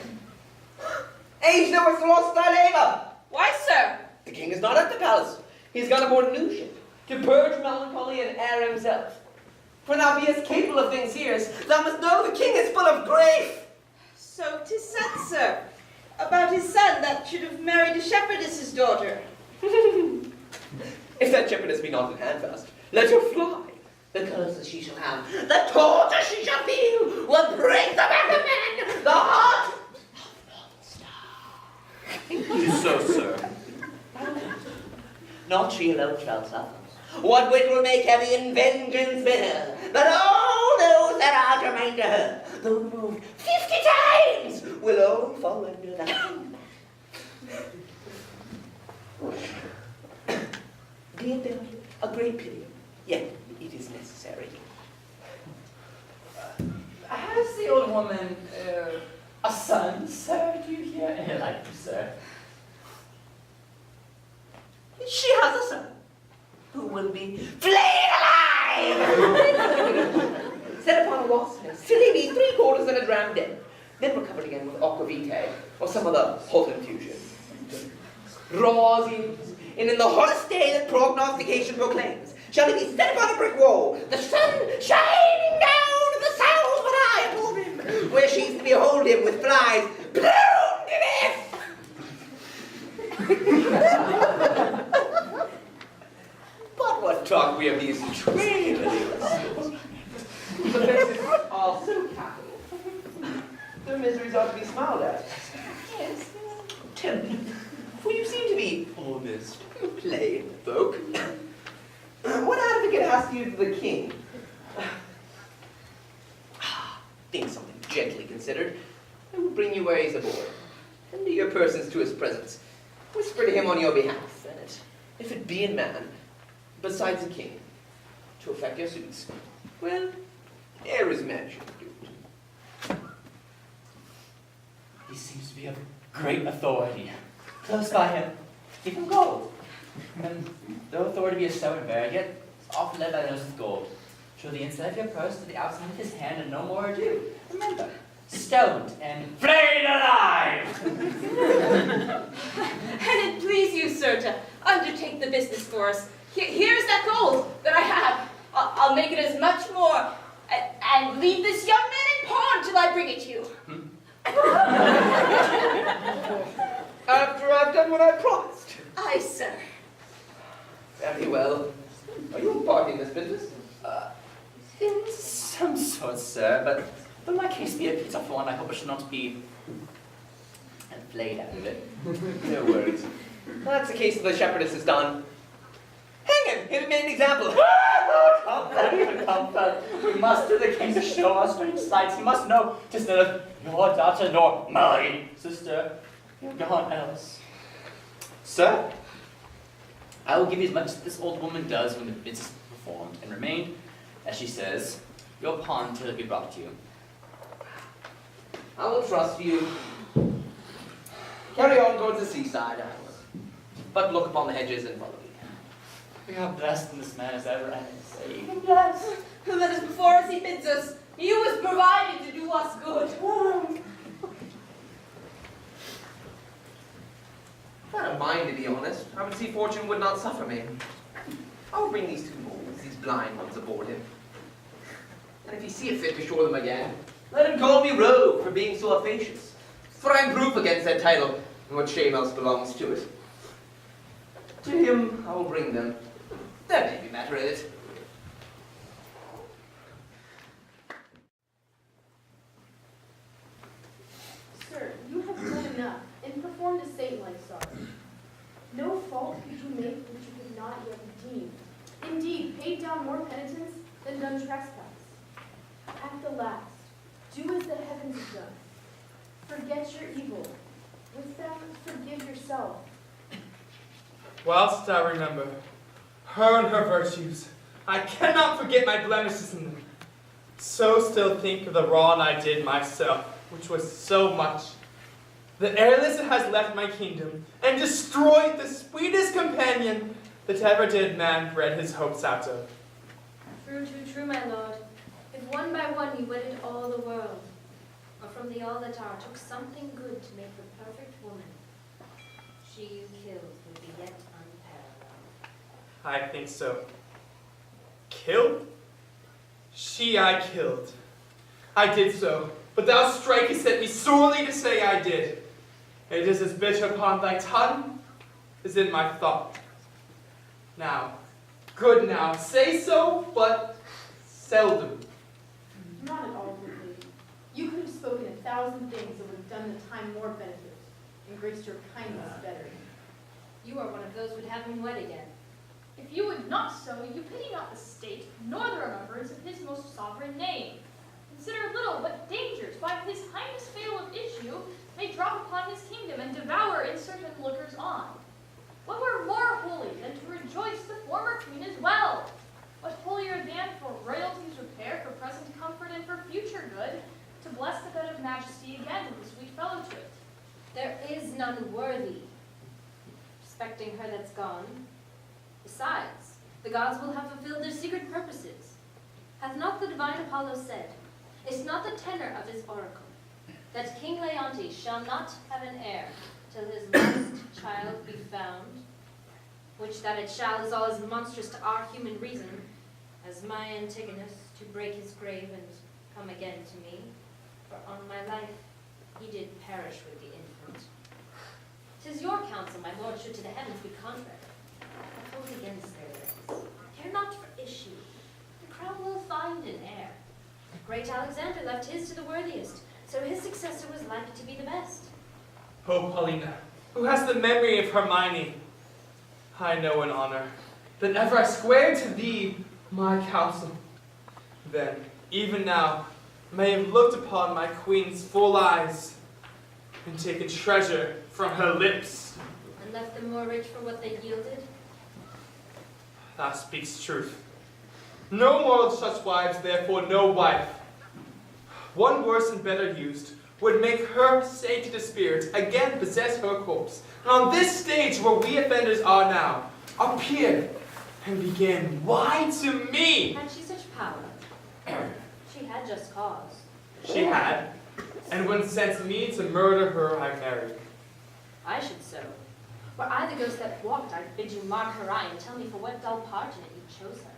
Age thou hast lost thy labor. Why, sir? The king is not at the palace. He's gone aboard a new ship to purge melancholy and air himself. For now be as capable of things here as thou must know the king is full of grief. So 'tis said, sir, about his son that should have married a shepherdess's daughter. If that shepherdess be not in handfast, let her fly. The curses she shall have, the torture she shall feel, will break the back of men, the heart So, sir. Not she alone shall suffer. What wit will make heavy in vengeance bitter, but all those that are germane to her, though removed 50 times, will all fall under the hand. Dear them, a great pity, yet it is necessary. Has the old woman a son, sir? Do you hear? Like you, sir. She has a son, who will be flayed alive! Set upon a wasp's nest, till he be 3/4 in a dram dead, then recovered again with aquavitae, or some other hot infusion. Roses, and in the hottest day that prognostication proclaims, shall he be set upon a brick wall, the sun shining down to the south but I upon him, where she's to behold him with flies blown to death! But what talk we of these trade The faces are so capital. Their miseries ought to be smiled at. Yes. Tell me, for you seem to be honest, plain folk. What advocate asked you to the king? Think something gently considered. I will bring you where he's aboard. Tender your persons to his presence. Whisper to him on your behalf, and if it be in man, besides the king, to effect your suits, well, there is man should do it. He seems to be of great authority. Close by him, give him gold. And though authority is so rare, yet it's often led by those with gold. Show the inside of your purse to the outside of his hand, and no more ado. Remember, stoned and flayed alive! And it please you, sir, to undertake the business for us. Here's that gold that I have. I'll make it as much more, and leave this young man in pawn till I bring it you. After I've done what I promised. Aye, sir. Very well. Are you embarking this business? In some sort, sir, but though my case be a pitiful one, I hope I shall not be flayed out of it. No worries. That's the case of the shepherdess is done. Hang him! He'll made an example. Comfort, comfort. We must do the king to show our strange sights. He must know 'tis neither your daughter nor my sister. You're gone else. Sir, I will give you as much as this old woman does when the business is performed, and remain, as she says, your pawn till it be brought to you. I will trust you. Carry on towards the seaside, but look upon the hedges and follow me. We are blessed in this man as ever, and say, even Yes. Let us before us he bids us. He was provided to do us good. If I don't mind, to be honest, I would see fortune would not suffer me. I will bring these two moles, these blind ones, aboard him. And if he see it fit to shore them again, let him call me rogue for being so officious. For I'm proof against that title, and what shame else belongs to it. To him I will bring them. There may be matter in it. Sir, you have done enough and performed a saint-like sorrow. No fault could you make which you could not yet redeem. Indeed, paid down more penitence than done trespass. At the last, do as the heavens have done. Forget your evil. With them, forgive yourself. Whilst I remember her and her virtues, I cannot forget my blemishes in them. So still think of the wrong I did myself, which was so much. The airless has left my kingdom, and destroyed the sweetest companion that ever did man bred his hopes out of. True, too true, my lord. If one by one you wedded all the world, or from the all that are took something good to make the perfect woman, she you killed would be yet unparalleled. I think so. Killed? She I killed. I did so, but thou strikest at me sorely to say I did. It is as bitter upon thy tongue as in my thought. Now, good now, say so, but seldom. Not at all, good lady. You could have spoken 1,000 things that would have done the time more benefit and graced your kindness better. You are one of those who would have him wed again. If you would not so, you pity not the state, nor the remembrance of his most sovereign name. Consider little what dangers, by his highness fail of issue, may drop upon his kingdom and devour incertain lookers on. What were more holy than to rejoice the former queen as well? What holier than for royalty's repair, for present comfort and for future good, to bless the bed of majesty again with the sweet fellow to it? There is none worthy, respecting her that's gone. Besides, the gods will have fulfilled their secret purposes. Hath not the divine Apollo said, is not the tenor of his oracle, that King Leontes shall not have an heir till his lost child be found, which that it shall is all as monstrous to our human reason as my Antigonus to break his grave and come again to me, for on my life he did perish with the infant. 'Tis your counsel, my lord, should to the heavens be contrary. I hold against their ways. Care not for issue. The crown will find an heir. Great Alexander left his to the worthiest, so his successor was like to be the best. Oh, Paulina, who has the memory of Hermione, I know and honor that ever I squared to thee my counsel. Then, even now, may have looked upon my queen's full eyes and taken treasure from her lips. And left them more rich for what they yielded? Thou speaks truth. No more of such wives, therefore no wife. One worse and better used would make her sated to spirit again possess her corpse, and on this stage where we offenders are now, appear and begin. Why to me? Had she such power? She had just cause. She had, and when sent me to murder her, I married. I should so. Were I the ghost that walked, I'd bid you mark her eye and tell me for what dull part in it you chose her.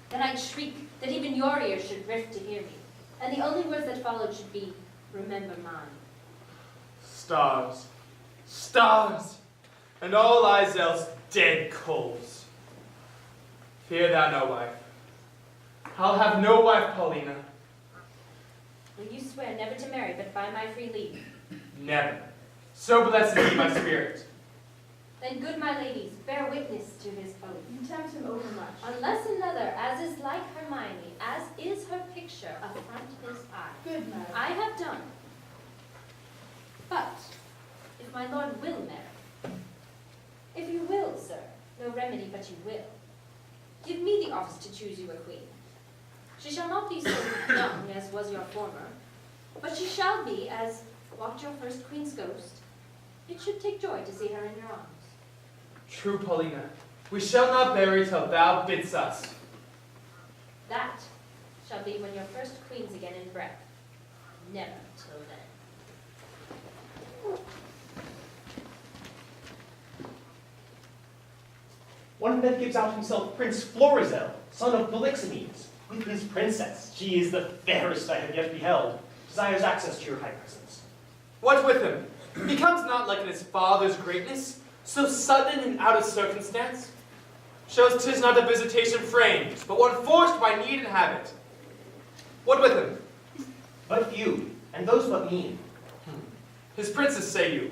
Then I'd shriek that even your ears should rift to hear me, and the only words that followed should be, remember mine. Stars, stars, and all eyes else dead coals. Fear thou no wife. I'll have no wife, Paulina. Will you swear never to marry but by my free leave? Never. So blessed be my spirit. Then, good my ladies, bear witness to his oath. You tempt him overmuch. Unless another, as is like Hermione, as is her picture, affront his eye. Good, madam. I have done. But, if my lord will marry, if you will, sir, no remedy but you will, give me the office to choose you a queen. She shall not be so young as was your former, but she shall be as walked your first queen's ghost. It should take joy to see her in your arms. True, Paulina. We shall not bury till thou bidst us. That shall be when your first queen's again in breath. Never till then. One of them gives out himself Prince Florizel, son of Polixenes, with his princess. She is the fairest I have yet beheld. Desires access to your high presence. What with him? He comes not like in his father's greatness, so sudden and out of circumstance. Shows 'tis not a visitation framed, but one forced by need and habit. What with him? But few, and those but mean. His princess, say you.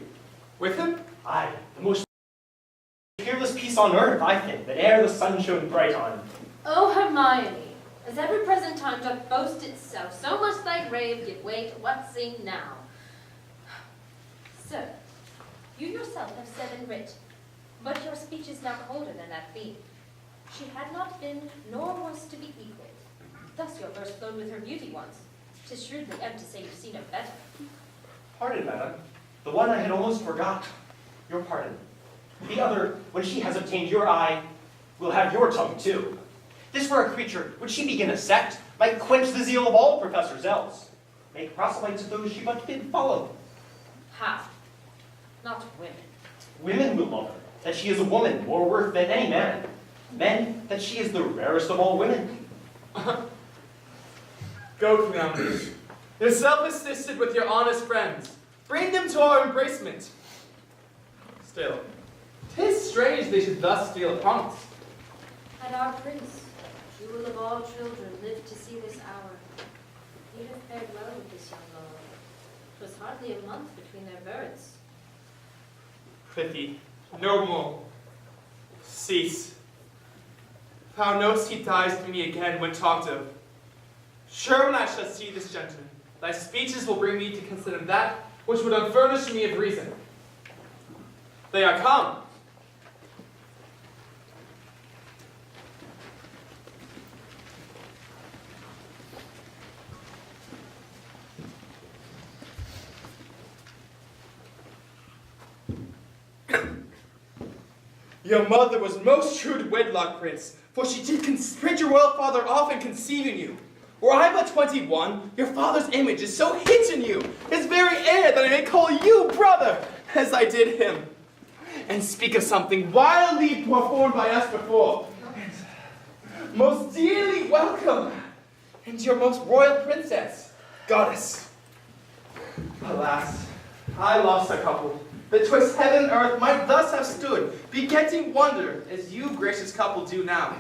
With him? Aye, the most peerless piece on earth, I think, that e'er the sun shone bright on. O Hermione, as every present time doth boast itself, so must thy grave give way to what's seen now. Sir, you yourself have said and writ, but your speech is now colder than that theme. She had not been, nor was to be equaled. Thus your verse flowed with her beauty once. 'Tis shrewdly ebb to say you've seen a better. Pardon, madam. The one I had almost forgot. Your pardon. The other, when she has obtained your eye, will have your tongue too. This were a creature, would she begin a sect, might quench the zeal of all professors else, make proselytes of those she but bid follow. How? Not women. Women will love her, that she is a woman more worth than any man. Men, that she is the rarest of all women. Go, Cleomenes. Yourself assisted with your honest friends. Bring them to our embracement. Still, 'tis strange they should thus steal upon us. Had our prince, jewel of all children, lived to see this hour, he'd have fared well with this young lord. 'Twas hardly a month between their births. Prithee, no more. Cease. Thou know'st he dies to me again when talked of. Sure, when I shall see this gentleman, thy speeches will bring me to consider that which would unfurnish me of reason. They are come. Your mother was most true to wedlock, Prince, for she did print your royal father off in conceiving you. Were I but 21, your father's image is so hid in you, his very air, that I may call you brother, as I did him, and speak of something wildly performed by us before. And most dearly welcome, and your most royal princess, goddess. Alas, I lost a couple, that 'twixt heaven and earth might thus have stood, begetting wonder, as you, gracious couple, do now.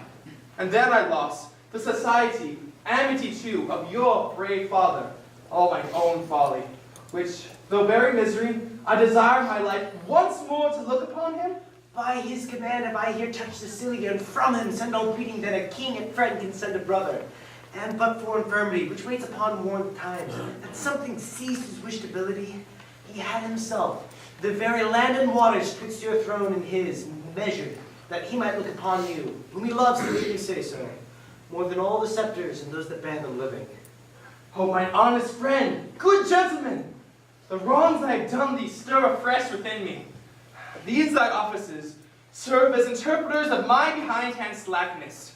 And then I lost the society, amity too, of your brave father, all my own folly, which, though very misery, I desire my life once more to look upon him. By his command have I here touched Cecilia, and from him send no greeting that a king and friend can send a brother. And but for infirmity, which waits upon worn times, that something seized his wished ability, he had himself the very land and waters twixt your throne and his, measured, that he might look upon you, whom he loves to lead me say, sir, more than all the scepters and those that bear the living. Oh, my honest friend, good gentleman, the wrongs I have done thee stir afresh within me. These thy offices serve as interpreters of my behindhand slackness.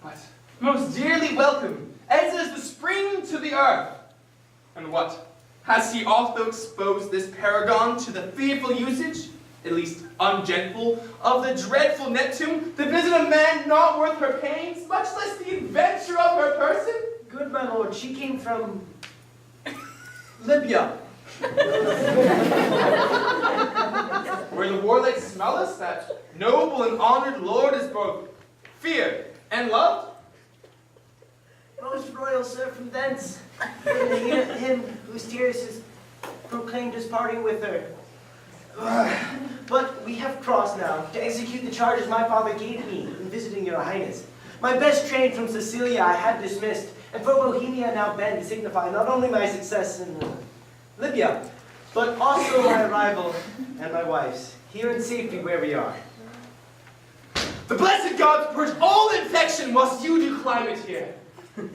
But most dearly welcome, as is the spring to the earth. And what? Has he also exposed this paragon to the fearful usage, at least ungentful, of the dreadful Neptune, to visit a man not worth her pains, much less the adventure of her person? Good, my lord, she came from Libya. Where the warlike Smellus, that noble and honored lord, is both feared and loved? Most royal, sir, from thence. Him whose tears has proclaimed his parting with her. But we have crossed now to execute the charges my father gave me in visiting your highness. My best train from Sicilia I had dismissed, and for Bohemia now bent to signify not only my success in Libya, but also my arrival and my wife's, here in safety where we are. The blessed gods purge all infection whilst you do climate here.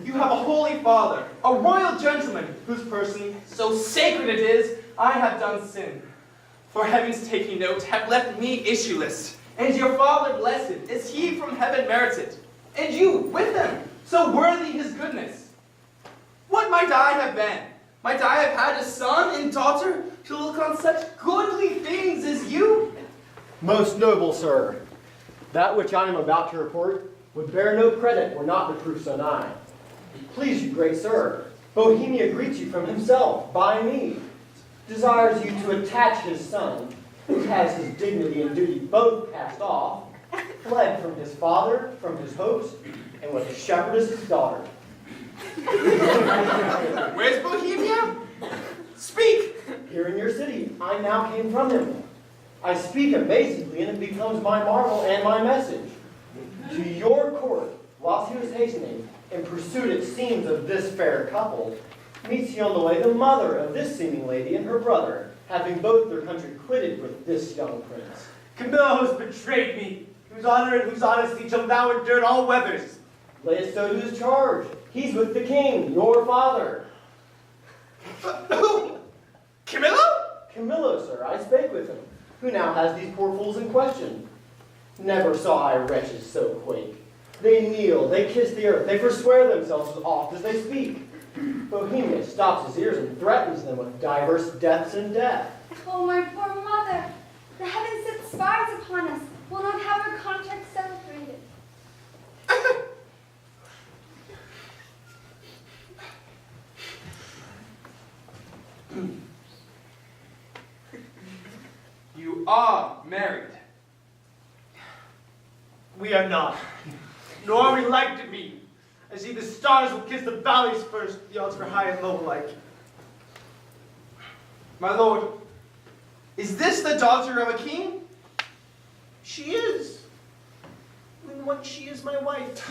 You have a holy father, a royal gentleman, whose person, so sacred it is, I have done sin. For heaven's taking note, have left me issueless, and your father blessed, as he from heaven merited, and you with him, so worthy his goodness. What might I have been? Might I have had a son and daughter to look on such goodly things as you? Most noble sir, that which I am about to report would bear no credit were not the proof so nigh. Please you, great sir, Bohemia greets you from himself, by me, desires you to attach his son, who has his dignity and duty both cast off, fled from his father, from his hopes, and was a shepherdess's daughter. Where's Bohemia? Speak! Here in your city, I now came from him. I speak amazingly, and it becomes my marvel and my message. To your court, whilst he was hastening, in pursuit it seems of this fair couple, meets he on the way the mother of this seeming lady and her brother, having both their country quitted with this young prince. Camilla has betrayed me, whose honor and whose honesty shall thou endure in all weathers. Lay it so to his charge. He's with the king, your father. Who? Camillo? Camillo, sir, I spake with him, who now has these poor fools in question. Never saw I wretches so quake. They kneel, they kiss the earth, they forswear themselves as oft as they speak. Bohemia stops his ears and threatens them with diverse deaths and death. Oh, my poor mother! The heavens set spies upon us. Will not have our contract celebrated. You are married. We are not. nor are we like to be. I see the stars will kiss the valleys first, the odds for high and low alike. My lord, is this the daughter of a king? She is. Then what she is my wife.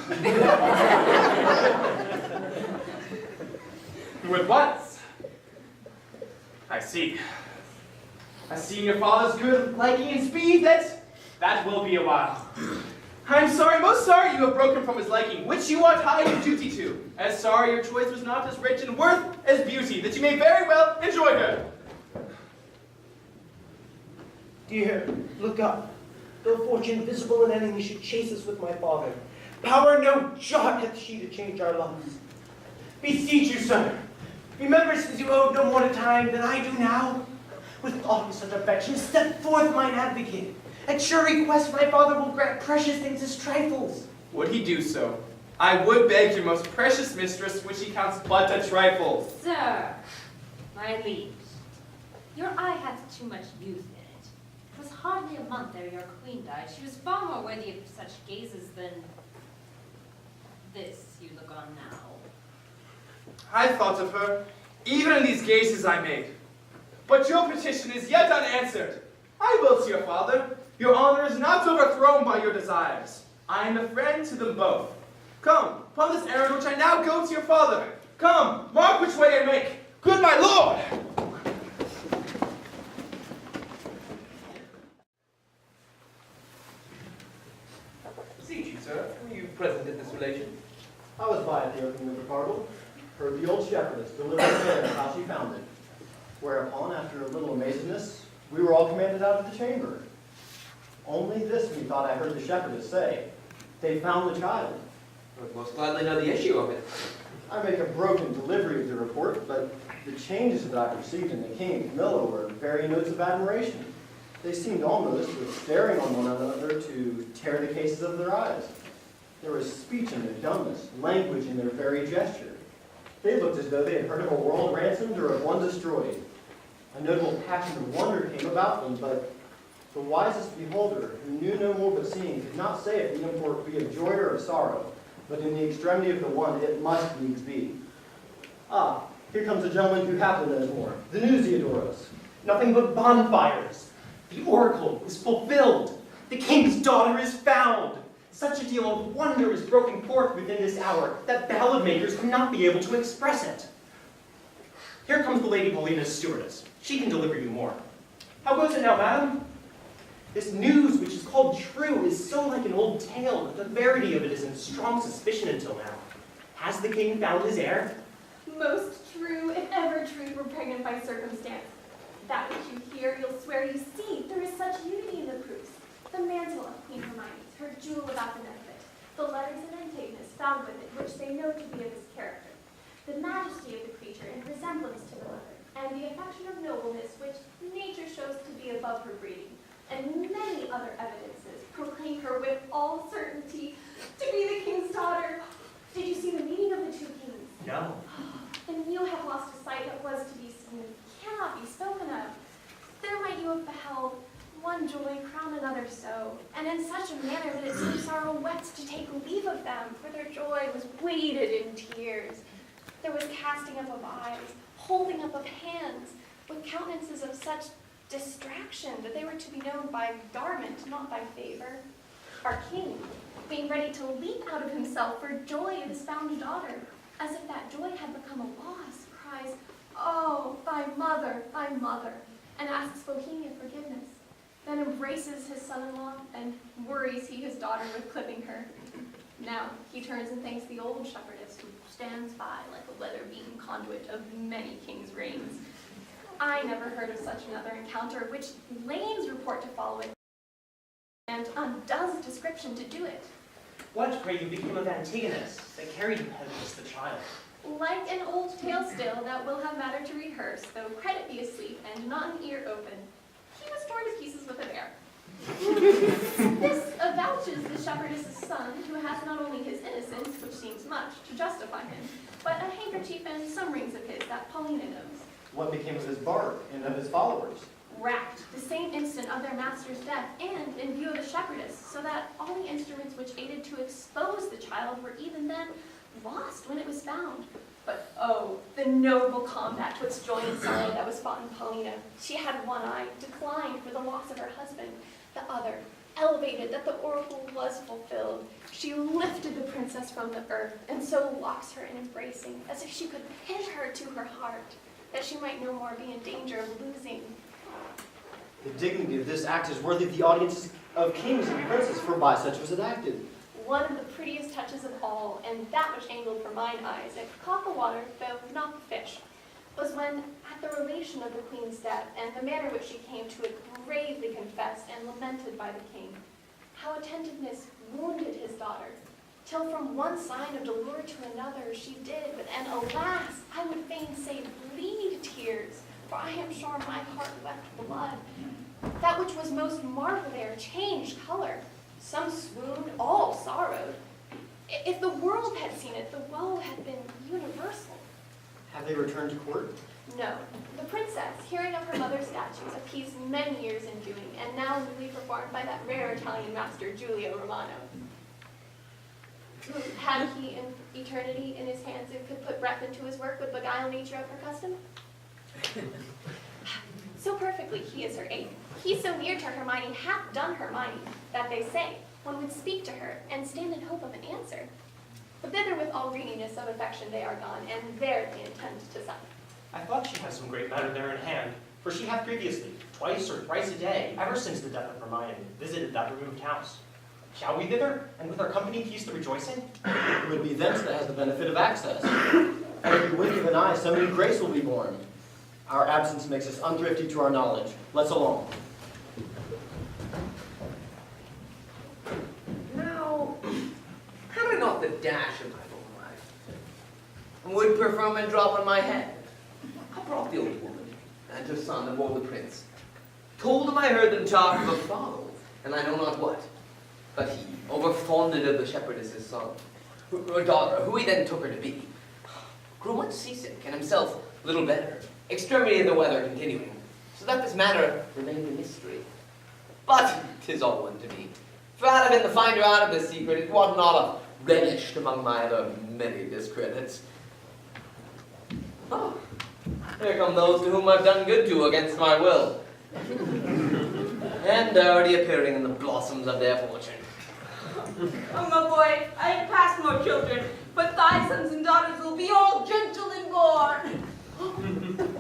You at once. I see. I see in your father's good liking and speed that will be a while. I'm sorry, most sorry you have broken from his liking, which you are tied in duty to. As sorry your choice was not as rich in worth as beauty, that you may very well enjoy her. Dear, look up. Though fortune visible and enemy should chase us with my father, power no jot hath she to change our loves. Beseech you, sir, remember since you owed no more to time than I do now. With thought and such affection, step forth mine advocate. At your request, my father will grant precious things as trifles. Would he do so? I would beg your most precious mistress, which he counts but a trifle. Sir, my liege, your eye hath too much youth in it. It was hardly a month ere your queen died. She was far more worthy of such gazes than this you look on now. I thought of her, even in these gazes I made. But your petition is yet unanswered. I will to your father. Your honor is not overthrown by your desires. I am a friend to them both. Come, upon this errand which I now go to your father. Come, mark which way I make. Good my lord! Beseech you, sir, were you present at this relation? I was by at the opening of the cargo, heard the old shepherdess deliver the tale of how she found it. Whereupon, after a little amazedness, we were all commanded out of the chamber. Only this methought I heard the shepherdess say, they found the child. I would most gladly know the issue of it. I make a broken delivery of the report, but the changes that I perceived in the king and Camilla were very notes of admiration. They seemed almost, with staring on one another, to tear the cases of their eyes. There was speech in their dumbness, language in their very gesture. They looked as though they had heard of a world ransomed or of one destroyed. A notable passion of wonder came about them, but the wisest beholder, who knew no more but seeing, could not say if the import be of joy or of sorrow, but in the extremity of the one it must needs be. Ah, here comes a gentleman who happily knows more. The news, Theodoros. Nothing but bonfires. The oracle is fulfilled. The king's daughter is found. Such a deal of wonder is broken forth within this hour that ballad makers cannot be able to express it. Here comes the Lady Paulina's stewardess. She can deliver you more. How goes it now, madam? This news, which is called true, is so like an old tale that the verity of it is in strong suspicion until now. Has the king found his heir? Most true, if ever truth were pregnant by circumstance. That which you hear, you'll swear you see. There is such unity in the proofs. The mantle of Queen Hermione, her jewel about the neck of it, the letters of Antigonus found with it, which they know to be of his character, the majesty of the creature in resemblance to the mother, and the affection of nobleness which nature shows to be above her breeding, and many other evidences proclaim her with all certainty to be the king's daughter. Did you see the meeting of the two kings? No. Then you have lost a sight that was to be seen, cannot be spoken of. There might you have beheld one joy crown another so, and in such a manner that it seemed sorrow wept to take leave of them, for their joy was weighted in tears. There was casting up of eyes, holding up of hands, with countenances of such distraction that they were to be known by garment, not by favor. Our king, being ready to leap out of himself for joy of his found daughter, as if that joy had become a loss, cries, "Oh, thy mother, and asks Bohemia forgiveness. Then embraces his son-in-law and worries he his daughter with clipping her. Now he turns and thanks the old shepherdess who stands by like a weather-beaten conduit of many kings' reigns. I never heard of such another encounter, which Lane's report to follow it, and undoes description to do it. What, pray you, became of Antigonus, that carried Pentheus the child? Like an old tale still, that will have matter to rehearse, though credit be asleep and not an ear open. He was torn to pieces with a bear. This avouches the shepherdess's son, who has not only his innocence, which seems much, to justify him, but a handkerchief and some rings of his that Paulina knows. What became of his bark and of his followers? racked the same instant of their master's death and in view of the shepherdess, so that all the instruments which aided to expose the child were even then lost when it was found. But oh, the noble combat twixt joy and sorrow that was fought in Paulina. She had one eye, declined for the loss of her husband, the other, elevated that the oracle was fulfilled. She lifted the princess from the earth, and so locks her in embracing, as if she could pin her to her heart, that she might no more be in danger of losing. The dignity of this act is worthy of the audiences of kings and princes, for by such was it acted. One of the prettiest touches of all, and that which angled for mine eyes, and caught the water, though not the fish, was when, at the relation of the queen's death, and the manner which she came to it gravely confessed and lamented by the king, how attentiveness wounded his daughter, till from one sign of dolour to another she did, but and alas, I would fain say bleed tears, for I am sure my heart wept blood. That which was most marvel there changed color. Some swooned, all sorrowed. If the world had seen it, the woe had been universal. Have they returned to court? No. The princess, hearing of her mother's statues, a piece many years in doing, and now newly performed by that rare Italian master, Giulio Romano, who, had he in eternity in his hands and could put breath into his work, would beguile nature of her custom? So perfectly he is her aid. He so near to Hermione hath done Hermione, that they say, one would speak to her, and stand in hope of an answer. But thither with all greediness of affection they are gone, and there they intend to sup. I thought she had some great matter there in hand, for she hath previously, twice or thrice a day, ever since the death of Hermione, visited that removed house. Shall we thither, and with our company piece the rejoicing? It would be thence that has the benefit of access. Every wink of an eye, some new grace will be born. Our absence makes us unthrifty to our knowledge. Let's along. Now, had I not the dash of my own life, and would perform a drop on my head, I brought the old woman and her son aboard the prince. Told him I heard them talk of a fowl, and I know not what. But he, overfonded of the shepherdess's son, her daughter, who he then took her to be, grew much seasick, and himself little better, extremity of the weather continuing, so that this matter remained a mystery. But 'tis all one to me. For had I been the finder out of this secret, it was not a relished among my other many discredits. Oh, here come those to whom I've done good to against my will, and already appearing in the blossoms of their fortune. Oh, my boy, I have passed more children, but thy sons and daughters will be all gentle and born.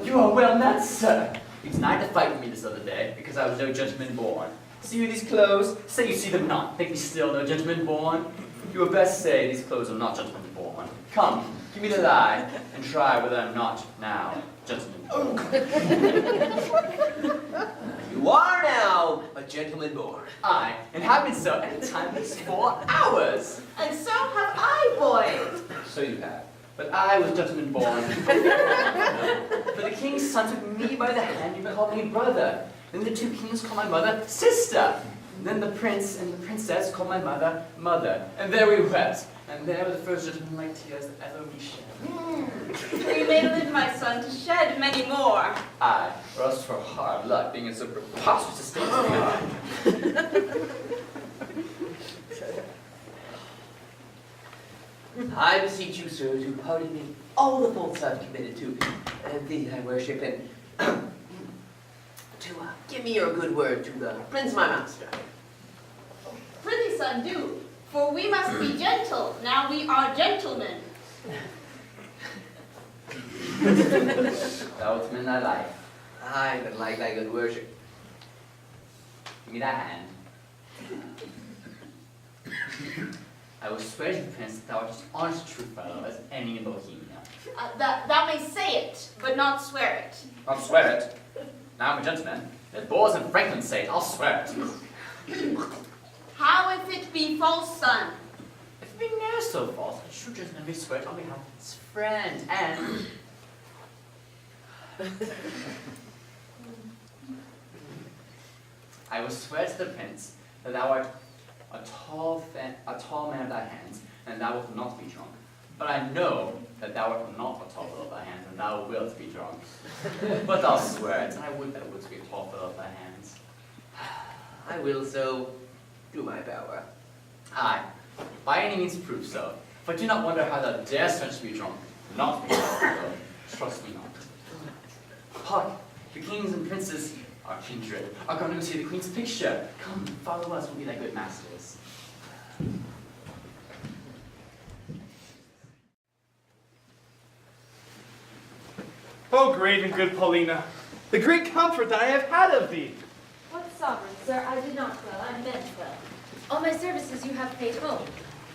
You are well met, sir. You denied to fight with me this other day, because I was no gentleman born. See you these clothes? Say you see them not. Think me still no gentleman born? You had best say these clothes are not gentlemen born. Come, give me the lie, and try whether I'm not now gentleman born. You are now a gentleman born. Aye, and have been so any time these 4 hours. And so have I, boy. So you have. But I was gentleman born. For the king's son took me by the hand, you called me brother. Then the 2 kings called my mother sister. Then the prince and the princess called my mother mother. And there we wept. And there were the first gentleman-like tears that ever we shed. We may live, my son, to shed many more. Aye, or else for hard luck, being in so preposterous a state as we are. I beseech you, sir, to pardon me all the faults I've committed to thee, I worship, and to give me your good word to the prince my master. Prithee, son, do, for we must be gentle. Now we are gentlemen. Thou art in thy life. Aye, but like thy good worship. Give me that hand. I will swear to the prince that thou art as honest a true fellow as any in Bohemia. Thou may say it, but not swear it. I'll swear it. Now I'm a gentleman. Let Bores and Franklin say it, I'll swear it. How if it be false, son? If it be ne'er so false, a true gentleman may swear it on behalf of his friend, and... I will swear to the prince that thou art a tall man of thy hands, and thou wilt not be drunk. But I know that thou art not a tall of thy hands, and thou wilt be drunk. But I'll swear it, and I would thou wouldst be a tall of thy hands. I will so do my power. Aye, by any means prove so. But do not wonder how thou darest venture to be drunk. Not because thou will. Trust me not. Hark, the kings and princes, our kindred, are going to go see the queen's picture. Come, follow us, we'll be thy good masters. Oh, great and good Paulina, the great comfort that I have had of thee. What sovereign, sir, I did not well, I meant well. All my services you have paid home,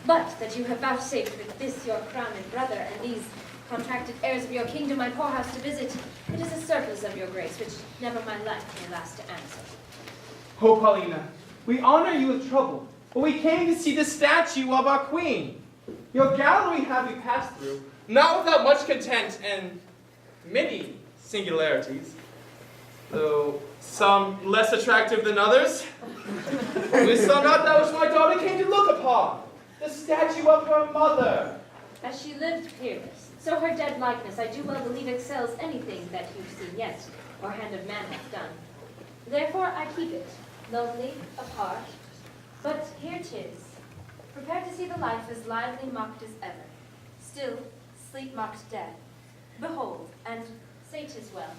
but that you have vouchsafed with this your crowned brother and these contracted heirs of your kingdom my poor house to visit, it is a surplus of your grace, which never my life may last to answer. Oh, Paulina, we honor you with trouble, but we came to see the statue of our queen. Your gallery have we passed through, not without much content and many singularities, though some less attractive than others. We saw not that which my daughter came to look upon, the statue of her mother. As she lived peerless, so her dead likeness I do well believe excels anything that you've seen yet, or hand of man hath done. Therefore I keep it, lonely, apart, but here 'tis, prepared to see the life as lively mocked as ever, still sleep mocked death. Behold, and say 'tis well.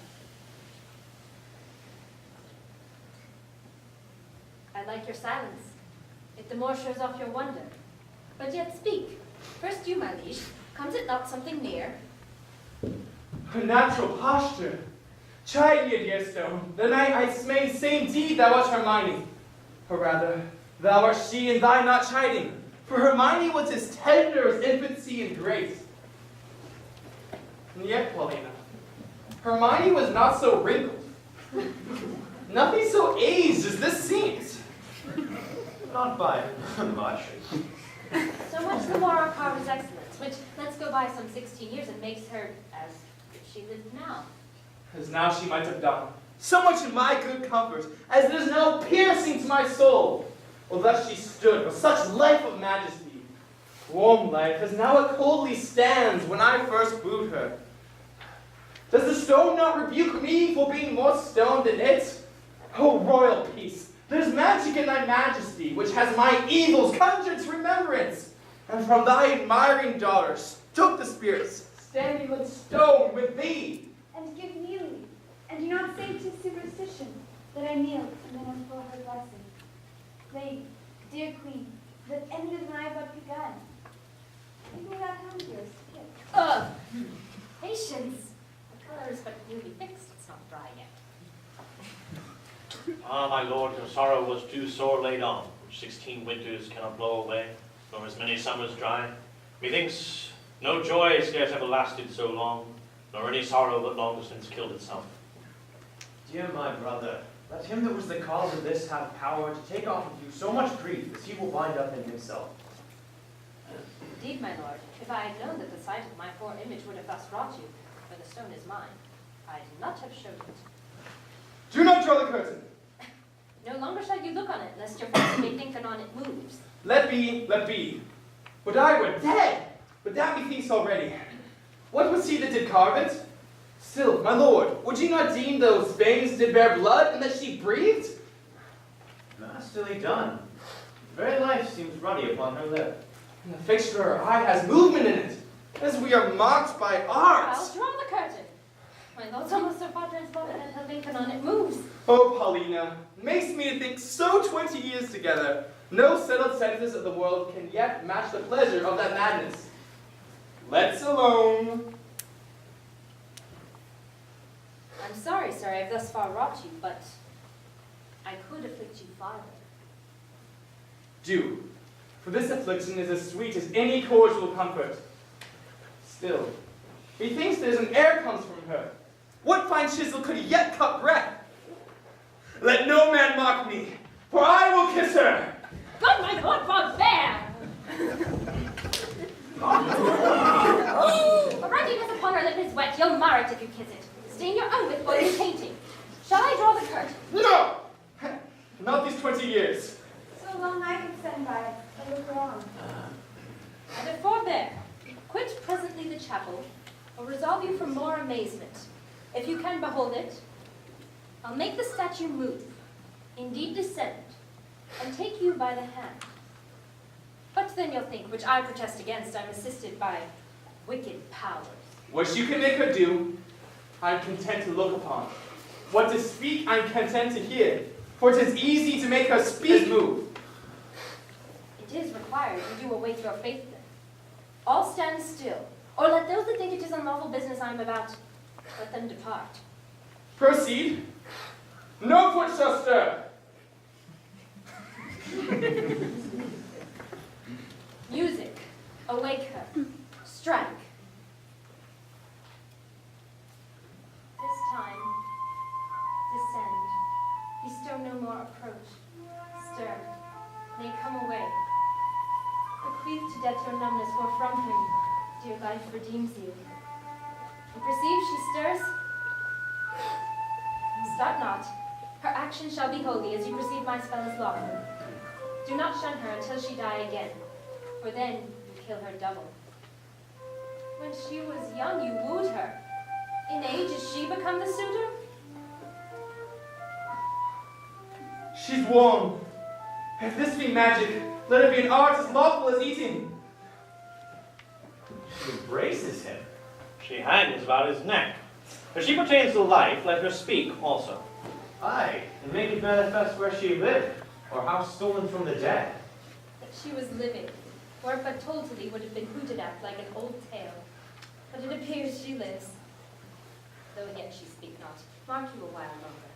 I like your silence. It the more shows off your wonder. But yet speak. First you, my liege. Comes it not something near? Her natural posture. Chide ye, dear stone, the night I may say indeed thou art Hermione. Or rather, thou art she and thy not chiding. For Hermione was as tender as infancy and grace. And yet, Paulina, Hermione was not so wrinkled. Nothing so aged as this seems. Not by much. So much the more our carver's excellence, which lets go by some 16 years and makes her as if she lived now. As now she might have done. So much in my good comfort, as it is now piercing to my soul. Well, thus she stood, with such life of majesty. Warm life, as now it coldly stands when I first wooed her. Does the stone not rebuke me for being more stone than it? O royal peace, there's magic in thy majesty, which has my evils conjured to remembrance. And from thy admiring daughters took the spirits, standing with stone with thee. And give kneeling, and do not say to superstition that I kneel and then implore her blessing. Lady, dear queen, that ended when I but begun. Give me that hand of yours to kiss. Ugh! Patience! The color is but newly fixed, it's not dry yet. Ah, my lord, your sorrow was too sore laid on, which 16 winters cannot blow away, nor as many summers dry. Methinks no joy scarce ever lasted so long, nor any sorrow but long since killed itself. Dear my brother, let him that was the cause of this have power to take off of you so much grief as he will bind up in himself. Indeed, my lord, if I had known that the sight of my poor image would have thus wrought you, for the stone is mine, I'd not have showed it. Do not draw the curtain. No longer shall you look on it, lest your fancy may think anon it moves. Let be, let be. Would I were dead, but that methinks already. What was he that did carve it? Still, my lord, would ye not deem those veins did bear blood, and that she breathed? Nastily done. The very life seems ruddy upon her lip. And the fixture of her eye has movement in it, as we are mocked by art. I'll draw the curtain. My lord's almost so far transported that he'll think anon it moves. Oh, Paulina, makes me to think so 20 years together. No settled senses of the world can yet match the pleasure of that madness. Let's alone. I'm sorry, sir, I have thus far wrought you, but I could afflict you farther. Do, for this affliction is as sweet as any cordial comfort. Still, methinks there's an air comes from her. What fine chisel could yet cut breath? Let no man mock me, for I will kiss her. God, my lord, forbear! A ruddiness upon her lip is wet, you'll mar it if you kiss it. Stain your own with boiling painting. Shall I draw the curtain? No! Not these 20 years. So long I can stand by and look on. And forbear. Quit amazement. If you can behold it, I'll make the statue move, indeed descend, and take you by the hand. But then you'll think, which I protest against, I'm assisted by wicked powers. What you can make her do, I'm content to look upon. What to speak, I'm content to hear. For 'tis easy to make her speak and move. It is required you do await your faith then. All stand still, or let those that think it is unlawful business I am about, let them depart. Proceed. No foot shall stir. Music, awake her, strike. This time, descend, bestow no more approach, stir, nay come away. Bequeath to death your numbness, for from him, dear life redeems you. And perceive she stirs? Start not, her action shall be holy, as you perceive my spell is lawful. Do not shun her until she die again, for then you kill her double. When she was young, you wooed her. In age, is she become the suitor? She's warm. If this be magic, let it be an art as lawful as eating. She embraces him. She hangs about his neck. If she pertains to life, let her speak also. Aye, and make it manifest where she lived, or how stolen from the dead. That she was living, were it but told to thee, would have been hooted at like an old tale. But it appears she lives, though yet she speak not. Mark you a while longer.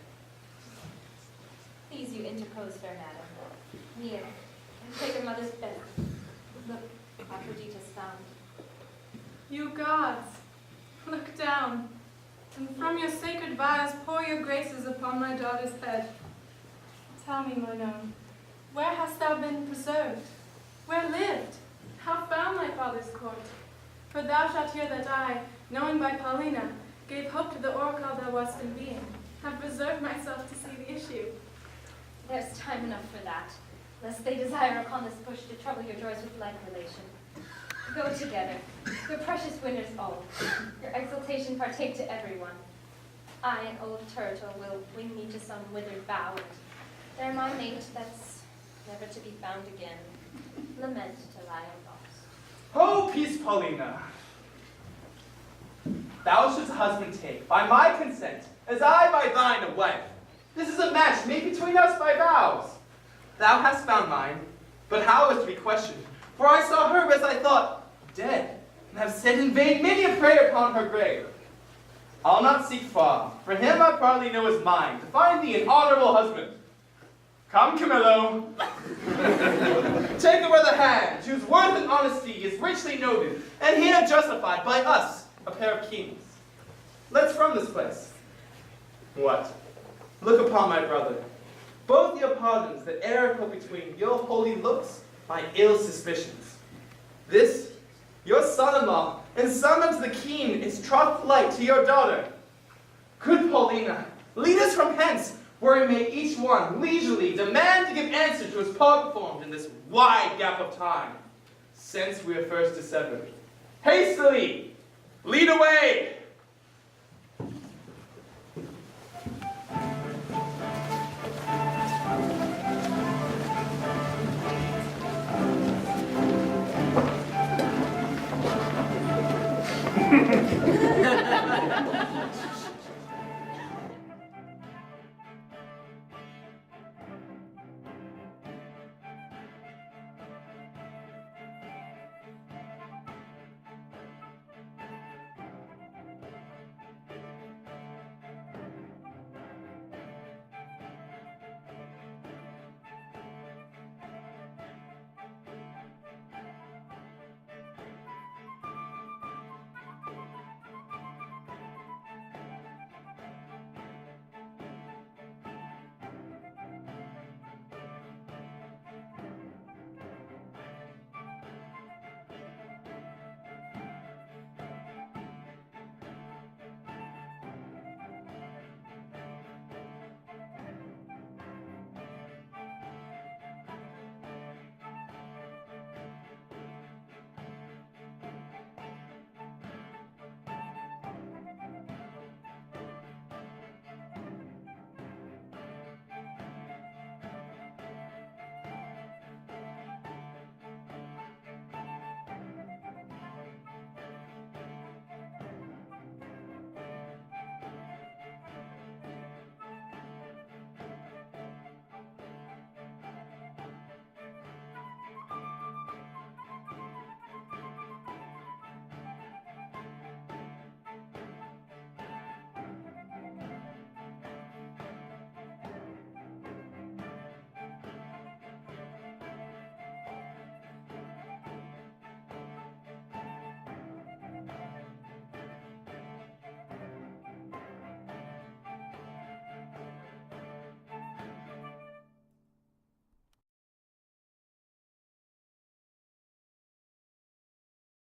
Please you interpose, fair madam. Near, and take her mother's bed. Look, Aphrodite's found. You gods, look down, and from your sacred vials pour your graces upon my daughter's head. Tell me, mine own, where hast thou been preserved? Where lived? How found thy father's court? For thou shalt hear that I, knowing by Paulina, gave hope to the oracle thou wast in being, have reserved myself to see the issue. There's time enough for that, lest they desire upon this push to trouble your joys with like relation. Go together, your precious winners all, your exultation partake to everyone. I, an old turtle, will wing me to some withered bough, and there my mate that's never to be found again, lament to lie lost. Oh, peace, Paulina. Thou shouldst a husband take, by my consent, as I by thine a wife. This is a match made between us by vows. Thou hast found mine, but how is to be questioned? For I saw her as I thought, dead, and have said in vain many a prayer upon her grave. I'll not seek far, for him I partly know is mine, to find thee an honorable husband. Come, Camillo. Take her by the hand, whose worth and honesty is richly noted, and here justified by us, a pair of kings. Let's from this place. What? Look upon my brother. Both your pardons that e'er put between your holy looks my ill suspicions. This, your son-in-law, and son unto the keen, is troth light to your daughter. Good Paulina, lead us from hence, where we may each one leisurely demand to give answer to his part performed in this wide gap of time, since we are first dissevered. Hastily, lead away!